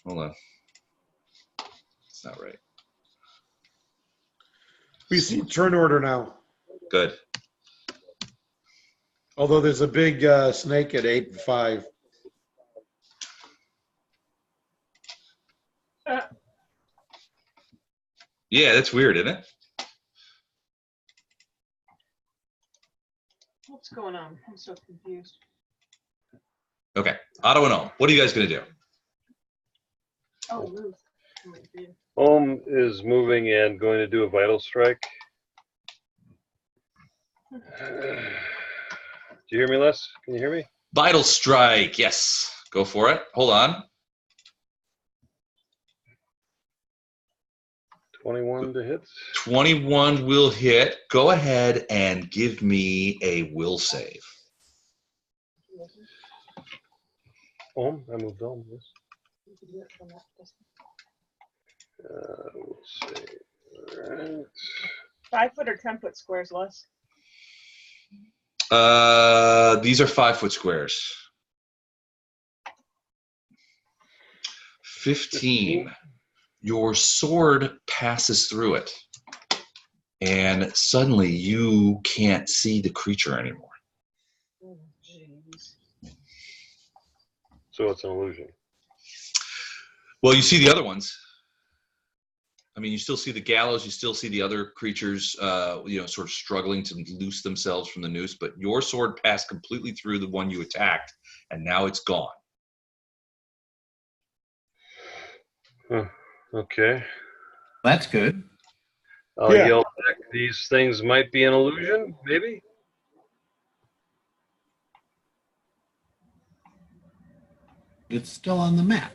Hold on. It's not right.
We see turn order now.
Good.
Although there's a big snake at 8 and 5.
Yeah, that's weird, isn't it?
What's going on? I'm so confused.
Okay. Otto and Ohm, what are you guys going to do?
Oh, move.
Ohm is moving and going to do a vital strike. Do you hear me, Les? Can you hear me?
Vital strike. Yes. Go for it. Hold on.
21 to hit.
21 will hit. Go ahead and give me a will save.
Ohm, I moved Ohm, yes. Let's see. All right.
5 foot or 10 foot squares, Les?
These are 5 foot squares. 15. Your sword passes through it, and suddenly you can't see the creature anymore.
Oh, jeez.
So it's an illusion.
Well, you see the other ones. I mean, you still see the gallows. You still see the other creatures, sort of struggling to loose themselves from the noose. But your sword passed completely through the one you attacked, and now it's gone.
Huh. Okay.
That's good.
I'll
Yeah.
yell back. These things might be an illusion, maybe?
It's still on the map.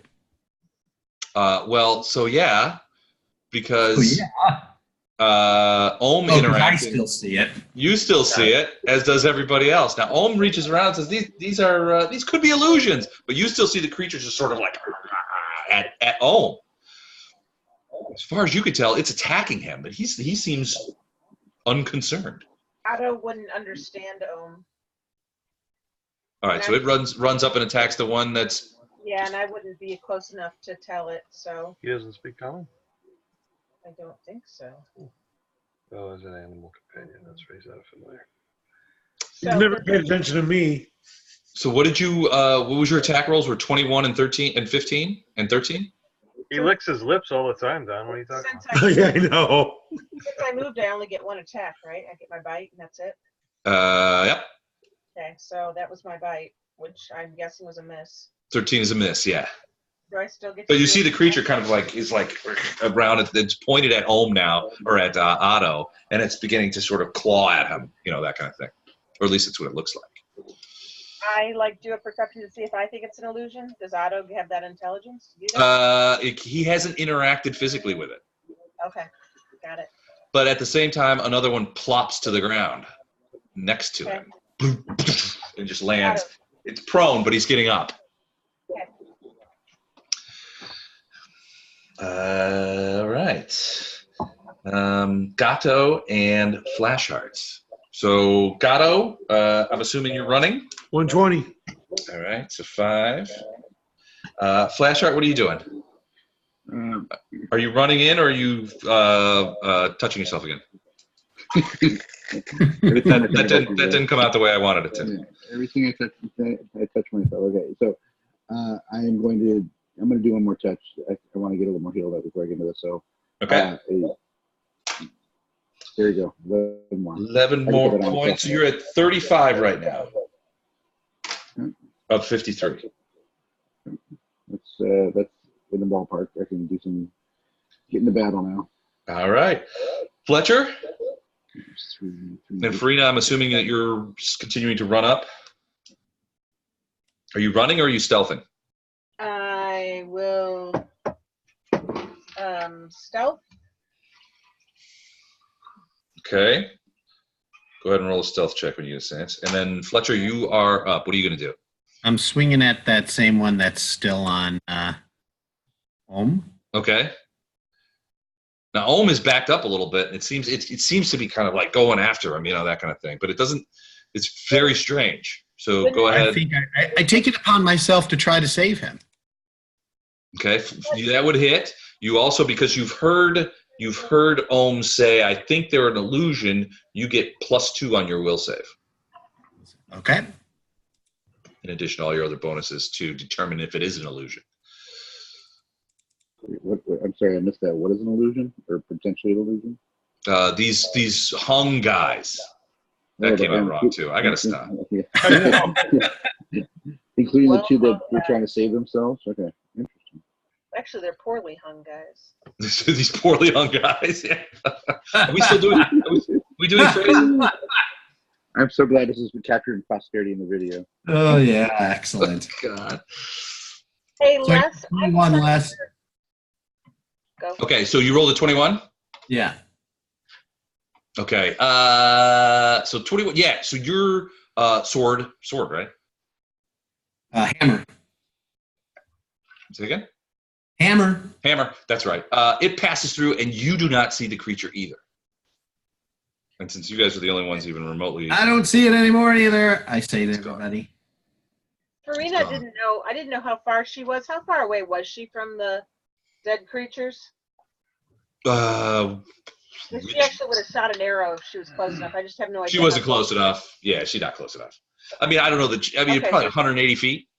Because Ohm
Oh, 'cause I
interacting.
still see it.
You still see it, as does everybody else. Now, Ohm reaches around and says, "These could be illusions," but you still see the creatures just sort of like at Ohm. As far as you could tell, it's attacking him, but he seems unconcerned.
Otto wouldn't understand Ohm.
All right, so it runs up and attacks the one that's.
Yeah, and I wouldn't be close enough to tell it, so
He doesn't speak common?
I don't think so.
Oh, as an animal companion. That's where he's not familiar.
You've
So
never paid attention to me.
So what did you? What was your attack rolls? Were 21 and 13 and 15 and 13?
He licks his lips all the time, Don. What are you talking about?
since
Yeah, I know.
I moved, I only get 1 attack, right? I get my bite, and that's it.
Yep.
Okay, so that was my bite, which I'm guessing was a miss.
13 is a miss. Yeah.
Do I still get?
But
to
you
do
see
it?
the creature kind of is around it. It's pointed at Ohm now, or at Otto, and it's beginning to sort of claw at him. That kind of thing, or at least it's what it looks like.
I do a perception to see if I think it's an illusion. Does Otto have that intelligence to do that?
He hasn't interacted physically with it,
Okay, got it.
but at the same time, another one plops to the ground next to him, and just lands. It's prone, but he's getting up.
Okay.
All right. Gato and Flashhearts. So Gato, I'm assuming you're running.
120.
All right, so 5. Flashheart, what are you doing? Are you running in, or are you touching yourself again? That didn't come out the way I wanted it to.
Yeah, everything I touch myself. Okay, so I'm going to do one more touch. I want to get a little more healed up before I get into this. So
Okay.
There you go. 11 more.
11 more points. So you're at 35 right now. Of 53.
That's in the ballpark. I can get in the battle now.
All right. Fletcher?
Three,
And Farina, I'm assuming that you're continuing to run up. Are you running or are you stealthing?
I will stealth.
Okay. Go ahead and roll a stealth check when you get a chance. And then, Fletcher, you are up. What are you going to do?
I'm swinging at that same one that's still on Ohm.
Okay. Now Ohm is backed up a little bit, and it seems to be kind of like going after him, that kind of thing. But it doesn't. It's very strange. So go ahead.
I think I take it upon myself to try to save him.
Okay, that would hit. You also, because you've heard Ohm say, "I think they're an illusion." You get +2 on your will save.
Okay.
In addition to all your other bonuses to determine if it is an illusion.
What, I'm sorry, I missed that. What is an illusion or potentially an illusion?
These hung guys. That came out wrong too. I gotta stop.
Including the two that were trying to save themselves. Okay, interesting.
Actually, they're poorly hung guys.
These poorly hung guys. Yeah. Are we still doing? Are we doing phrases?
I'm so glad this has been captured in posterity in the video.
Oh yeah, excellent.
God.
Hey, Les.
21, Les.
Go.
Okay, so you rolled a 21.
Yeah.
Okay. So 21. Yeah. So your sword, right?
Hammer.
Say again.
Hammer.
That's right. It passes through, and you do not see the creature either. And since you guys are the only ones even remotely,
I don't see it anymore either. I say to everybody.
Farina didn't know. I didn't know how far she was. How far away was she from the dead creatures? She actually would have shot an arrow if she was close enough. I just have no idea.
She wasn't close enough. Yeah, she's not close enough. I mean, I don't know that. Okay, probably 180 feet.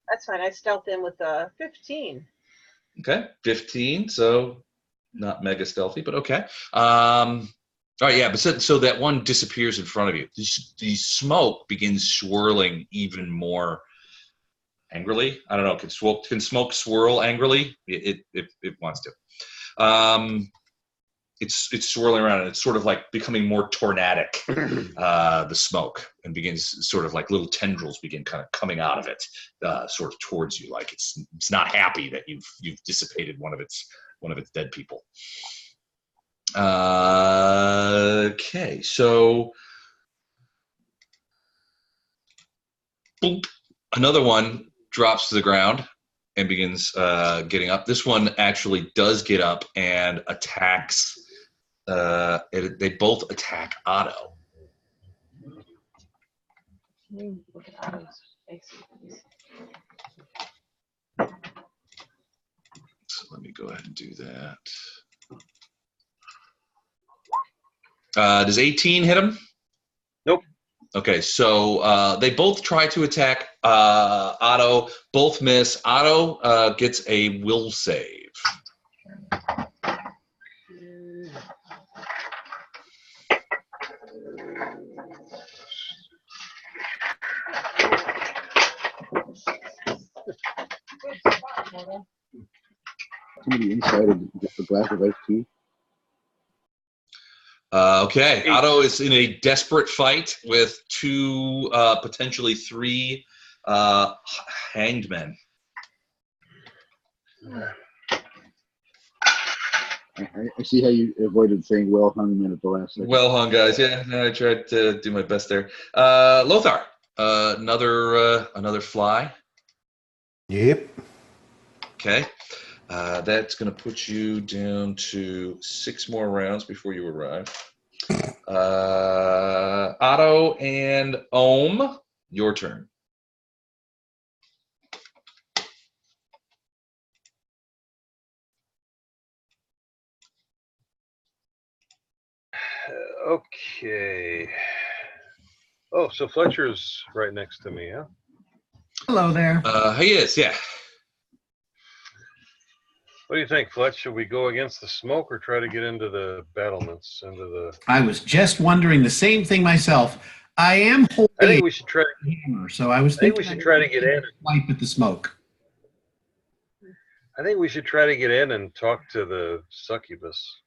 That's fine. I stealthed in with 15.
Okay, 15. So not mega stealthy, but okay. All right, yeah, but so that one disappears in front of you. The smoke begins swirling even more angrily. I don't know. Can smoke swirl angrily? It wants to. It's swirling around, and it's sort of like becoming more tornadic, the smoke, and begins sort of like little tendrils begin kind of coming out of it, sort of towards you, like it's not happy that you've dissipated one of its dead people. Okay, so boop, another one drops to the ground and begins getting up. This one actually does get up and attacks. They both attack Otto.
Look at Otto's face.
So let me go ahead and do that. Does 18 hit him?
Nope.
Okay, so they both try to attack Otto. Both miss. Otto gets a will save.
Somebody inside of the glass of iced tea.
Okay, Otto is in a desperate fight with two, potentially three hanged men.
I see how you avoided saying well hung men at the last second.
Well hung, guys. Yeah, no, I tried to do my best there. Lothar, another fly.
Yep.
Okay. That's going to put you down to 6 more rounds before you arrive. Otto and Ohm, your turn.
Okay. Oh, so Fletcher's right next to me, huh?
Hello there.
He is, yeah.
What do you think, Fletch? Should we go against the smoke or try to get into the battlements?
I was just wondering the same thing myself. I am holding
I think we should try.
hammer, so I was
I think
thinking
we should try to get in.
Wipe at the smoke.
I think we should try to get in and talk to the succubus.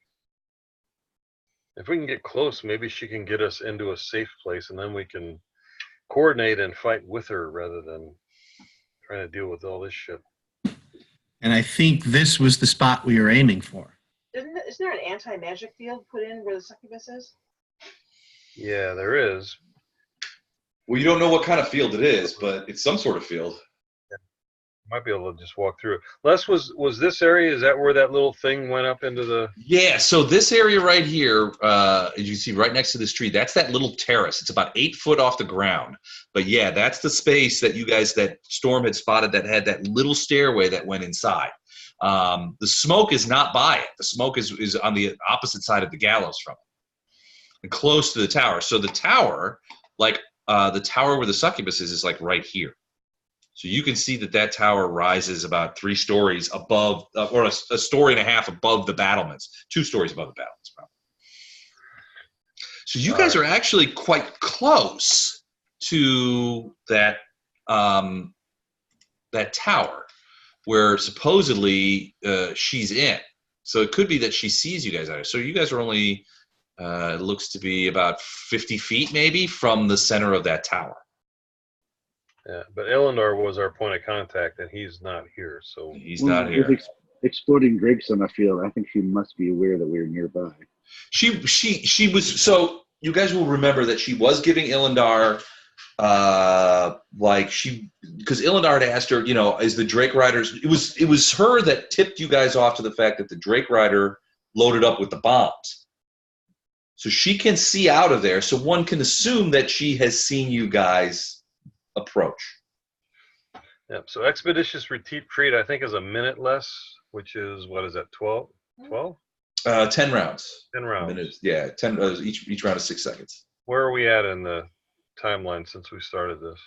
If we can get close, maybe she can get us into a safe place, and then we can coordinate and fight with her rather than trying to deal with all this shit.
And I think this was the spot we were aiming for.
Isn't there an anti-magic field put in where the succubus is?
Yeah, there is.
Well, you don't know what kind of field it is, but it's some sort of field.
Might be able to just walk through it. Les, was this area? Is that where that little thing went up into the?
Yeah. So this area right here, as you see right next to this tree, that's that little terrace. It's about 8 foot off the ground. But yeah, that's the space that you guys, that Storm had spotted, that had that little stairway that went inside. The smoke is not by it. The smoke is on the opposite side of the gallows from it, and close to the tower. So the tower, like the tower where the succubus is like right here. So you can see that tower rises about 3 stories above, or a story and a half above the battlements, 2 stories above the battlements. Probably. So you guys are actually quite close to that that tower where supposedly she's in. So it could be that she sees you guys out there. So you guys are only, it looks to be about 50 feet maybe from the center of that tower.
Yeah, but Elendar was our point of contact, and he's not here. So
he's not here.
With exploding drakes on the field, I think she must be aware that we're nearby.
She was. So you guys will remember that she was giving Elendar, because Elendar had asked her, is the Drake Riders? It was her that tipped you guys off to the fact that the Drake Rider loaded up with the bombs. So she can see out of there. So one can assume that she has seen you guys approach.
Yep. So expeditious retreat, I think, is a minute less, which is, what is that, 12?
10 rounds.
10 rounds.
Minutes. Yeah, 10. Each round is 6 seconds.
Where are we at in the timeline since we started this?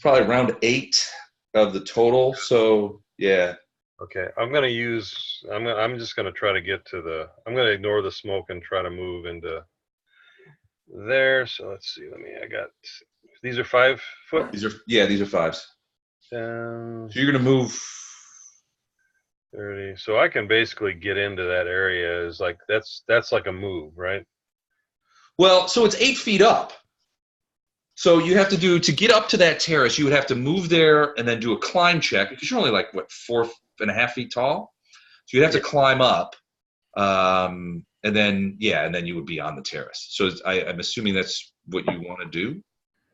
Probably round 8 of the total. So yeah.
Okay, I'm just gonna try to get to the. I'm gonna ignore the smoke and try to move into there. So let's see. I got. These are 5 foot.
These are 5s. So you're gonna move
30. So I can basically get into that area. Is like that's like a move, right?
Well, so it's 8 feet up. So you have to get up to that terrace. You would have to move there and then do a climb check because you're only like 4.5 feet tall. So you'd have to climb up, and then you would be on the terrace. So I'm assuming that's what you want to do.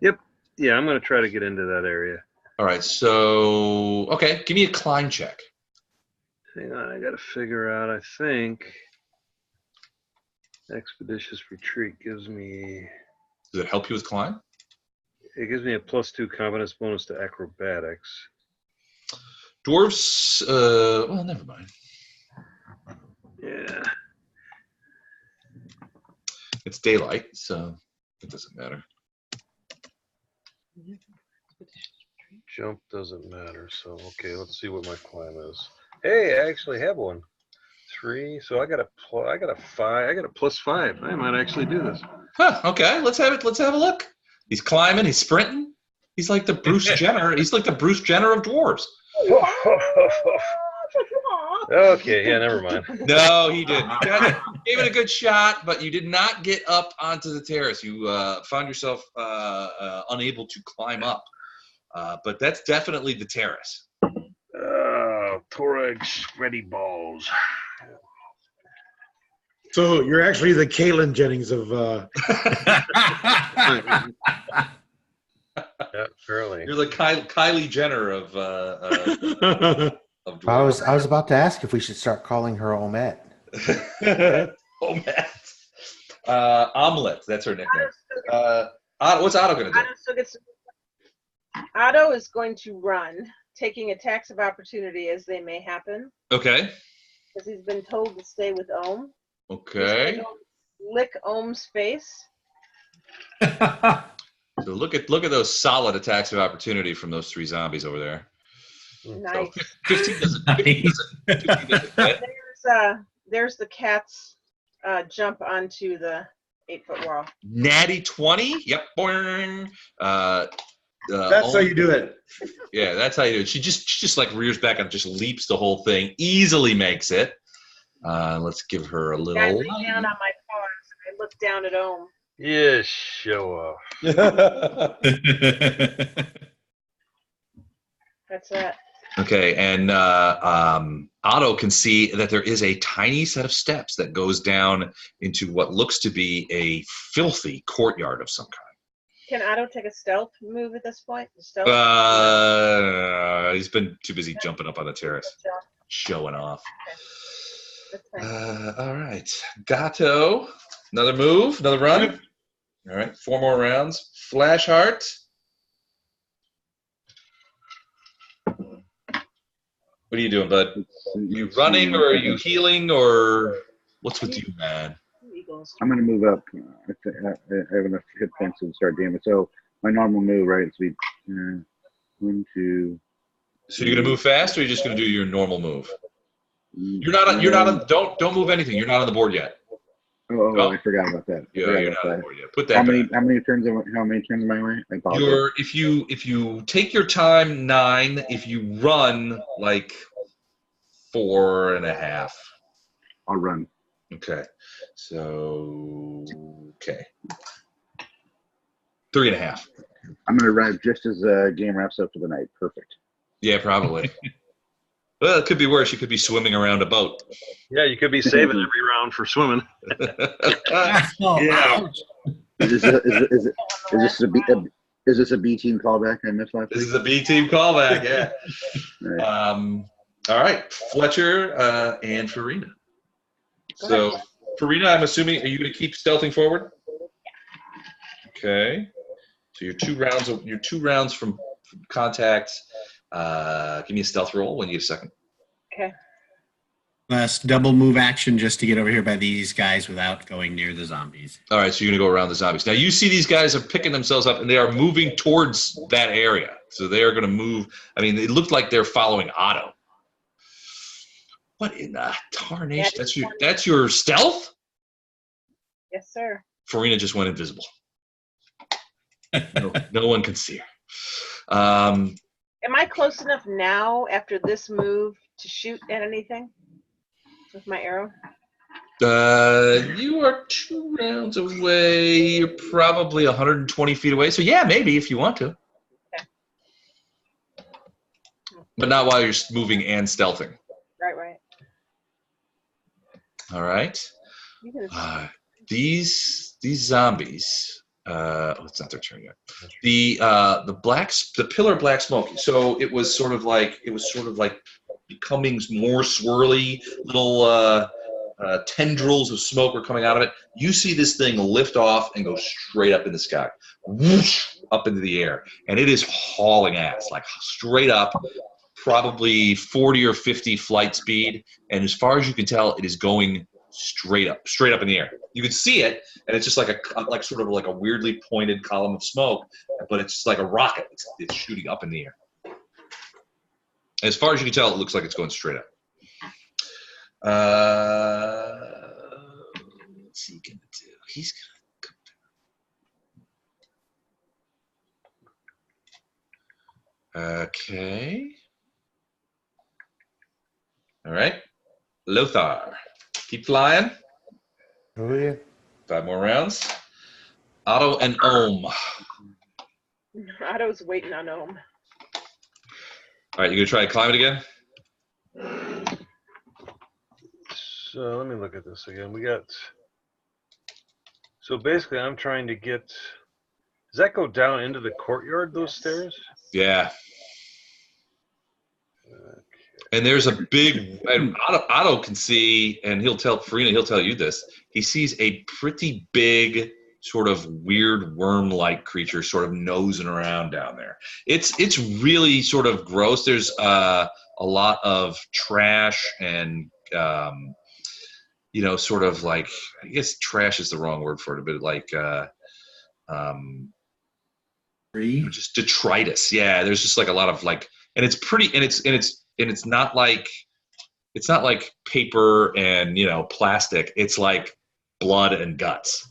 Yep. Yeah, I'm going to try to get into that area.
All right. So, okay. Give me a climb check.
Hang on. I got to figure out, I think, expeditious retreat gives me...
Does it help you with climb?
It gives me a +2 confidence bonus to acrobatics.
Dwarves, well, never mind.
Yeah.
It's daylight, so it doesn't matter.
Jump doesn't matter. So okay, let's see what my climb is. Hey, I actually have one. 3. So I got a 5. I got a +5. I might actually do this.
Huh, okay, let's have a look. He's climbing, he's sprinting. He's like the Bruce Jenner. He's like the Bruce Jenner of dwarves.
Okay, yeah, never mind.
No, he didn't. Gave it a good shot, but you did not get up onto the terrace. You found yourself unable to climb up. But that's definitely the terrace.
Torag sweaty balls.
So you're actually the Caitlyn Jennings of.
Yeah, apparently.
You're the Kylie Jenner of dwarves.
I was about to ask if we should start calling her Omet.
Omet. Omelet. That's her nickname. What's Otto going to do?
Otto is going to run, taking attacks of opportunity as they may happen.
Okay.
Because he's been told to stay with Ohm.
Okay.
Lick Ohm's face.
So look at those solid attacks of opportunity from those 3 zombies over there.
Nice.
So 15 doesn't hit.
There's the cat's jump onto the 8-foot wall.
Natty 20. Yep. Boing.
That's how you do it.
Yeah, that's how you do it. She just like rears back and just leaps the whole thing. Easily makes it. Let's give her a little.
I lay down on my paws and I look down at Ohm.
Yeah, show off.
That's it.
Okay, and Otto can see that there is a tiny set of steps that goes down into what looks to be a filthy courtyard of some kind.
Can Otto take a stealth move at this point? Stealth?
He's been too busy jumping up on the terrace, showing off.
Okay. That's fine.
All right. Gato, another move, another run. All right, 4 more rounds. Flash Heart. What are you doing, bud? Are you running, or are you healing, or what's with you, man?
I'm going to move up. I have enough hit points to start damage. So my normal move, right, is 1, 2.
So you're gonna move fast, or you're just gonna do your normal move? You're not on. Don't move anything. You're not on the board yet.
Oh, I forgot about that.
Yeah, you're not on the board yet. Put that.
How many turns am I away? I apologize.
If you take your time, 9. If you run, like 4.5.
I'll run.
Okay. So 3.5.
I'm gonna arrive just as the game wraps up for the night. Perfect.
Yeah, probably. Well, it could be worse. You could be swimming around a boat.
Yeah, you could be saving every round for swimming.
Yeah.
Is this a B team callback I missed last week?
This is a B team callback. Yeah.
Right.
All right, Fletcher and Farina. So, Farina, I'm assuming, are you going to keep stealthing forward? Okay. So you're 2 rounds from contact. Give me a stealth roll when you get a second.
Okay.
Last double move action just to get over here by these guys without going near the zombies.
All right, so you're going to go around the zombies. Now, you see these guys are picking themselves up, and they are moving towards that area. So they are going to move. I mean, it looked like they're following Otto. What in the tarnation? That's your stealth?
Yes, sir.
Farina just went invisible. No one can see her.
Am I close enough now after this move to shoot at anything with my arrow?
You are 2 rounds away. You're probably 120 feet away. So yeah, maybe if you want to.
Okay.
But not while you're moving and stealthing.
Right.
All right. These zombies. It's not their turn yet. The pillar black smoke. So it was sort of like becoming more swirly. Little tendrils of smoke were coming out of it. You see this thing lift off and go straight up in the sky, whoosh, up into the air, and it is hauling ass, like straight up. Probably 40 or 50 flight speed, and as far as you can tell, it is going straight up in the air. You can see it, and it's just like sort of like a weirdly pointed column of smoke, but it's just like a rocket. It's shooting up in the air. As far as you can tell, it looks like it's going straight up. What's he gonna do? He's gonna. Okay. All right, Lothar, keep flying.
Oh yeah.
5 more rounds. Otto and Ohm.
Otto's waiting on Ohm.
All right, you gonna try to climb it again?
So let me look at this again. So basically I'm trying to get, does that go down into the courtyard, those stairs?
Yeah. And there's a big, and Otto can see, and he'll tell you this, he sees a pretty big, sort of weird worm-like creature sort of nosing around down there. It's really sort of gross. There's a lot of trash and, sort of like, I guess trash is the wrong word for it, but like, just detritus. Yeah, there's just like a lot of like, and it's pretty, and it's not like paper and plastic. It's like blood and guts,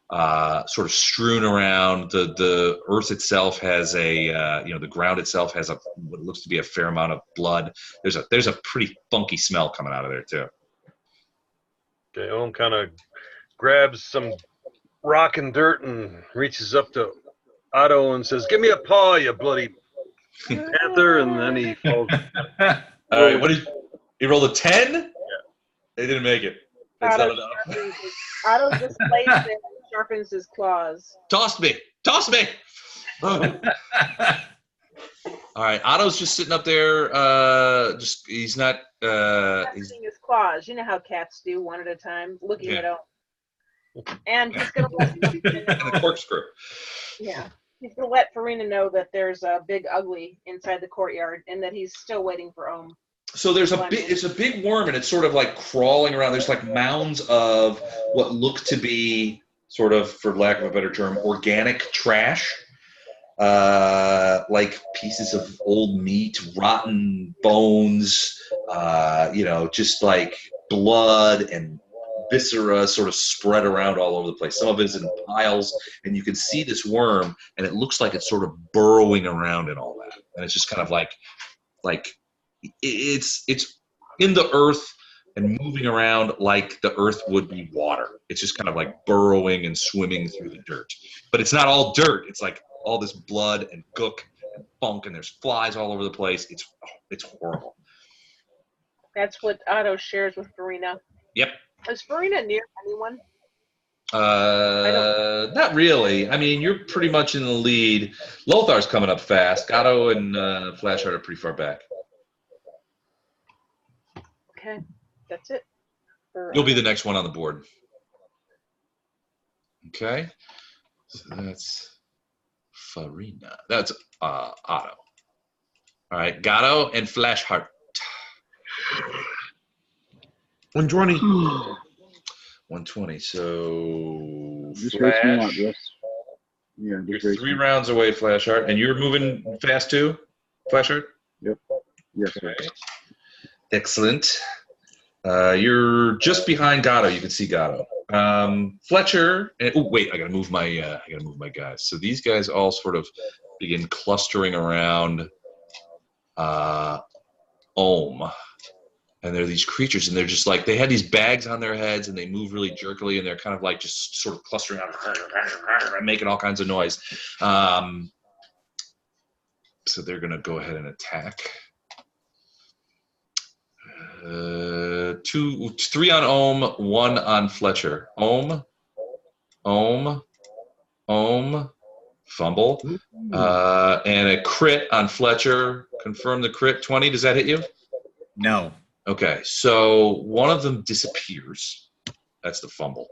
sort of strewn around. The earth itself has the ground itself has what looks to be a fair amount of blood. There's a pretty funky smell coming out of there too.
Okay, Ohm kind of grabs some rock and dirt and reaches up to Otto and says, "Give me a paw, you bloody panther," and then he falls.
All right, he rolled a 10? Yeah. They didn't make it. That's not enough.
Otto displays it and sharpens his claws.
Toss me. Toss me. All right, Otto's just sitting up there. He's not. He's
Testing his claws. You know how cats do, one at a time, looking
Yeah.
at him. And he's going to let Farina
and the corkscrew.
Yeah, he's going to let Farina know that there's a big ugly inside the courtyard, and that he's still waiting for Ohm.
So there's it's a big worm, and it's sort of like crawling around. There's like mounds of what look to be sort of, for lack of a better term, organic trash. Like pieces of old meat, rotten bones, just like blood and viscera sort of spread around all over the place. Some of it is in piles, and you can see this worm, and it looks like it's sort of burrowing around and all that. And it's just kind of like it's in the earth and moving around like the earth would be water. It's just kind of like burrowing and swimming through the dirt. But it's not all dirt. It's like all this blood and gook and funk, and there's flies all over the place. It's horrible.
That's what Otto shares with Farina.
Yep.
Is Farina near anyone?
Not really. I mean, you're pretty much in the lead. Lothar's coming up fast. Gatto and Flashheart are pretty far back.
Okay, that's it.
You'll be the next one on the board. Okay. So that's Farina. That's Otto. All right, Gatto and Flashheart.
120.
120. So
Just
Flash,
race me out, yes. Yeah,
you're
just race
3
me.
rounds away, Flashheart, and you're moving fast too, Flashheart.
Yep. Yes, sir.
Okay. Excellent. You're just behind Gatto. You can see Gatto. Fletcher. Wait, I gotta move my guys. So these guys all sort of begin clustering around Ohm. And they're these creatures, and they're just like, they had these bags on their heads, and they move really jerkily, and they're kind of like just sort of clustering around and making all kinds of noise. So they're going to go ahead and attack. 3 on Ohm, 1 on Fletcher. Ohm, fumble. And a crit on Fletcher. Confirm the crit. 20, does that hit you?
No.
Okay, so one of them disappears. That's the fumble.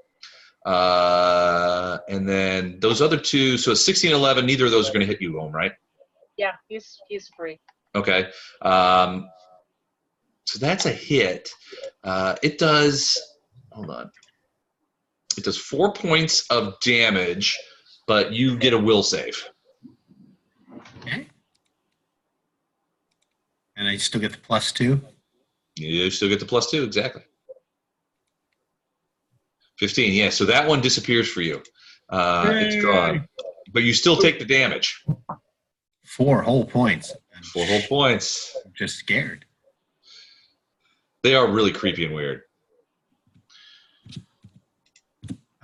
And then those other 2, so 16 and 11, neither of those are going to hit you, Ohm, right?
Yeah, he's free.
Okay. So that's a hit. It does, hold on. It does 4 points of damage, but you get a will save.
Okay. And I still get the +2?
You still get the +2, exactly. 15, yeah. So that one disappears for you. It's gone. But you still take the damage.
4 whole points.
4 whole points.
I'm just scared.
They are really creepy and weird.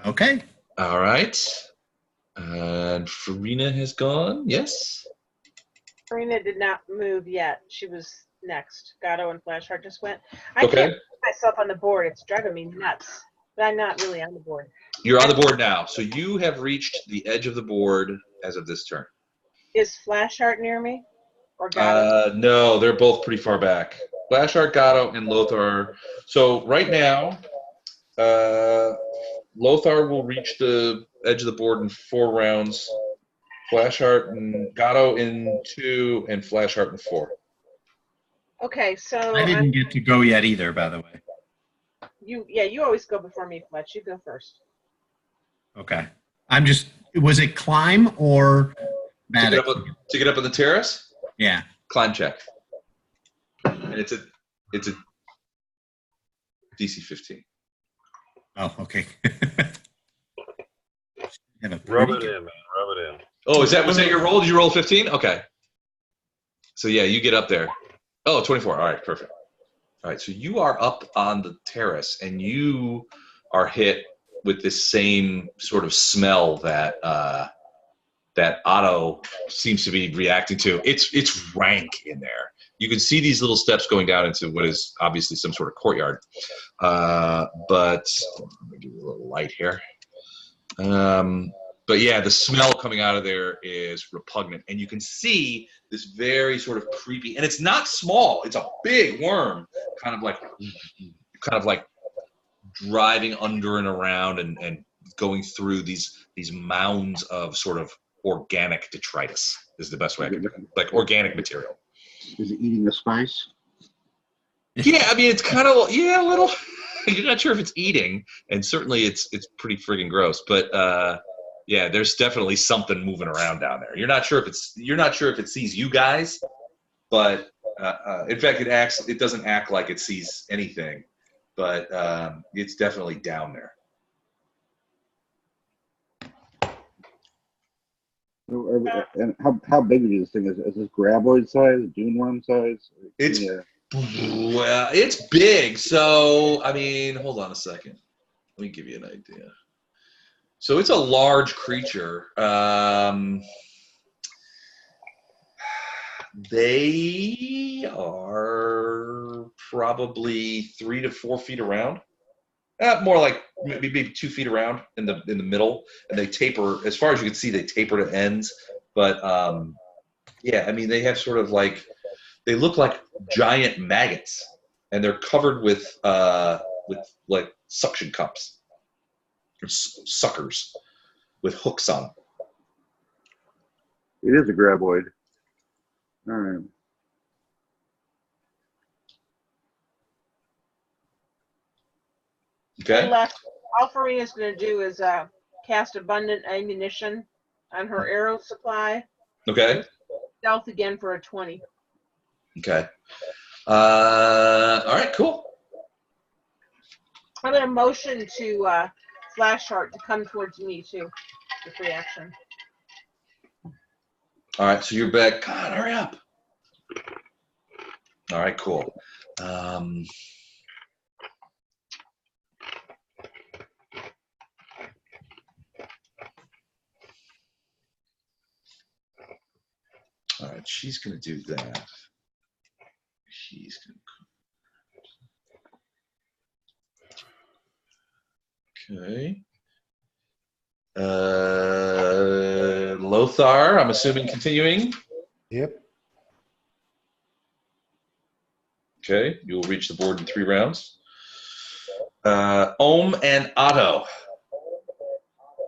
Okay.
All right. And Farina has gone, yes?
Farina did not move yet. She was next. Gatto and Flashheart just went. I
Okay.
can't put myself on the board. It's driving me nuts. But I'm not really on the board.
You're on the board now. So you have reached the edge of the board as of this turn.
Is Flashheart near me? Or Gatto?
No, they're both pretty far back. Flashheart, Gatto, and Lothar. So right now, Lothar will reach the edge of the board in 4 rounds. Flashheart and Gatto in 2, and Flashheart in 4.
Okay, so
I didn't get to go yet either, by the way.
you always go before me, Fletch. You go first.
Okay. Was it climb or
To get up on the terrace?
Yeah.
Climb check. And it's a DC 15.
Oh, okay.
Rub it in, man. Rub it in.
Oh, was that your roll? Did you roll 15? Okay. So yeah, you get up there. Oh, 24. All right, perfect. All right, so you are up on the terrace, and you are hit with this same sort of smell that that Otto seems to be reacting to. It's rank in there. You can see these little steps going down into what is obviously some sort of courtyard. But let me give you a little light here. But yeah, the smell coming out of there is repugnant, and you can see this very sort of creepy, and it's not small. It's a big worm, kind of like driving under and around and going through these mounds of sort of organic detritus is the best way I can do it. Like organic material.
Is it eating the spice?
Yeah, I mean it's kind of a little. You're not sure if it's eating, and certainly it's pretty friggin' gross. But yeah, there's definitely something moving around down there. You're not sure if it sees you guys, but in fact it doesn't act like it sees anything, but it's definitely down there.
And how big is this thing? Is this graboid size, dune worm size?
It's well, it's big. So I mean, hold on a second. Let me give you an idea. So it's a large creature. They are probably 3 to 4 feet around. More like maybe 2 feet around in the middle, and they taper. As far as you can see, they taper to ends. But yeah, I mean, they have sort of like they look like giant maggots, and they're covered with like suction cups or suckers with hooks on them.
It is a graboid. All right.
Okay.
All Farina's going to do is cast abundant ammunition on her arrow supply.
Okay.
Stealth again for a 20.
Okay. All right. Cool.
I'm going to motion to Flashheart to come towards me too. The free action.
All right. So you're back. God, hurry up. All right. Cool. All right, she's going to do that. She's going to. Okay. Lothar, I'm assuming continuing.
Yep.
Okay, you will reach the board in 3 rounds. Ohm and Otto.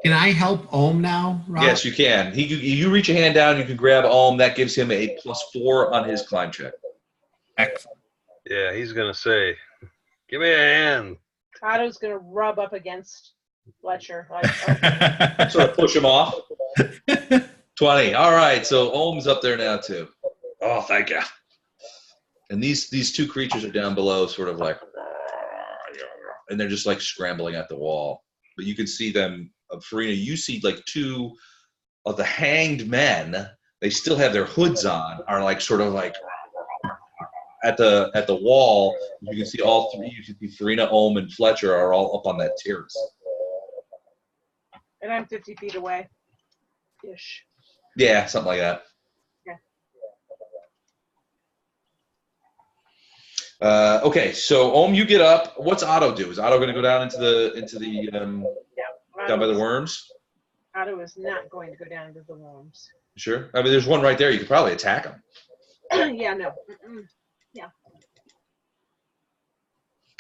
Can I help Ohm now, Rob?
Yes, you can. You reach a hand down, you can grab Ohm. That gives him a +4 on his climb check.
Excellent.
Yeah, he's gonna say, "Give me a hand."
Otto's going to rub up against Fletcher. Like,
Sort of push him off. 20. All right, so Ohm's up there now too. Oh, thank you. And these 2 creatures are down below, sort of like, and they're just like scrambling at the wall. But you can see them. Farina, you see like 2 of the hanged men. They still have their hoods on. Are like sort of like at the wall. You can see all 3. You can see Farina, Ohm, and Fletcher are all up on that terrace.
and I'm 50 feet away. Ish.
Yeah, something like that. Okay, so Ohm, you get up. What's Otto do? Is Otto going to go down into the down by the worms?
Otto is not going to go down into the worms.
Sure. I mean, there's one right there. You could probably attack him.
Yeah, no. Yeah.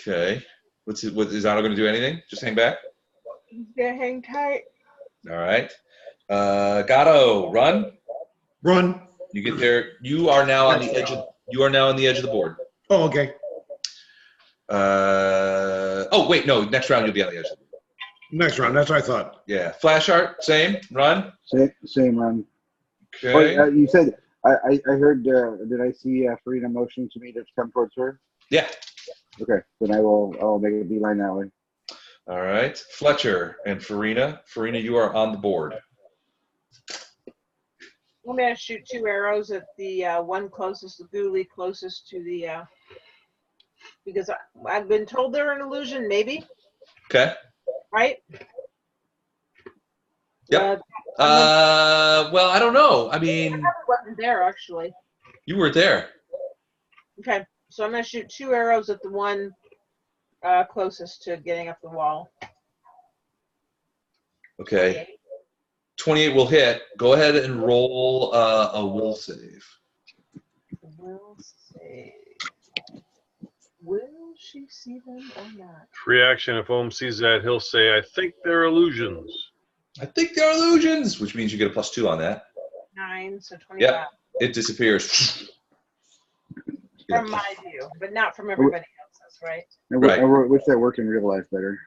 Okay. What is Otto going to do? Anything? Just hang back.
He's gonna hang tight.
All right. Gatto, run.
Run.
You get there. You are now on the edge of the board.
Oh, okay.
Oh, wait, no. Next round, you'll be on the edge of the board.
Next round. That's what I thought.
Yeah. Flash art, same. Run.
Same run.
Okay.
Oh, you said, I heard, did I see Farina motion to me to come towards her?
Yeah.
Okay, then I'll make a beeline that way.
All right. Fletcher and Farina. Farina, you are on the board.
I'm gonna shoot 2 arrows at the one closest, the ghoulie closest to the, because I've been told they're an illusion, maybe.
Okay.
Right?
Yep. Well, I don't know. I
I
mean,
wasn't there, actually.
you were there.
Okay, so I'm going to shoot 2 arrows at the one closest to getting up the wall.
Okay. 28 will hit. Go ahead and roll a will save.
Will save. Will she see them or not?
Free action. If Ohm sees that, he'll say, I think they're illusions.
I think they're illusions, which means you get a +2 on that.
9, so 25.
Yep, it disappears.
From my view, but not from everybody else's, right?
Right.
I wish that worked in real life better.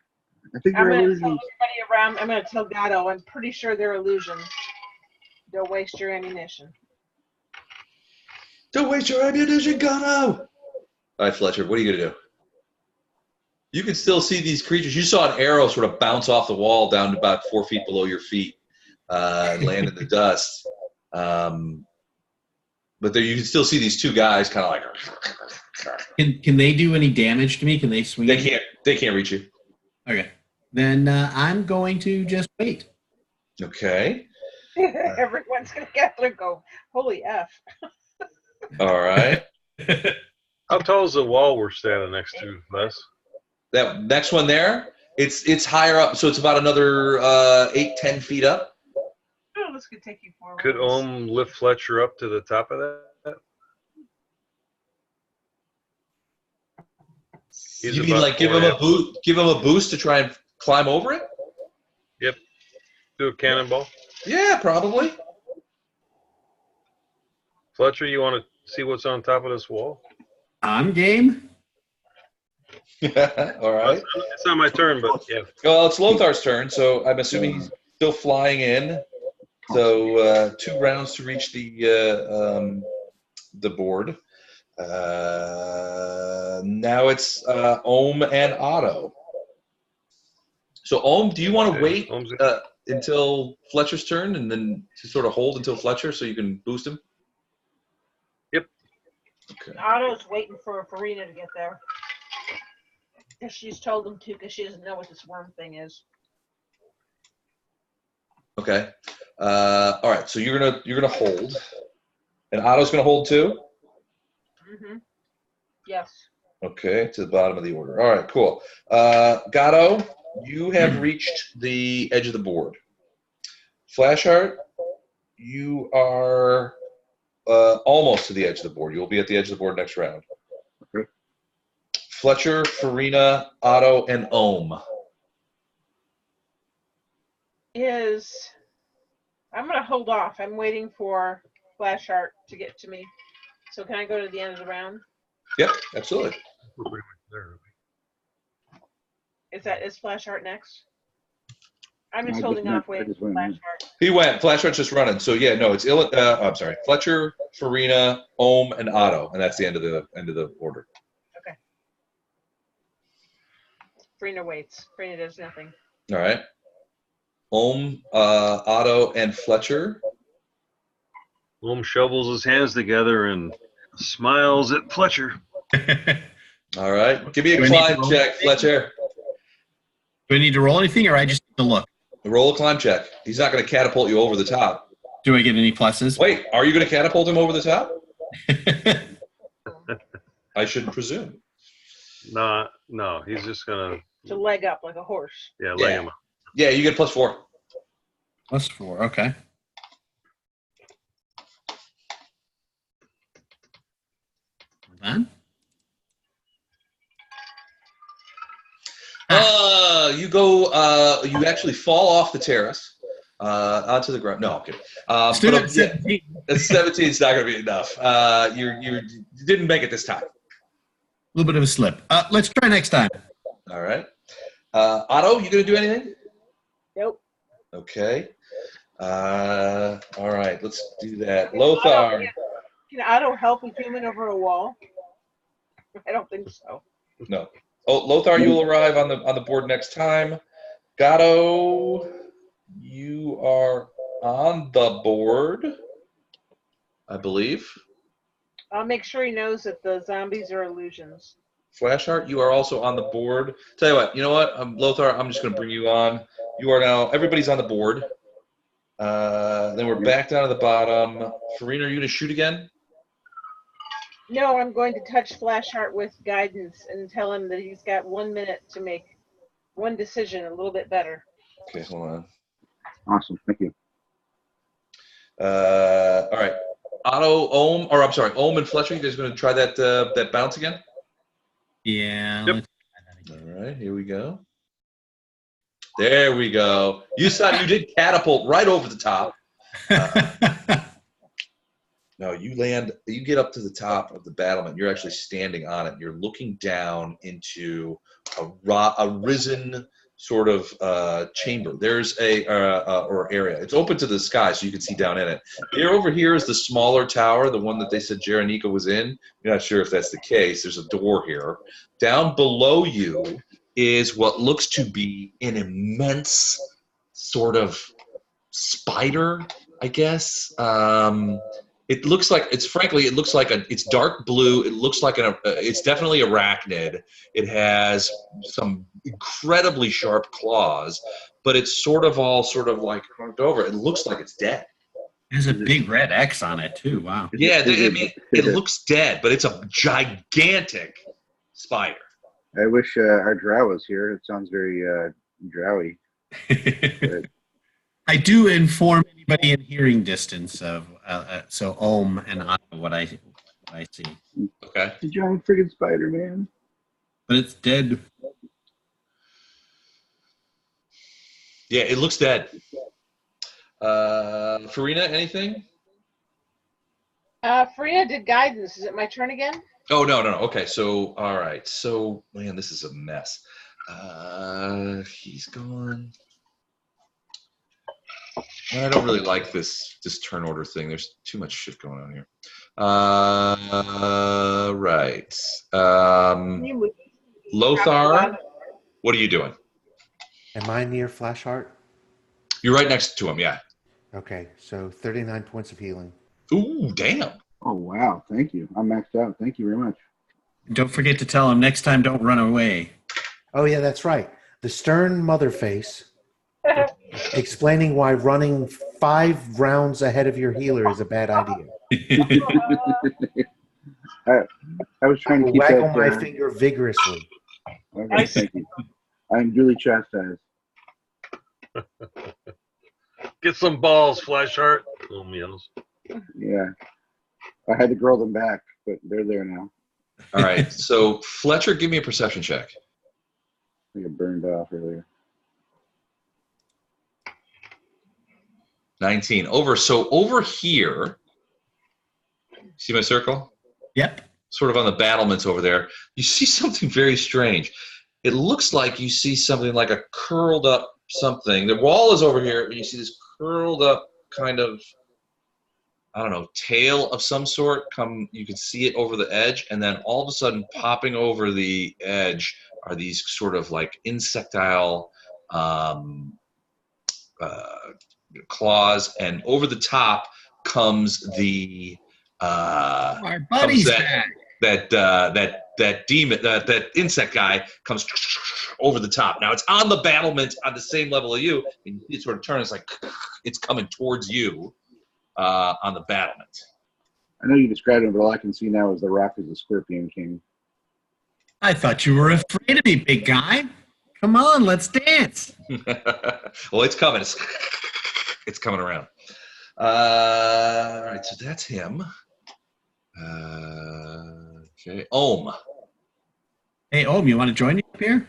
I think
I'm
they're
going to tell
illusions.
everybody around, I'm going to tell Gatto, I'm pretty sure they're illusions. Don't waste your ammunition.
Don't waste your ammunition, Gatto! All right, Fletcher, what are you going to do? You can still see these creatures. You saw an arrow sort of bounce off the wall down to about 4 feet below your feet and land in the dust. But there, you can still see these two guys kind of like.
Can they do any damage to me? Can they swing?
They can't. They can't reach you.
Okay. Then I'm going to just wait.
Okay.
Everyone's going to get there and go, holy F.
All right.
How tall is the wall we're standing next to, Les?
That next one there, it's higher up, so it's about another 8-10 feet up.
Oh, this could take you forward.
Could Ohm lift Fletcher up to the top of that? He's
You mean
about
like give
4.5
him a boost to try and climb over it?
Yep. Do a cannonball.
Yeah, probably.
Fletcher, you want to see what's on top of this wall?
I'm game.
All right.
It's not my turn, but yeah.
Well, it's Lothar's turn, so I'm assuming he's still flying in. So 2 rounds to reach the board. Now it's Ohm and Otto. So Ohm, do you want to wait until Fletcher's turn and then to sort of hold until Fletcher so you can boost him?
Yep.
Okay.
Otto's waiting for Farina to get there. Because she's told him to, because she doesn't know what this worm thing is.
Okay. All right. So you're gonna hold, and Otto's gonna hold too.
Mm-hmm. Yes.
Okay, to the bottom of the order. All right, cool. Gatto, you have reached the edge of the board. Flashheart, you are almost to the edge of the board. You'll be at the edge of the board next round.
Okay.
Fletcher, Farina, Otto, and Ohm.
I'm going to hold off. I'm waiting for Flashheart to get to me. So can I go to the end of the round?
Yep, absolutely.
We're pretty much there.
Is Flashheart next? I'm just
I
holding
just
off
went- I
waiting
just
for
went,
Flashheart.
He went. Flashheart's just running. So yeah, no, it's I'm sorry. Fletcher, Farina, Ohm, and Otto, and that's the end of the order.
Okay. Farina waits. Farina does nothing.
All right. Ohm, Otto, and Fletcher.
Ohm shovels his hands together and smiles at Fletcher.
All right. Give me a
Do I need to
climb
roll?
check, Fletcher.
Do I need to roll anything, or I just need to look?
Roll a climb check. He's not going to catapult you over the top.
Do I get any pluses?
Wait, are you going to catapult him over the top? I should presume.
No, he's just gonna
To leg up like a horse.
leg him up.
Yeah, you get +4.
+4, okay. Hold on.
You go. You actually fall off the terrace onto the ground. No, I'm kidding.
Still
But,
at 17.
17 is not going to be enough. You didn't make it this time.
A little bit of a slip. Let's try next time.
All right. Otto, you going to do anything?
Nope.
Okay. All right. Let's do that. Lothar.
Can Otto help a human over a wall? I don't think so.
No. Oh, Lothar, you'll arrive on the board next time. Gatto, you are on the board, I believe.
I'll make sure he knows that the zombies are illusions.
Flashheart, you are also on the board. Tell you what, Lothar, I'm just going to bring you on. You are now, everybody's on the board. Then we're back down to the bottom. Farina, are you going to shoot again?
No, I'm going to touch Flashheart with guidance and tell him that he's got 1 minute to make one decision a little bit better.
Okay, hold on.
Awesome. Thank you.
All right. Ohm and Fletcher, you guys going to try that bounce again?
Yeah.
Yep.
Let's try that again.
All right, here we go. There we go. You did catapult right over the top. No, you get up to the top of the battlement. You're actually standing on it. You're looking down into a risen sort of chamber. There's or area. It's open to the sky, so you can see down in it. There over here is the smaller tower, the one that they said Jeranika was in. You're not sure if that's the case. There's a door here. Down below you is what looks to be an immense sort of spider, I guess. It looks like it's dark blue. It looks like it's definitely arachnid. It has some incredibly sharp claws, but it's sort of like humped over. It looks like it's dead.
There's a big red X on it too. Wow.
Yeah, it looks dead, but it's a gigantic spider.
I wish our drow was here. It sounds very drowy.
I do inform anybody in hearing distance of so Ohm and Otto what I see.
Okay.
The giant friggin' spider, man.
But it's dead.
Yeah, it looks dead. Farina, anything?
Farina did guidance. Is it my turn again?
Oh, no. Okay, so, all right. So, man, this is a mess. He's gone. I don't really like this turn order thing. There's too much shit going on here. Right. Lothar, what are you doing?
Am I near Flashheart?
You're right next to him, yeah.
Okay, so 39 points of healing.
Ooh, damn.
Oh, wow. Thank you. I'm maxed out. Thank you very much.
Don't forget to tell him next time don't run away.
Oh, yeah, that's right. The stern mother face explaining why running 5 rounds ahead of your healer is a bad idea.
I was trying to keep
waggle
that,
my finger vigorously.
Okay, thank you. I'm duly chastised.
Get some balls, Flashheart. Oh, meals.
Yeah. I had to grow them back, but they're there now.
All right, so Fletcher, give me a perception check.
I got burned off earlier.
19. Over here, see my circle?
Yep.
Sort of on the battlements over there, you see something very strange. It looks like you see something like a curled up something. The wall is over here, and you see this curled up kind of, I don't know, tail of some sort. You can see it over the edge, and then all of a sudden popping over the edge are these sort of like insectile claws, and over the top comes the
Our buddy's back.
that demon, that insect guy comes over the top. Now it's on the battlement on the same level of you, and it sort of turns like it's coming towards you on the battlement.
I know you described him, but all I can see now is the Rock is the Scorpion King.
I thought you were afraid of me, big guy. Come on, let's dance.
Well, it's coming. It's coming around. All right, so that's him. Okay, Ohm.
Hey, Ohm, you want to join me up here?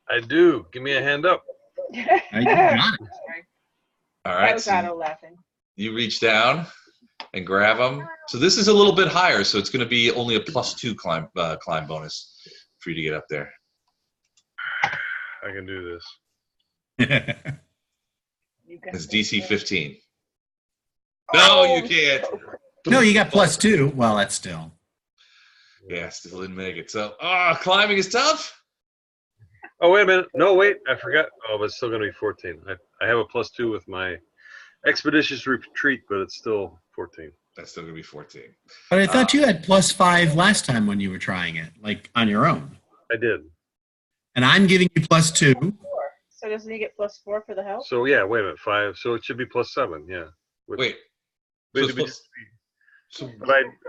I do. Give me a hand up.
You got it.
All
That
right,
was
so
Otto laughing.
you reach down and grab him. So this is a little bit higher, so it's going to be only a +2 climb bonus for you to get up there.
I can do this.
It's DC 15. No, you can't.
No, you got +2. Well, that's still.
Yeah, still didn't make it. So, climbing is tough.
Oh, wait a minute. No, wait. I forgot. Oh, but it's still going to be 14. I have a +2 with my expeditious retreat, but it's still 14.
That's still going to be 14.
But I thought you had +5 last time when you were trying it, like on your own.
I did.
And I'm giving you +2.
So doesn't he get +4 for the help?
So, yeah, wait a minute. 5. So it should be +7, yeah.
Wait.
But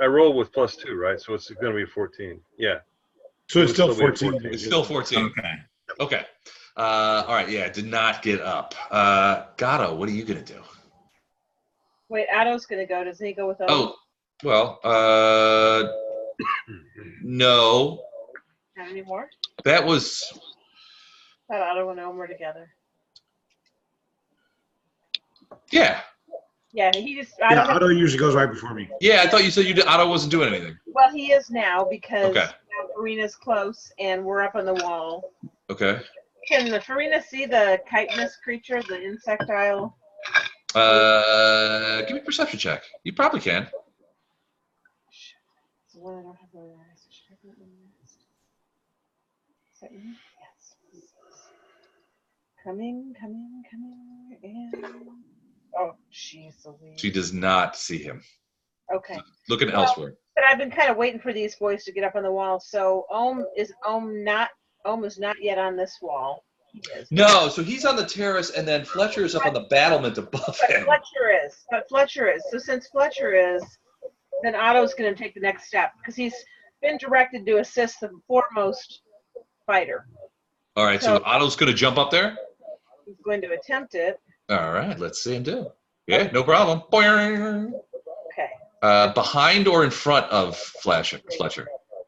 I roll with +2, right? So it's going to be 14. Yeah.
So it's still
be
14.
It's still 14. Okay. All right. Yeah, did not get up. Gato, what are you going to do?
Wait, Otto's going to go. Doesn't he go with Ohm?
Oh, well, no.
Not anymore?
That was.
I thought Otto and Ohm were together.
Yeah.
Yeah, he just.
Yeah, Otto usually goes right before me.
Yeah, I thought you said Otto wasn't doing anything.
Well, he is now because
Okay.
now Farina's close and we're up on the wall.
Okay.
Can the Farina see the chitinous creature, the insectile?
Give me a perception check. You probably can.
So one I don't have the eyes. Should I put it in next? Is that you? Yes. Coming, and oh, jeez Louise.
She does not see him.
Okay.
Looking elsewhere.
But I've been kind of waiting for these boys to get up on the wall. So Ohm is not yet on this wall. He is.
No, so he's on the terrace, and then Fletcher is up on the battlement above him.
Fletcher is. So since Fletcher is, then Otto's going to take the next step because he's been directed to assist the foremost fighter.
All right, so Otto's going to jump up there?
He's going to attempt it.
All right, let's see him do it. Yeah, no problem. Boing.
Okay.
Behind or in front of Fletcher?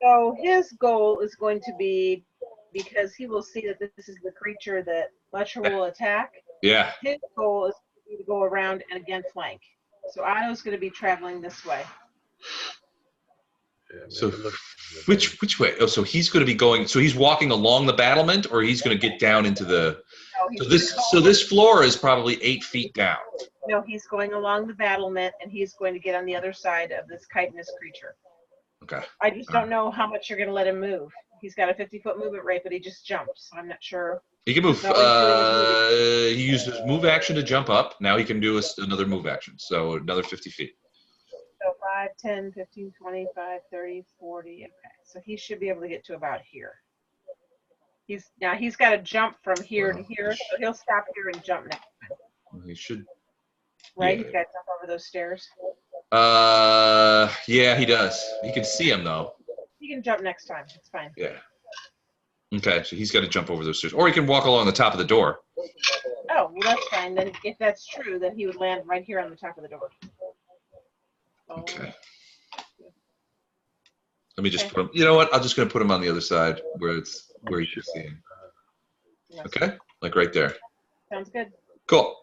So his goal is going to be, because he will see that this is the creature that Fletcher will attack.
Yeah.
His goal is to go around and again flank. So Otto's going to be traveling this way.
Yeah,
So which way? Oh, so he's going to be going. So he's walking along the battlement, or he's going to get down into the. So this floor is probably 8 feet down.
No, he's going along the battlement, and he's going to get on the other side of this chitinous creature.
Okay.
I just don't know how much you're going to let him move. He's got a 50-foot movement rate, but he just jumps. So I'm not sure.
He can move. He used his move action to jump up. Now he can do another move action. So another 50 feet.
So 5, 10, 15, 25, 30, 40. Okay. So he should be able to get to about here. He's got to jump from here to here. So he'll stop here and jump next time.
He should.
Right?
Yeah.
He's got to jump over those stairs.
Yeah, he does. He can see him though.
He can jump next time. It's fine.
Yeah. Okay, so he's got to jump over those stairs, or he can walk along the top of the door.
Oh, well, that's fine. Then if that's true, then he would land right here on the top of the door.
Okay. Let me just put him. You know what? I'm just going to put him on the other side where you can see him. Okay, like right there.
Sounds good.
Cool.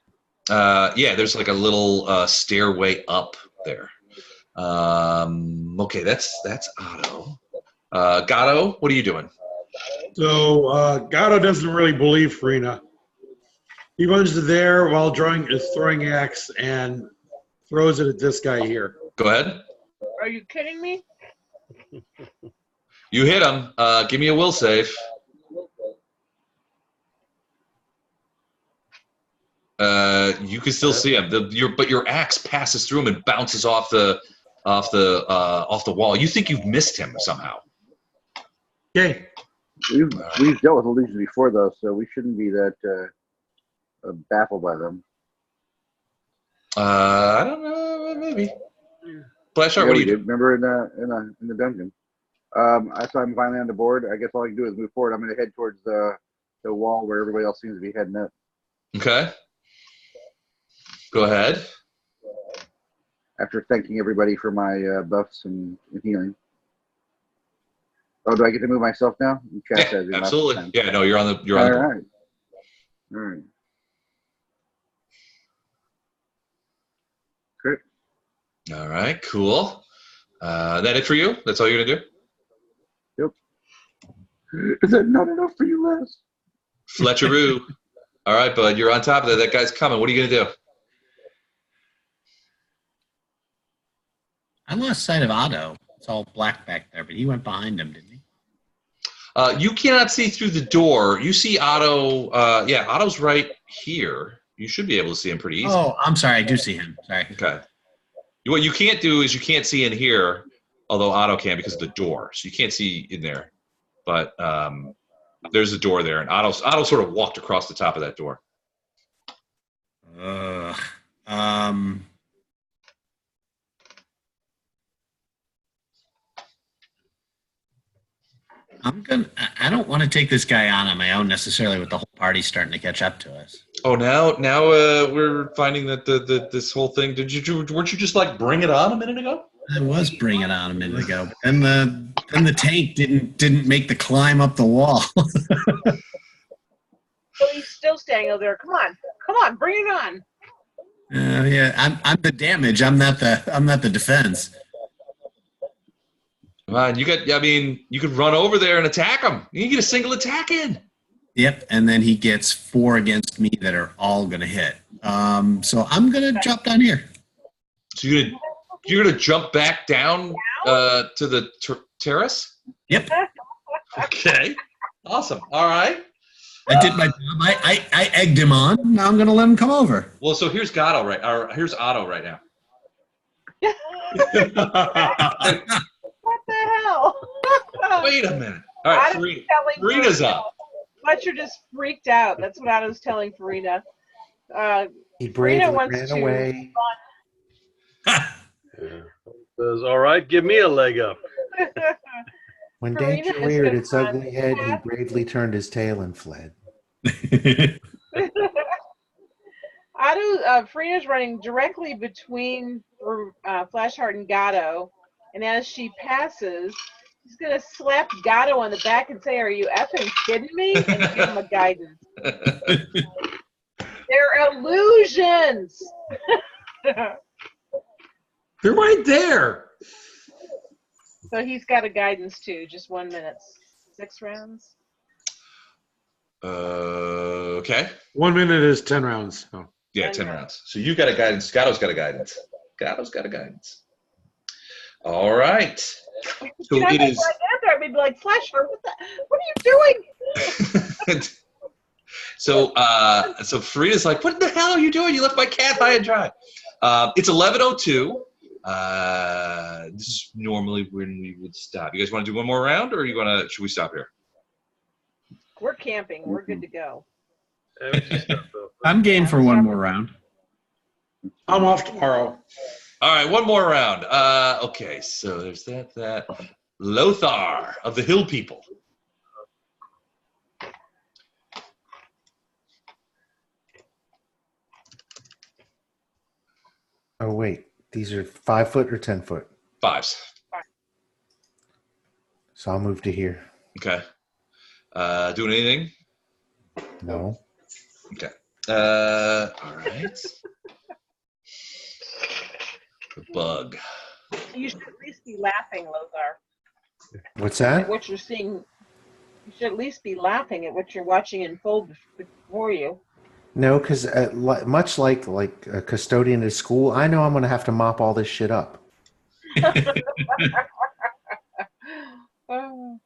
Yeah, there's like a little stairway up there. Okay, that's Otto. Gatto, what are you doing?
So Gatto doesn't really believe Farina. He runs to there while drawing his throwing axe and throws it at this guy here.
Go ahead.
Are you kidding me?
You hit him. Give me a will save. You can still see him. But your axe passes through him and bounces off the wall. You think you've missed him somehow.
Okay.
We've dealt with illusions before, though, so we shouldn't be that baffled by them.
I don't know. Maybe. Flashlight. What do you do?
Remember in the dungeon. I saw him finally on the board. I guess all I can do is move forward. I'm going to head towards the wall where everybody else seems to be heading up.
Okay. Go ahead.
After thanking everybody for my buffs and healing. Oh, do I get to move myself now?
Yeah, absolutely. Yeah, no, you're on the board.
All right. Great.
All right, cool. That it for you? That's all you're gonna do?
Yep. Is that not enough for you, Les?
Fletcheroo. All right, bud, you're on top of that. That guy's coming. What are you gonna do?
I lost sight of Otto. It's all black back there, but he went behind him, didn't he?
You cannot see through the door. You see Otto. Yeah, Otto's right here. You should be able to see him pretty easy.
Oh, I'm sorry. I do see him. Sorry.
Okay. What you can't do is you can't see in here, although Otto can because of the door. So you can't see in there. But there's a door there, and Otto sort of walked across the top of that door.
I don't want to take this guy on my own necessarily with the whole party. already starting to catch up to us.
Oh, now we're finding that this whole thing. Weren't you just like bring it on a minute ago?
I was bringing on a minute ago, and the tank didn't make the climb up the wall.
So he's still standing over there. Come on, bring it on.
Yeah, I'm the damage. I'm not the defense.
Come on, you could run over there and attack him. You can get a single attack in.
Yep, and then he gets 4 against me that are all gonna hit. So I'm gonna drop down here.
So you're gonna jump back down to the terrace?
Yep.
Okay. Awesome. All right.
I did my job. I egged him on. Now I'm gonna let him come over.
Well, so here's here's Otto right now.
What the hell?
Wait a minute. All right, Farina's up.
Fletcher just freaked out. That's what I was telling Farina.
He bravely
wants
ran
to
away.
Yeah. Says, all right, give me a leg up.
When
Farina
danger
has
reared
been
its ugly head, he
happy.
bravely turned his tail and fled.
Farina's running directly between Flashheart and Gatto, and as she passes, he's gonna slap Gatto on the back and say, "Are you effing kidding me?" and give him a guidance. They're illusions.
They're right there.
So he's got a guidance too. Just 1 minute. 6 rounds.
Okay.
1 minute is 10 rounds. Oh.
Yeah, 10 rounds. So you've got a guidance. Gatto's got a guidance. All right. So it is.
I'd be like, Flashheart, what are you doing?
So Farina's like, what the hell are you doing? You left my cat high and dry. It's 11:02. This is normally when we would stop. You guys want to do one more round, or should we stop here?
We're camping. We're good to go.
I'm game for one more round.
I'm off tomorrow.
All right, one more round. Okay, so there's that. Lothar of the Hill People.
Oh, wait. These are 5 foot or 10 foot?
5s.
So I'll move to here.
Okay. Doing anything?
No.
Okay. All right. The bug.
You should at least be laughing, Lothar.
What's
At
that?
what you're seeing. You should at least be laughing at what you're watching unfold before you.
No, because much like a custodian at school, I know I'm going to have to mop all this shit up.
Oh.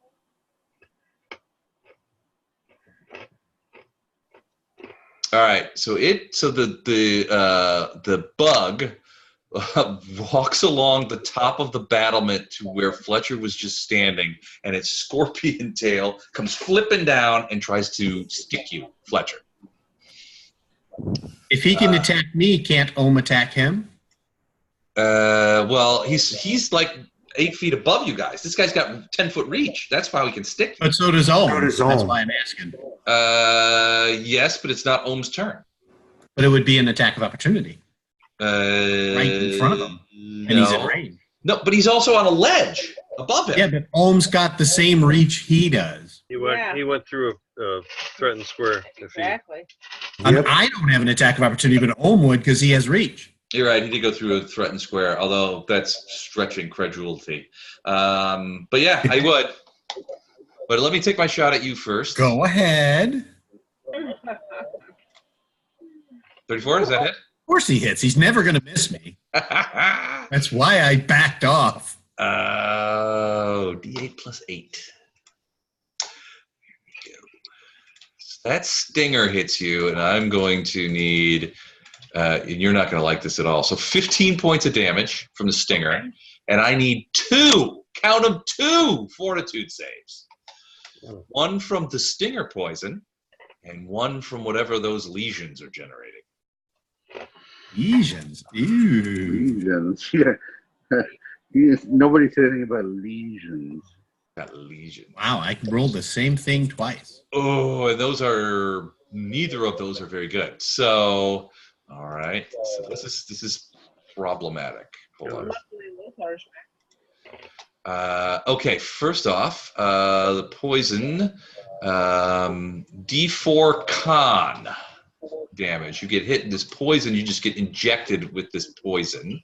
All right. So the bug walks along the top of the battlement to where Fletcher was just standing, and its scorpion tail comes flipping down and tries to stick you, Fletcher.
If he can attack me, can't Ohm attack him?
Well, he's like 8 feet above you guys. This guy's got 10-foot reach. That's why we can stick you.
But so does Ohm.
So does
That's
Ohm.
why I'm asking.
Yes, but it's not Ohm's turn.
But it would be an attack of opportunity. Right in front of him. And he's in range.
No, but he's also on a ledge above him.
Yeah, but Ohm's got the same reach he does.
He went through a threatened square.
Exactly.
Yep.
I don't have an attack of opportunity, but Ohm would because he has reach.
You're right. He did go through a threatened square, although that's stretching credulity. But yeah, I would. But let me take my shot at you first.
Go ahead.
34, does that hit?
Of course he hits. He's never going to miss me. That's why I backed off.
D8 plus 8. Here we go. So that stinger hits you, and I'm going to need, and you're not going to like this at all, so 15 points of damage from the stinger, and I need 2, count them, 2 fortitude saves. 1 from the stinger poison, and 1 from whatever those lesions are generating.
Lesions. Ew.
Lesions. Yeah. Yes, nobody said anything about lesions.
Got lesions.
Wow, I rolled the same thing twice.
Oh, and those are Neither of those are very good. So, all right. So this is problematic. Hold on. Okay, first off, the poison, D4 con damage. You get hit in this poison, you just get injected with this poison.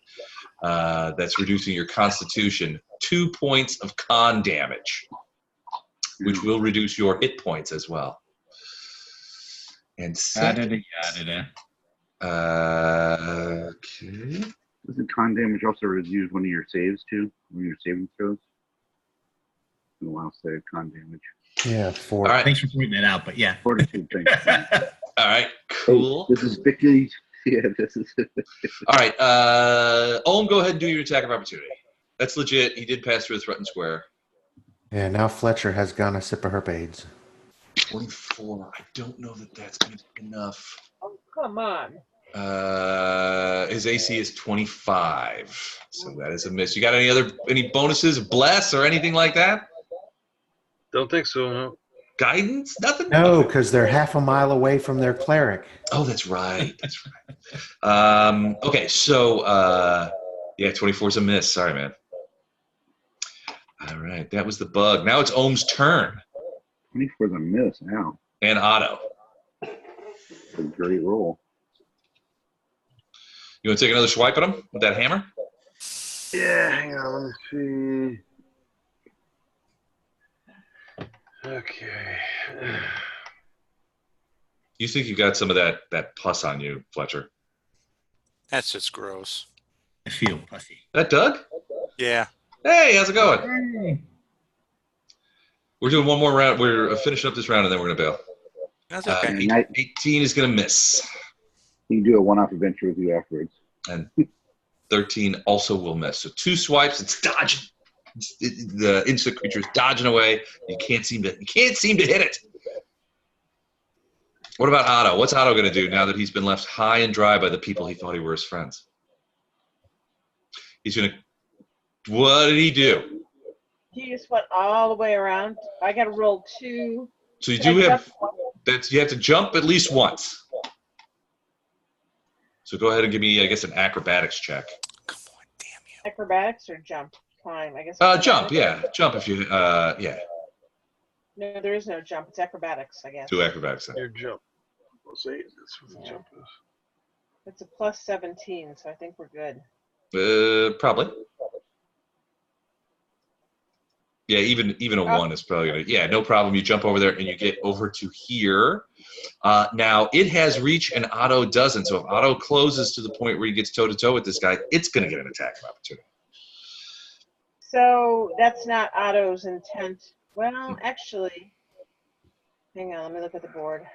That's reducing your constitution. 2 points of con damage, which will reduce your hit points as well. And second, okay.
Doesn't con damage also reduce one of your saves too? One of your saving throws? In a while, save con damage.
Yeah, 4.
All right.
Thanks for pointing that out, but yeah.
42 things.
All right, cool.
Hey, this is Vicky. Yeah, this is.
All right, Owen, go ahead and do your attack of opportunity. That's legit. He did pass through the threatened square.
Yeah, now Fletcher has gone a sip of her aids.
24. I don't know that that's going to be enough.
Oh, come on.
His AC is 25, so that is a miss. You got any bonuses, bless, or anything like that?
Don't think so. No.
Guidance? Nothing?
No, because they're half a mile away from their cleric.
Oh, that's right. That's right. Okay, so yeah, 24 is a miss. Sorry, man. All right, that was the bug. Now it's Ohm's turn.
24 is a miss. Now.
And Otto.
A great roll.
You want to take another swipe at him with that hammer?
Yeah, hang on. Let me see. Okay.
You think you got some of that pus on you, Fletcher?
That's just gross.
I feel pussy.
That Doug?
Yeah.
Hey, how's it going? We're doing one more round. We're finishing up this round, and then we're going to bail.
That's okay.
18 is going to miss.
You can do a one-off adventure with you afterwards.
And 13 also will miss. So 2 swipes, it's dodging. The insect creature is dodging away. You can't seem to hit it. What about Otto? What's Otto going to do now that he's been left high and dry by the people he thought he were his friends? He's going to. What did he do?
He just went all the way around. I got to roll 2.
So you do have that. You have to jump at least once. So go ahead and give me, I guess, an acrobatics check.
Come on, damn you.
Acrobatics or jump? Climb, I guess.
Jump, yeah. Jump if you, yeah.
No, there is no jump. It's acrobatics, I guess.
Do acrobatics then.
Your jump. We'll see. That's what the jump is.
It's a plus 17, so I think we're good.
Probably. Yeah, even a 1 is probably gonna. Yeah, no problem. You jump over there and you get over to here. Now it has reach and Otto doesn't. So if Otto closes to the point where he gets toe to toe with this guy, it's gonna get an attack of opportunity.
So that's not Otto's intent. Well, actually, hang on. Let me look at the board.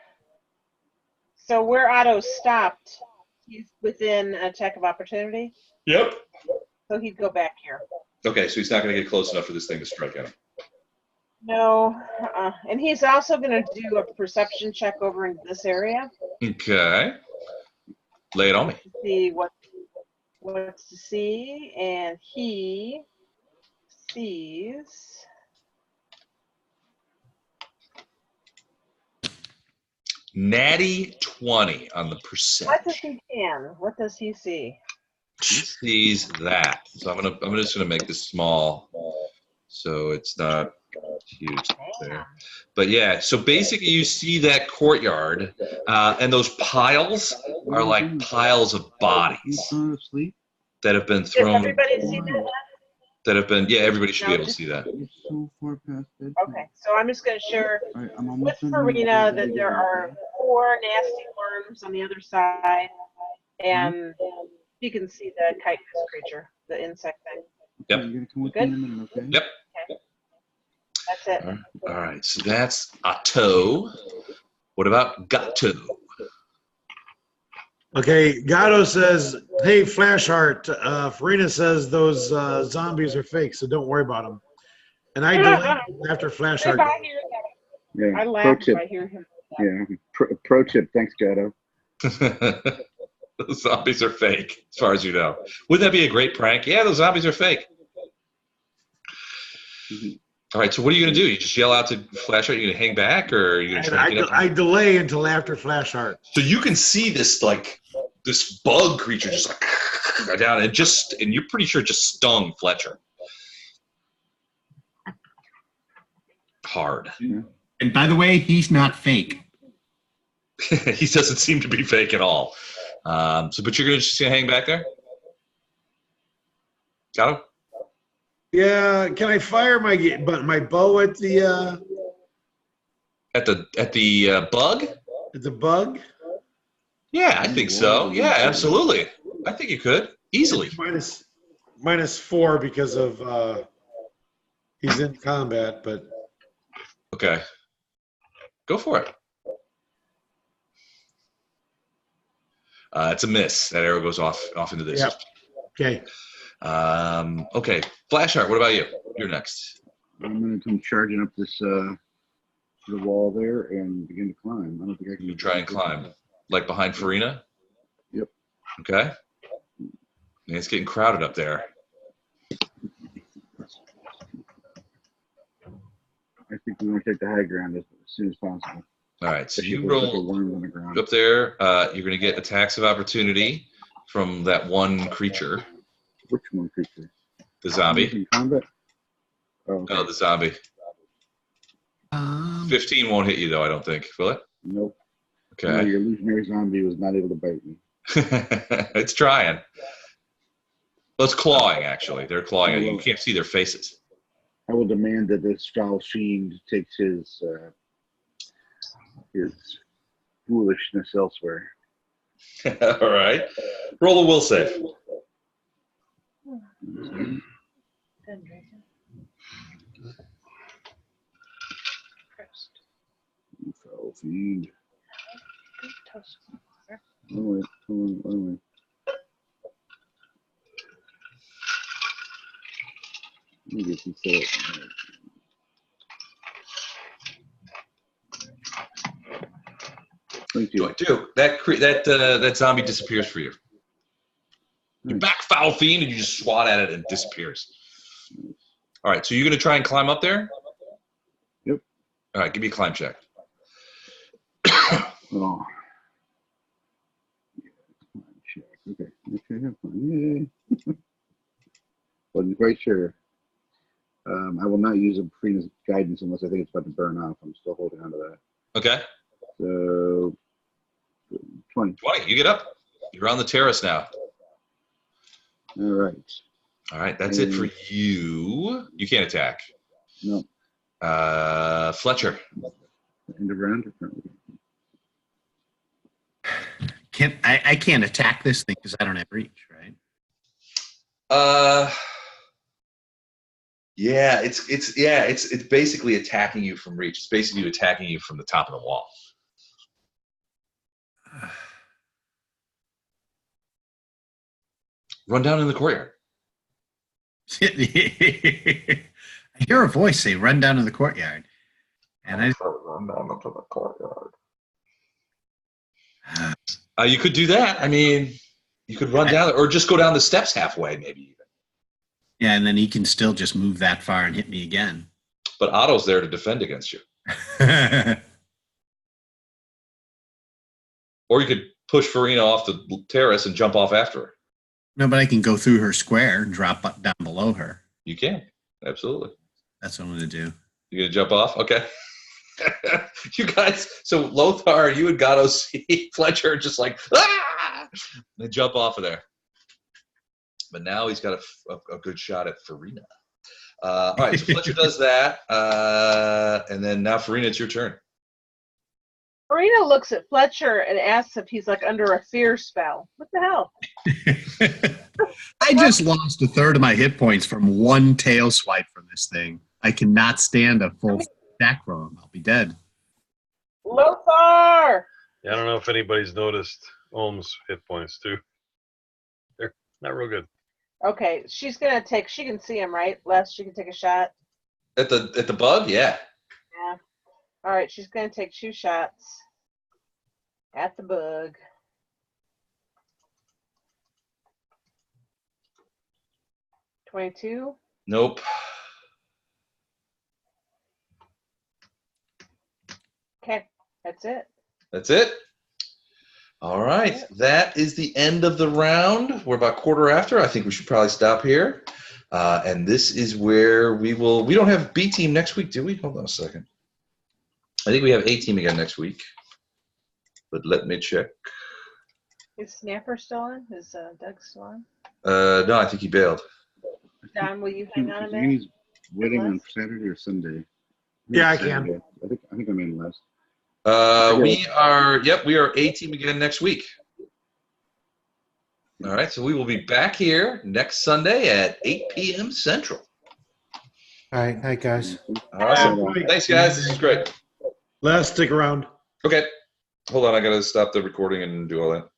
So where Otto stopped, he's within an attack of opportunity.
Yep.
So he'd go back here.
Okay, so he's not going to get close enough for this thing to strike at him.
No, and he's also going to do a perception check over in this area.
Okay. Lay it on me.
To see what's to see, and he sees.
Natty 20 on the perception.
What does he see?
He sees that. So I'm just gonna make this small, so it's not huge there. But yeah, so basically you see that courtyard, and those piles are like piles of bodies that have been thrown.
Does everybody see that?
That have been, yeah, everybody should be able to see that.
Okay, so I'm just going to share with Farina that there are 4 nasty worms on the other side, and you can see the chitinous creature, the insect thing.
Yep.
Good?
Yep.
Okay. That's it.
All right, so that's Otto. What about Gato?
Okay, Gatto says, hey, Flashheart, Farina says those zombies are fake, so don't worry about them. And I do after Flashheart.
Yeah.
I laugh if I hear him.
Yeah. Pro tip. Thanks, Gatto.
Those zombies are fake, as far as you know. Wouldn't that be a great prank? Yeah, those zombies are fake. All right, so what are you going to do? You just yell out to Flashheart? You're going to hang back, or are you going to try to get up?
I delay until after Flashheart.
So you can see this bug creature just like go down and you're pretty sure it just stung Fletcher hard.
And by the way, he's not fake.
He doesn't seem to be fake at all. But you're just gonna hang back there. Got him?
Yeah. Can I fire my bow at the
At the bug?
at the bug?
Yeah, I think so. Yeah, absolutely. I think you could easily.
-4 because of he's in combat, but
Okay, go for it. It's a miss. That arrow goes off into this.
Yep. Okay.
Okay, Flashheart. What about you? You're next.
I'm going to come charging up this to the wall there and begin to climb. I don't think I can.
You try and climb, like behind Farina.
Yep.
Okay. Yeah, it's getting crowded up there.
I think we want to take the high ground as soon as possible.
All right, so you
There's like a
roll
worm on the ground.
up there. You're going to get attacks of opportunity from that one creature,
Which one creature?
the zombie.
In combat? Oh, okay.
No, the zombie. 15 won't hit you, though, I don't think. Will it?
Nope. No,
Okay.
your illusionary zombie was not able to bite me.
It's trying. Well, it's clawing, actually. They're clawing at you. You can't see their faces.
I will demand that this Strahl Sheen takes his foolishness elsewhere.
All right. Roll a will save.
You foul fiend. Oh, wait, hold on. Let me get you set up. Thank you.
Do that zombie disappears for you. You're back, foul fiend, and you just swat at it and it disappears. All right, so you're going to try and climb up there?
Yep.
All right, give me a climb check.
Oh. Okay. Have fun. Yay. Wasn't quite sure. I will not use a Farina's guidance unless I think it's about to burn off. I'm still holding on to that.
Okay.
So 20.
20, you get up. You're on the terrace now.
All right.
All right, that's it for you. You can't attack.
No.
Fletcher.
End of round.
I can't attack this thing because I don't have reach, right?
Yeah, it's basically attacking you from reach. It's basically attacking you from the top of the wall. Run down in the courtyard.
I hear a voice say, "Run down to the courtyard," and I
run down into the courtyard. You could do that. I mean, you could run down, or just go down the steps halfway, maybe even.
Yeah, and then he can still just move that far and hit me again.
But Otto's there to defend against you. Or you could push Farina off the terrace and jump off after her.
No, but I can go through her square and drop down below her.
You can, absolutely.
That's what I'm going to do.
You gonna jump off? Okay. You guys, so Lothar, you and Gatto see Fletcher just like, ah! They jump off of there. But now he's got a good shot at Farina. All right, so Fletcher does that. And then now, Farina, it's your turn.
Farina looks at Fletcher and asks if he's like under a fear spell. What the hell?
I just lost a third of my hit points from one tail swipe from this thing. I cannot stand a full stack from him. I'll be dead.
Lothar!
Yeah, I don't know if anybody's noticed Ohm's hit points too. They're not real good.
Okay, she can see him, right? Les, she can take a shot.
At the bug? Yeah.
Yeah. All right, she's gonna take 2 shots at the bug. $22.
Nope.
That's it.
That's it? All right. That is the end of the round. We're about quarter after. I think we should probably stop here. And this is where we don't have B team next week, do we? Hold on a second. I think we have A team again next week. But let me check.
Is Snapper still on? Is Doug still on?
No, I think he bailed.
Don, will you hang on a
I think
minute?
he's wedding on Saturday or Sunday.
Yeah, I
Saturday.
can.
I think I'm in last.
We are A team again next week. All right, so we will be back here next Sunday at 8 p.m. Central.
All right, night, guys.
Awesome.
Yeah.
Thanks, guys. This is great.
Let's stick around.
Okay. Hold on. I got to stop the recording and do all that.